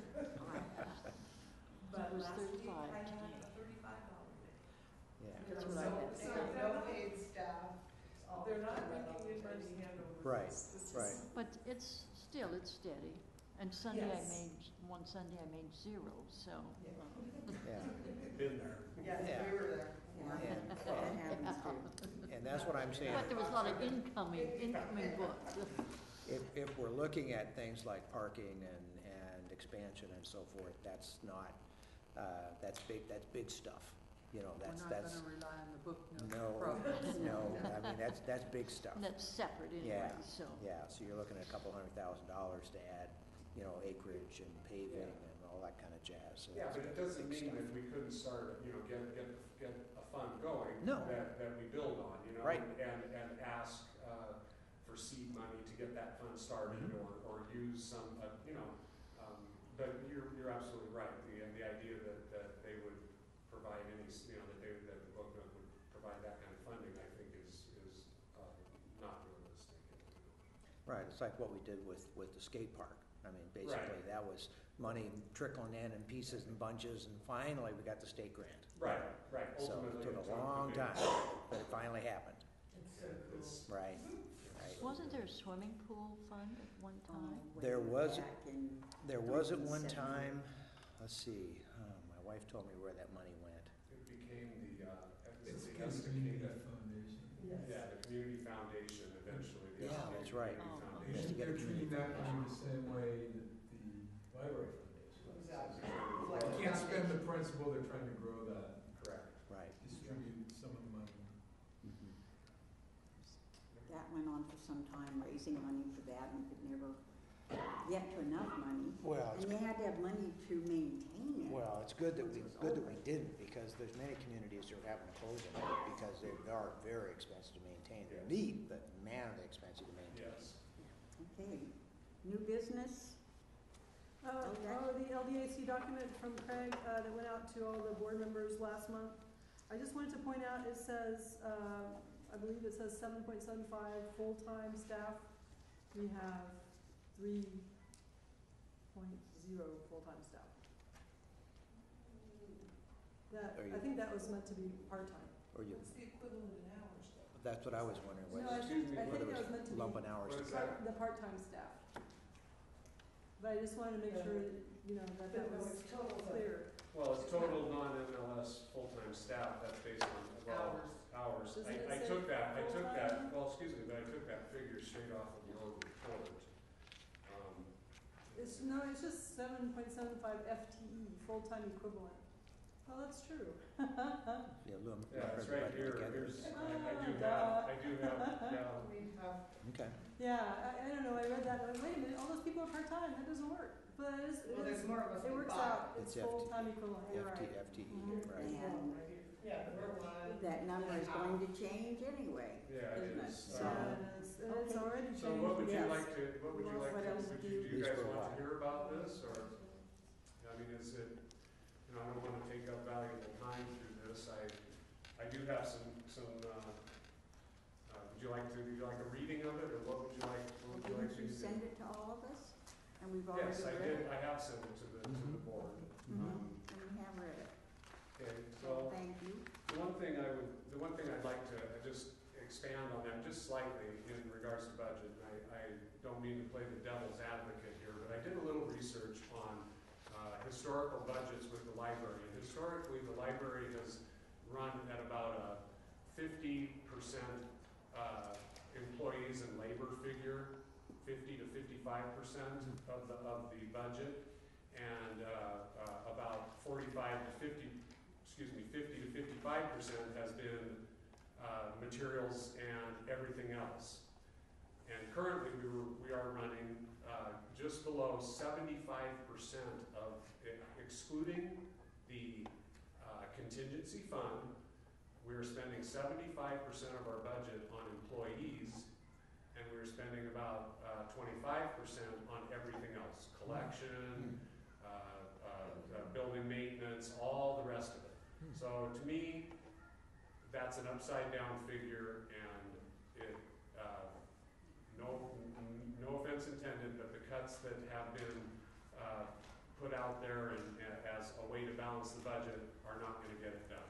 [SPEAKER 7] But
[SPEAKER 10] It was
[SPEAKER 7] last week
[SPEAKER 10] 35
[SPEAKER 7] I had
[SPEAKER 10] today.
[SPEAKER 7] a $35 day.
[SPEAKER 6] Yeah.
[SPEAKER 10] That's
[SPEAKER 2] You
[SPEAKER 10] what
[SPEAKER 2] know,
[SPEAKER 10] I had.
[SPEAKER 2] So no paid staff.
[SPEAKER 7] They're not making in money handovers.
[SPEAKER 6] Right,
[SPEAKER 7] This is-
[SPEAKER 6] right.
[SPEAKER 10] But it's steady. And Sunday
[SPEAKER 7] Yes.
[SPEAKER 10] one Sunday I made 0, so.
[SPEAKER 6] Yeah.
[SPEAKER 8] Been there.
[SPEAKER 2] Yes,
[SPEAKER 1] Yeah.
[SPEAKER 2] we were there.
[SPEAKER 1] Yeah,
[SPEAKER 6] And-
[SPEAKER 1] that happens too.
[SPEAKER 6] And that's what I'm saying.
[SPEAKER 10] But there was a lot of incoming books.
[SPEAKER 6] If we're looking at things like parking and expansion and so forth, that's not, that's big stuff. You know,
[SPEAKER 12] We're
[SPEAKER 6] that's,
[SPEAKER 12] not gonna rely on the Book Nook
[SPEAKER 6] no,
[SPEAKER 12] profits.
[SPEAKER 6] no, I mean, that's big stuff.
[SPEAKER 10] And that's separate anyway,
[SPEAKER 6] Yeah,
[SPEAKER 10] so.
[SPEAKER 6] yeah, so you're looking at a couple $100,000 to add, you know, acreage and paving and all that kind of jazz. So
[SPEAKER 8] Yeah,
[SPEAKER 6] that's
[SPEAKER 8] but it
[SPEAKER 6] big
[SPEAKER 8] doesn't mean
[SPEAKER 6] stuff.
[SPEAKER 8] that we couldn't start, get a fund going.
[SPEAKER 6] No.
[SPEAKER 8] That we build on,
[SPEAKER 6] Right.
[SPEAKER 8] and ask for seed money to get that fund started,
[SPEAKER 6] Mhm.
[SPEAKER 8] or use some, but you're absolutely right. The idea that they would provide any, that the Book Nook would provide that kind of funding, I think is not realistic.
[SPEAKER 6] Right, it's like what we did with the skate park. I mean, basically, that was money trickling in pieces and bunches, and finally, we got the state grant.
[SPEAKER 8] Right.
[SPEAKER 6] So
[SPEAKER 8] Ultimately,
[SPEAKER 6] it took
[SPEAKER 8] it
[SPEAKER 6] a long
[SPEAKER 8] big-
[SPEAKER 6] time, but it finally happened.
[SPEAKER 8] It's-
[SPEAKER 6] Right.
[SPEAKER 10] Wasn't there a swimming pool fund at one time?
[SPEAKER 6] There was-
[SPEAKER 1] Back in
[SPEAKER 6] There was at one
[SPEAKER 1] 1970.
[SPEAKER 6] time, let's see, my wife told me where that money went.
[SPEAKER 8] It became the
[SPEAKER 11] It's
[SPEAKER 8] the
[SPEAKER 11] kind of community
[SPEAKER 8] Estacada.
[SPEAKER 11] foundation.
[SPEAKER 8] Yeah, the community foundation eventually. the
[SPEAKER 6] Yeah,
[SPEAKER 8] Estacada
[SPEAKER 6] that's right.
[SPEAKER 8] Community
[SPEAKER 10] Oh,
[SPEAKER 8] Foundation.
[SPEAKER 6] Just to get a
[SPEAKER 11] They're treating
[SPEAKER 6] community
[SPEAKER 11] that money the same way that the library foundation.
[SPEAKER 2] Exactly.
[SPEAKER 11] They can't spend the principal, they're trying to grow that,
[SPEAKER 8] Correct.
[SPEAKER 6] Right.
[SPEAKER 11] distribute some of the money.
[SPEAKER 6] Mhm.
[SPEAKER 1] That went on for some time, raising money for that, and could never get to enough money.
[SPEAKER 6] Well,
[SPEAKER 1] And you had to have money to maintain it.
[SPEAKER 6] Well, it's good that we
[SPEAKER 1] Once it was over.
[SPEAKER 6] didn't, because there's many communities that are having to close them, because they are very expensive to maintain. They're neat, but man, are they expensive to maintain.
[SPEAKER 8] Yes.
[SPEAKER 1] Okay, new business? Okay.
[SPEAKER 9] The LDAC document from Craig that went out to all the board members last month. I just wanted to point out, it says, I believe it says 7.75 full-time staff. We have 3.0 full-time staff. That, I think that was meant to be part-time.
[SPEAKER 6] Or you,
[SPEAKER 7] What's the equivalent in hours though?
[SPEAKER 6] that's what I was wondering,
[SPEAKER 9] No, I think that
[SPEAKER 6] whether
[SPEAKER 9] was
[SPEAKER 6] it
[SPEAKER 9] meant to
[SPEAKER 6] was
[SPEAKER 9] be
[SPEAKER 6] lumping hours.
[SPEAKER 8] What is that?
[SPEAKER 9] the part-time staff. But I just wanted to make sure, that was clear.
[SPEAKER 8] Well, it's total non-MLS full-time staff, that's based on, well, hours.
[SPEAKER 9] Doesn't it
[SPEAKER 8] I
[SPEAKER 9] say
[SPEAKER 8] took that,
[SPEAKER 9] full-time?
[SPEAKER 8] well, excuse me, but I took that figure straight off of the old report.
[SPEAKER 9] It's just 7.75 FTE, full-time equivalent. Well, that's true.
[SPEAKER 6] Yeah, lump
[SPEAKER 8] Yeah, it's
[SPEAKER 6] everybody
[SPEAKER 8] right here,
[SPEAKER 6] together.
[SPEAKER 8] I do have, yeah.
[SPEAKER 2] We have,
[SPEAKER 6] Okay.
[SPEAKER 9] Yeah, I don't know, I read that, and I went, wait a minute, all those people are part-time, that doesn't work. But it is,
[SPEAKER 2] well, there's more of us
[SPEAKER 9] it
[SPEAKER 2] than
[SPEAKER 9] works
[SPEAKER 2] five.
[SPEAKER 9] out, it's
[SPEAKER 6] It's
[SPEAKER 9] full-time equivalent, you're right.
[SPEAKER 6] FTE,
[SPEAKER 9] Mhm.
[SPEAKER 6] right.
[SPEAKER 1] And
[SPEAKER 2] Yeah, we're one.
[SPEAKER 1] that number is going to change anyway.
[SPEAKER 8] Yeah, it
[SPEAKER 1] Isn't it?
[SPEAKER 8] is.
[SPEAKER 1] So-
[SPEAKER 9] And it's
[SPEAKER 1] Okay.
[SPEAKER 9] already changed.
[SPEAKER 8] So what would you
[SPEAKER 1] Yes.
[SPEAKER 8] like to,
[SPEAKER 1] Well, what else
[SPEAKER 8] would
[SPEAKER 1] do
[SPEAKER 8] you,
[SPEAKER 1] you-
[SPEAKER 8] do you
[SPEAKER 6] These
[SPEAKER 8] guys
[SPEAKER 6] for
[SPEAKER 8] want
[SPEAKER 6] what?
[SPEAKER 8] to hear about this, or, I mean, is it, I don't wanna take up valuable time through this, I do have some, would you like a reading of it, or what would you like me
[SPEAKER 1] Didn't
[SPEAKER 8] to
[SPEAKER 1] you
[SPEAKER 8] do?
[SPEAKER 1] send it to all of us? And we've already
[SPEAKER 8] Yes, I
[SPEAKER 1] read
[SPEAKER 8] did,
[SPEAKER 1] it?
[SPEAKER 8] I have sent it to the board.
[SPEAKER 1] Mhm. And we have read it.
[SPEAKER 8] Okay, so Well,
[SPEAKER 1] Thank you.
[SPEAKER 8] the one thing I'd like to just expand on that just slightly in regards to budget, and I don't mean to play the devil's advocate here, but I did a little research on historical budgets with the library. And historically, the library has run at about a 50% employees and labor figure, 50 to 55% of the budget, and about 50 to 55% has been materials and everything else. And currently, we are running just below 75% of, excluding the contingency fund, we're spending 75% of our budget on employees, and we're spending about 25% on everything else, collection, building maintenance, all the rest of it. So to me, that's an upside down figure, and it, no offense intended, but the cuts that have been put out there and as a way to balance the budget are not going to get it done.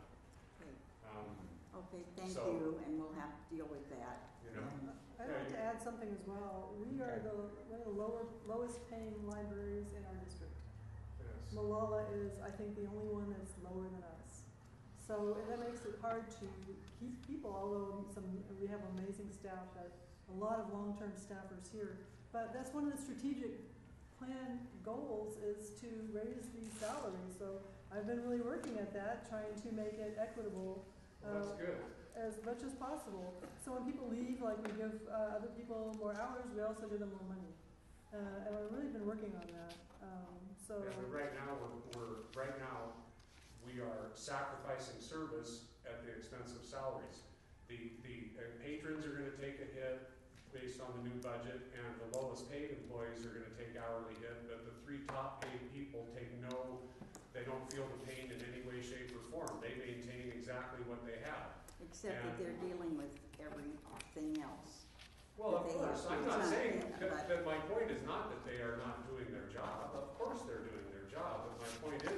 [SPEAKER 1] Okay, thank
[SPEAKER 8] so-
[SPEAKER 1] you, and we'll have to deal with that.
[SPEAKER 8] You know,
[SPEAKER 9] I'd like to add something as well. We are one of the lowest paying libraries in our district.
[SPEAKER 8] yes.
[SPEAKER 9] Malala is, I think, the only one that's lower than us. So, and that makes it hard to keep people, although we have amazing staff, a lot of long-term staffers here. But that's one of the strategic plan goals, is to raise these salaries. So I've been really working at that, trying to make it equitable.
[SPEAKER 8] Well, that's good.
[SPEAKER 9] As much as possible. So when people leave, like we give other people more hours, we also give them more money. And I've really been working on that. So
[SPEAKER 8] Yeah, but right now, we are sacrificing service at the expense of salaries. The patrons are going to take a hit based on the new budget, and the lowest paid employees are going to take hourly hit, but the three top paid people they don't feel the pain in any way, shape, or form. They maintain exactly what they have.
[SPEAKER 1] Except that they're dealing with everything else.
[SPEAKER 8] Well, of
[SPEAKER 1] They
[SPEAKER 8] course,
[SPEAKER 1] have
[SPEAKER 8] I'm
[SPEAKER 1] to
[SPEAKER 8] not
[SPEAKER 1] sign
[SPEAKER 8] saying,
[SPEAKER 1] it, but-
[SPEAKER 8] that my point is not that they are not doing their job. Of course they're doing their job, but my point is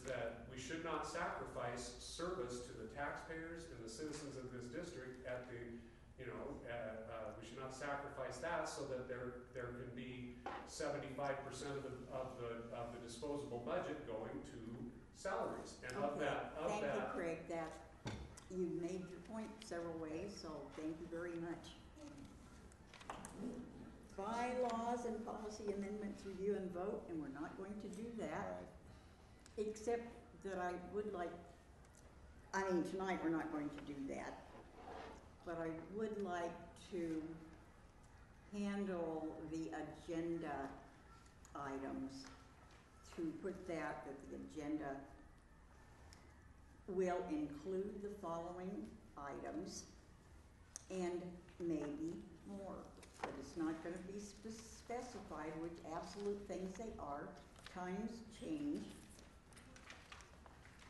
[SPEAKER 8] that we should not sacrifice service to the taxpayers and the citizens of this district at the, we should not sacrifice that so that there can be 75% of the disposable budget going to salaries. And of
[SPEAKER 1] Okay,
[SPEAKER 8] that,
[SPEAKER 1] thank you, Craig, you've made your point several ways, so thank you very much. Bylaws and policy amendments, review and vote, and we're not going to do that. Except that I would like, tonight we're not going to do that, but I would like to handle the agenda items, to put that the agenda will include the following items and maybe more, but it's not going to be specified which absolute things they are. Times change,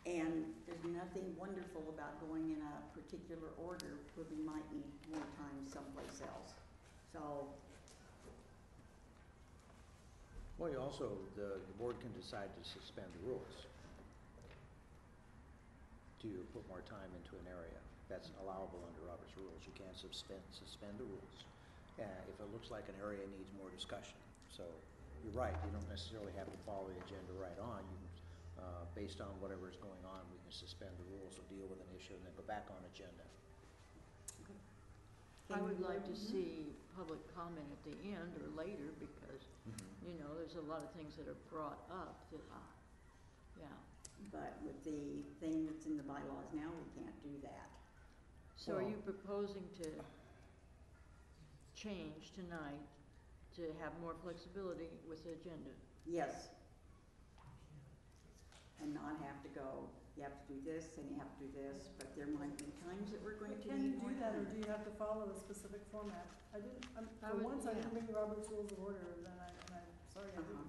[SPEAKER 1] and there's nothing wonderful about going in a particular order where we might need more time someplace else. So,
[SPEAKER 6] Well, you also, the board can decide to suspend the rules, to put more time into an area. That's allowable under Robert's rules. You can't suspend the rules if it looks like an area needs more discussion. So you're right, you don't necessarily have to follow the agenda right on. You can, based on whatever is going on, we can suspend the rules or deal with an issue and then go back on agenda.
[SPEAKER 10] I would like to see public comment at the end or later, because, there's a lot of things that are brought up that,
[SPEAKER 1] but with the thing that's in the bylaws now, we can't do that.
[SPEAKER 10] So are you proposing to change tonight to have more flexibility with the agenda?
[SPEAKER 1] Yes. And not have to go, you have to do this and you have to do this, but there might be times that we're going
[SPEAKER 9] but
[SPEAKER 1] to
[SPEAKER 9] can you
[SPEAKER 1] need
[SPEAKER 9] do
[SPEAKER 1] more
[SPEAKER 9] that, or
[SPEAKER 1] time.
[SPEAKER 9] do you have to follow a specific format? I didn't bring Robert's Rules of Order, and I'm sorry I didn't.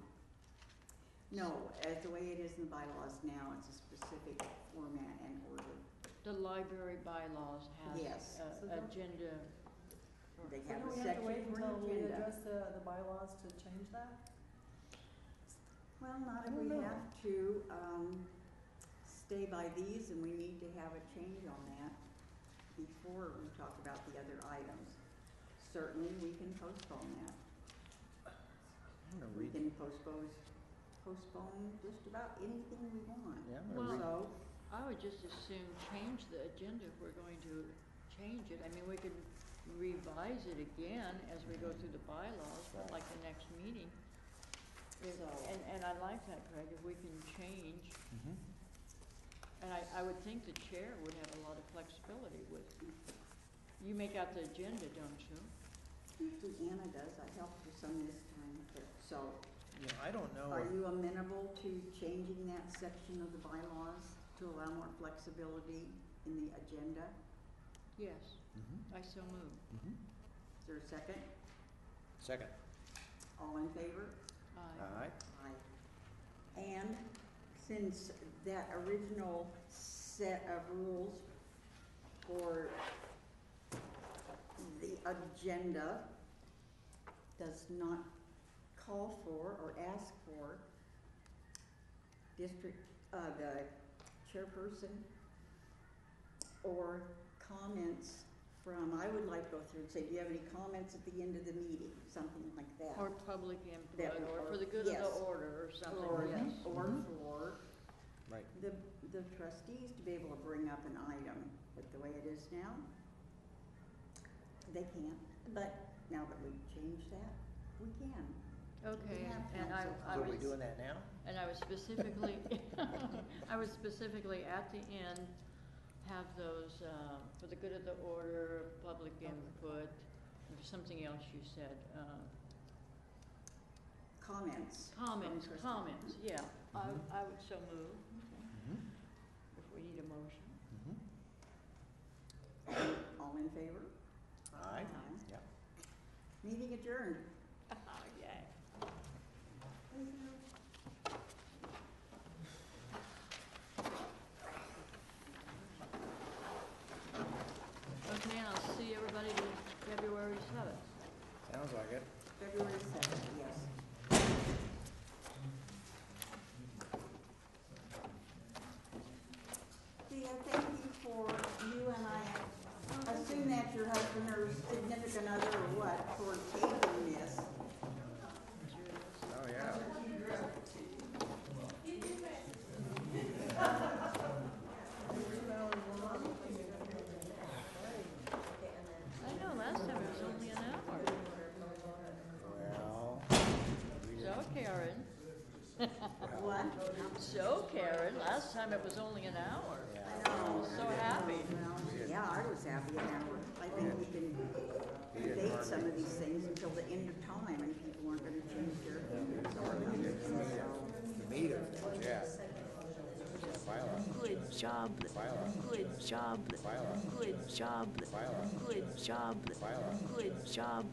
[SPEAKER 1] No, as the way it is in the bylaws now, it's a specific format and order.
[SPEAKER 10] The library bylaws
[SPEAKER 1] Yes.
[SPEAKER 10] has
[SPEAKER 9] So
[SPEAKER 10] a
[SPEAKER 9] don't-
[SPEAKER 10] agenda.
[SPEAKER 1] They
[SPEAKER 9] So
[SPEAKER 1] have
[SPEAKER 9] don't
[SPEAKER 1] a
[SPEAKER 9] we have to wait
[SPEAKER 1] section for
[SPEAKER 9] until
[SPEAKER 1] an
[SPEAKER 9] we
[SPEAKER 1] agenda.
[SPEAKER 9] address the bylaws to change that?
[SPEAKER 1] Well, not
[SPEAKER 9] I
[SPEAKER 1] if
[SPEAKER 9] don't
[SPEAKER 1] we
[SPEAKER 9] know.
[SPEAKER 1] have to, stay by these and we need to have a change on that before we talk about the other items. Certainly, we can postpone that.
[SPEAKER 6] I'm gonna
[SPEAKER 1] We
[SPEAKER 6] read,
[SPEAKER 1] can postpone just about anything we want.
[SPEAKER 6] yeah, I'm gonna read.
[SPEAKER 1] So,
[SPEAKER 10] I would just as soon change the agenda if we're going to change it. I mean, we could revise it again as we go through the bylaws, but like the next meeting.
[SPEAKER 1] So-
[SPEAKER 10] And I like that, Craig, if we can change.
[SPEAKER 6] Mhm.
[SPEAKER 10] And I would think the chair would have a lot of flexibility with, you make out the agenda, don't you?
[SPEAKER 1] usually Anna does, I helped her some this time, but, so,
[SPEAKER 6] You know, I don't know
[SPEAKER 1] are
[SPEAKER 6] if,
[SPEAKER 1] you amenable to changing that section of the bylaws to allow more flexibility in the agenda?
[SPEAKER 10] Yes,
[SPEAKER 6] Mhm.
[SPEAKER 10] I so move.
[SPEAKER 6] Mhm.
[SPEAKER 1] Is there a second?
[SPEAKER 6] Second.
[SPEAKER 1] All in favor?
[SPEAKER 10] Aye.
[SPEAKER 6] Aye.
[SPEAKER 1] Aye. And since that original set of rules for the agenda does not call for or ask for the chairperson or comments from, I would like to go through and say, do you have any comments at the end of the meeting? Something like that.
[SPEAKER 10] Or public input,
[SPEAKER 1] That-
[SPEAKER 10] or for
[SPEAKER 1] or-
[SPEAKER 10] the good of
[SPEAKER 1] yes.
[SPEAKER 10] the order, or something,
[SPEAKER 1] Or,
[SPEAKER 10] yes.
[SPEAKER 1] or
[SPEAKER 6] Mhm.
[SPEAKER 1] for
[SPEAKER 6] Right.
[SPEAKER 1] the trustees to be able to bring up an item, but the way it is now, they can't. But now that we've changed that, we can.
[SPEAKER 10] Okay,
[SPEAKER 1] have
[SPEAKER 10] and
[SPEAKER 1] counsel.
[SPEAKER 10] I
[SPEAKER 6] So
[SPEAKER 10] was.
[SPEAKER 6] are we doing that now?
[SPEAKER 10] And I was specifically, I was specifically at the end, have those, for the good of the order, public input, there's something else you said,
[SPEAKER 1] Comments. from
[SPEAKER 10] comments,
[SPEAKER 1] trustees.
[SPEAKER 10] comments, yeah,
[SPEAKER 6] Mhm.
[SPEAKER 10] I would so move,
[SPEAKER 6] Mhm.
[SPEAKER 10] if we need a motion.
[SPEAKER 6] Mhm.
[SPEAKER 1] All in favor?
[SPEAKER 6] Aye. Yeah.
[SPEAKER 1] Meeting adjourned.
[SPEAKER 10] Oh, yay. Okay, and I'll see everybody February 7th.
[SPEAKER 6] Sounds like it.
[SPEAKER 1] February 7th, yes. Thea, thank you for, you and I assume that your husband or significant other or what, for taking this.
[SPEAKER 6] Oh, yeah.
[SPEAKER 10] I know, last time it was only an hour.
[SPEAKER 6] Well, we
[SPEAKER 10] So,
[SPEAKER 6] didn't-
[SPEAKER 10] Karen.
[SPEAKER 1] What?
[SPEAKER 10] So, Karen, last time it was only an hour.
[SPEAKER 6] Yeah.
[SPEAKER 1] I know.
[SPEAKER 10] So happy.
[SPEAKER 1] Well, yeah, I was happy an hour. I think we can debate some of these things until the end of time and people aren't gonna change their opinions on them. So,
[SPEAKER 6] The meat of things, yeah. Bylaw.
[SPEAKER 14] Good job,
[SPEAKER 6] Bylaw.
[SPEAKER 14] good job,
[SPEAKER 6] Bylaw.
[SPEAKER 14] good job,
[SPEAKER 6] Bylaw.
[SPEAKER 14] good job,
[SPEAKER 6] Bylaw.
[SPEAKER 14] good job.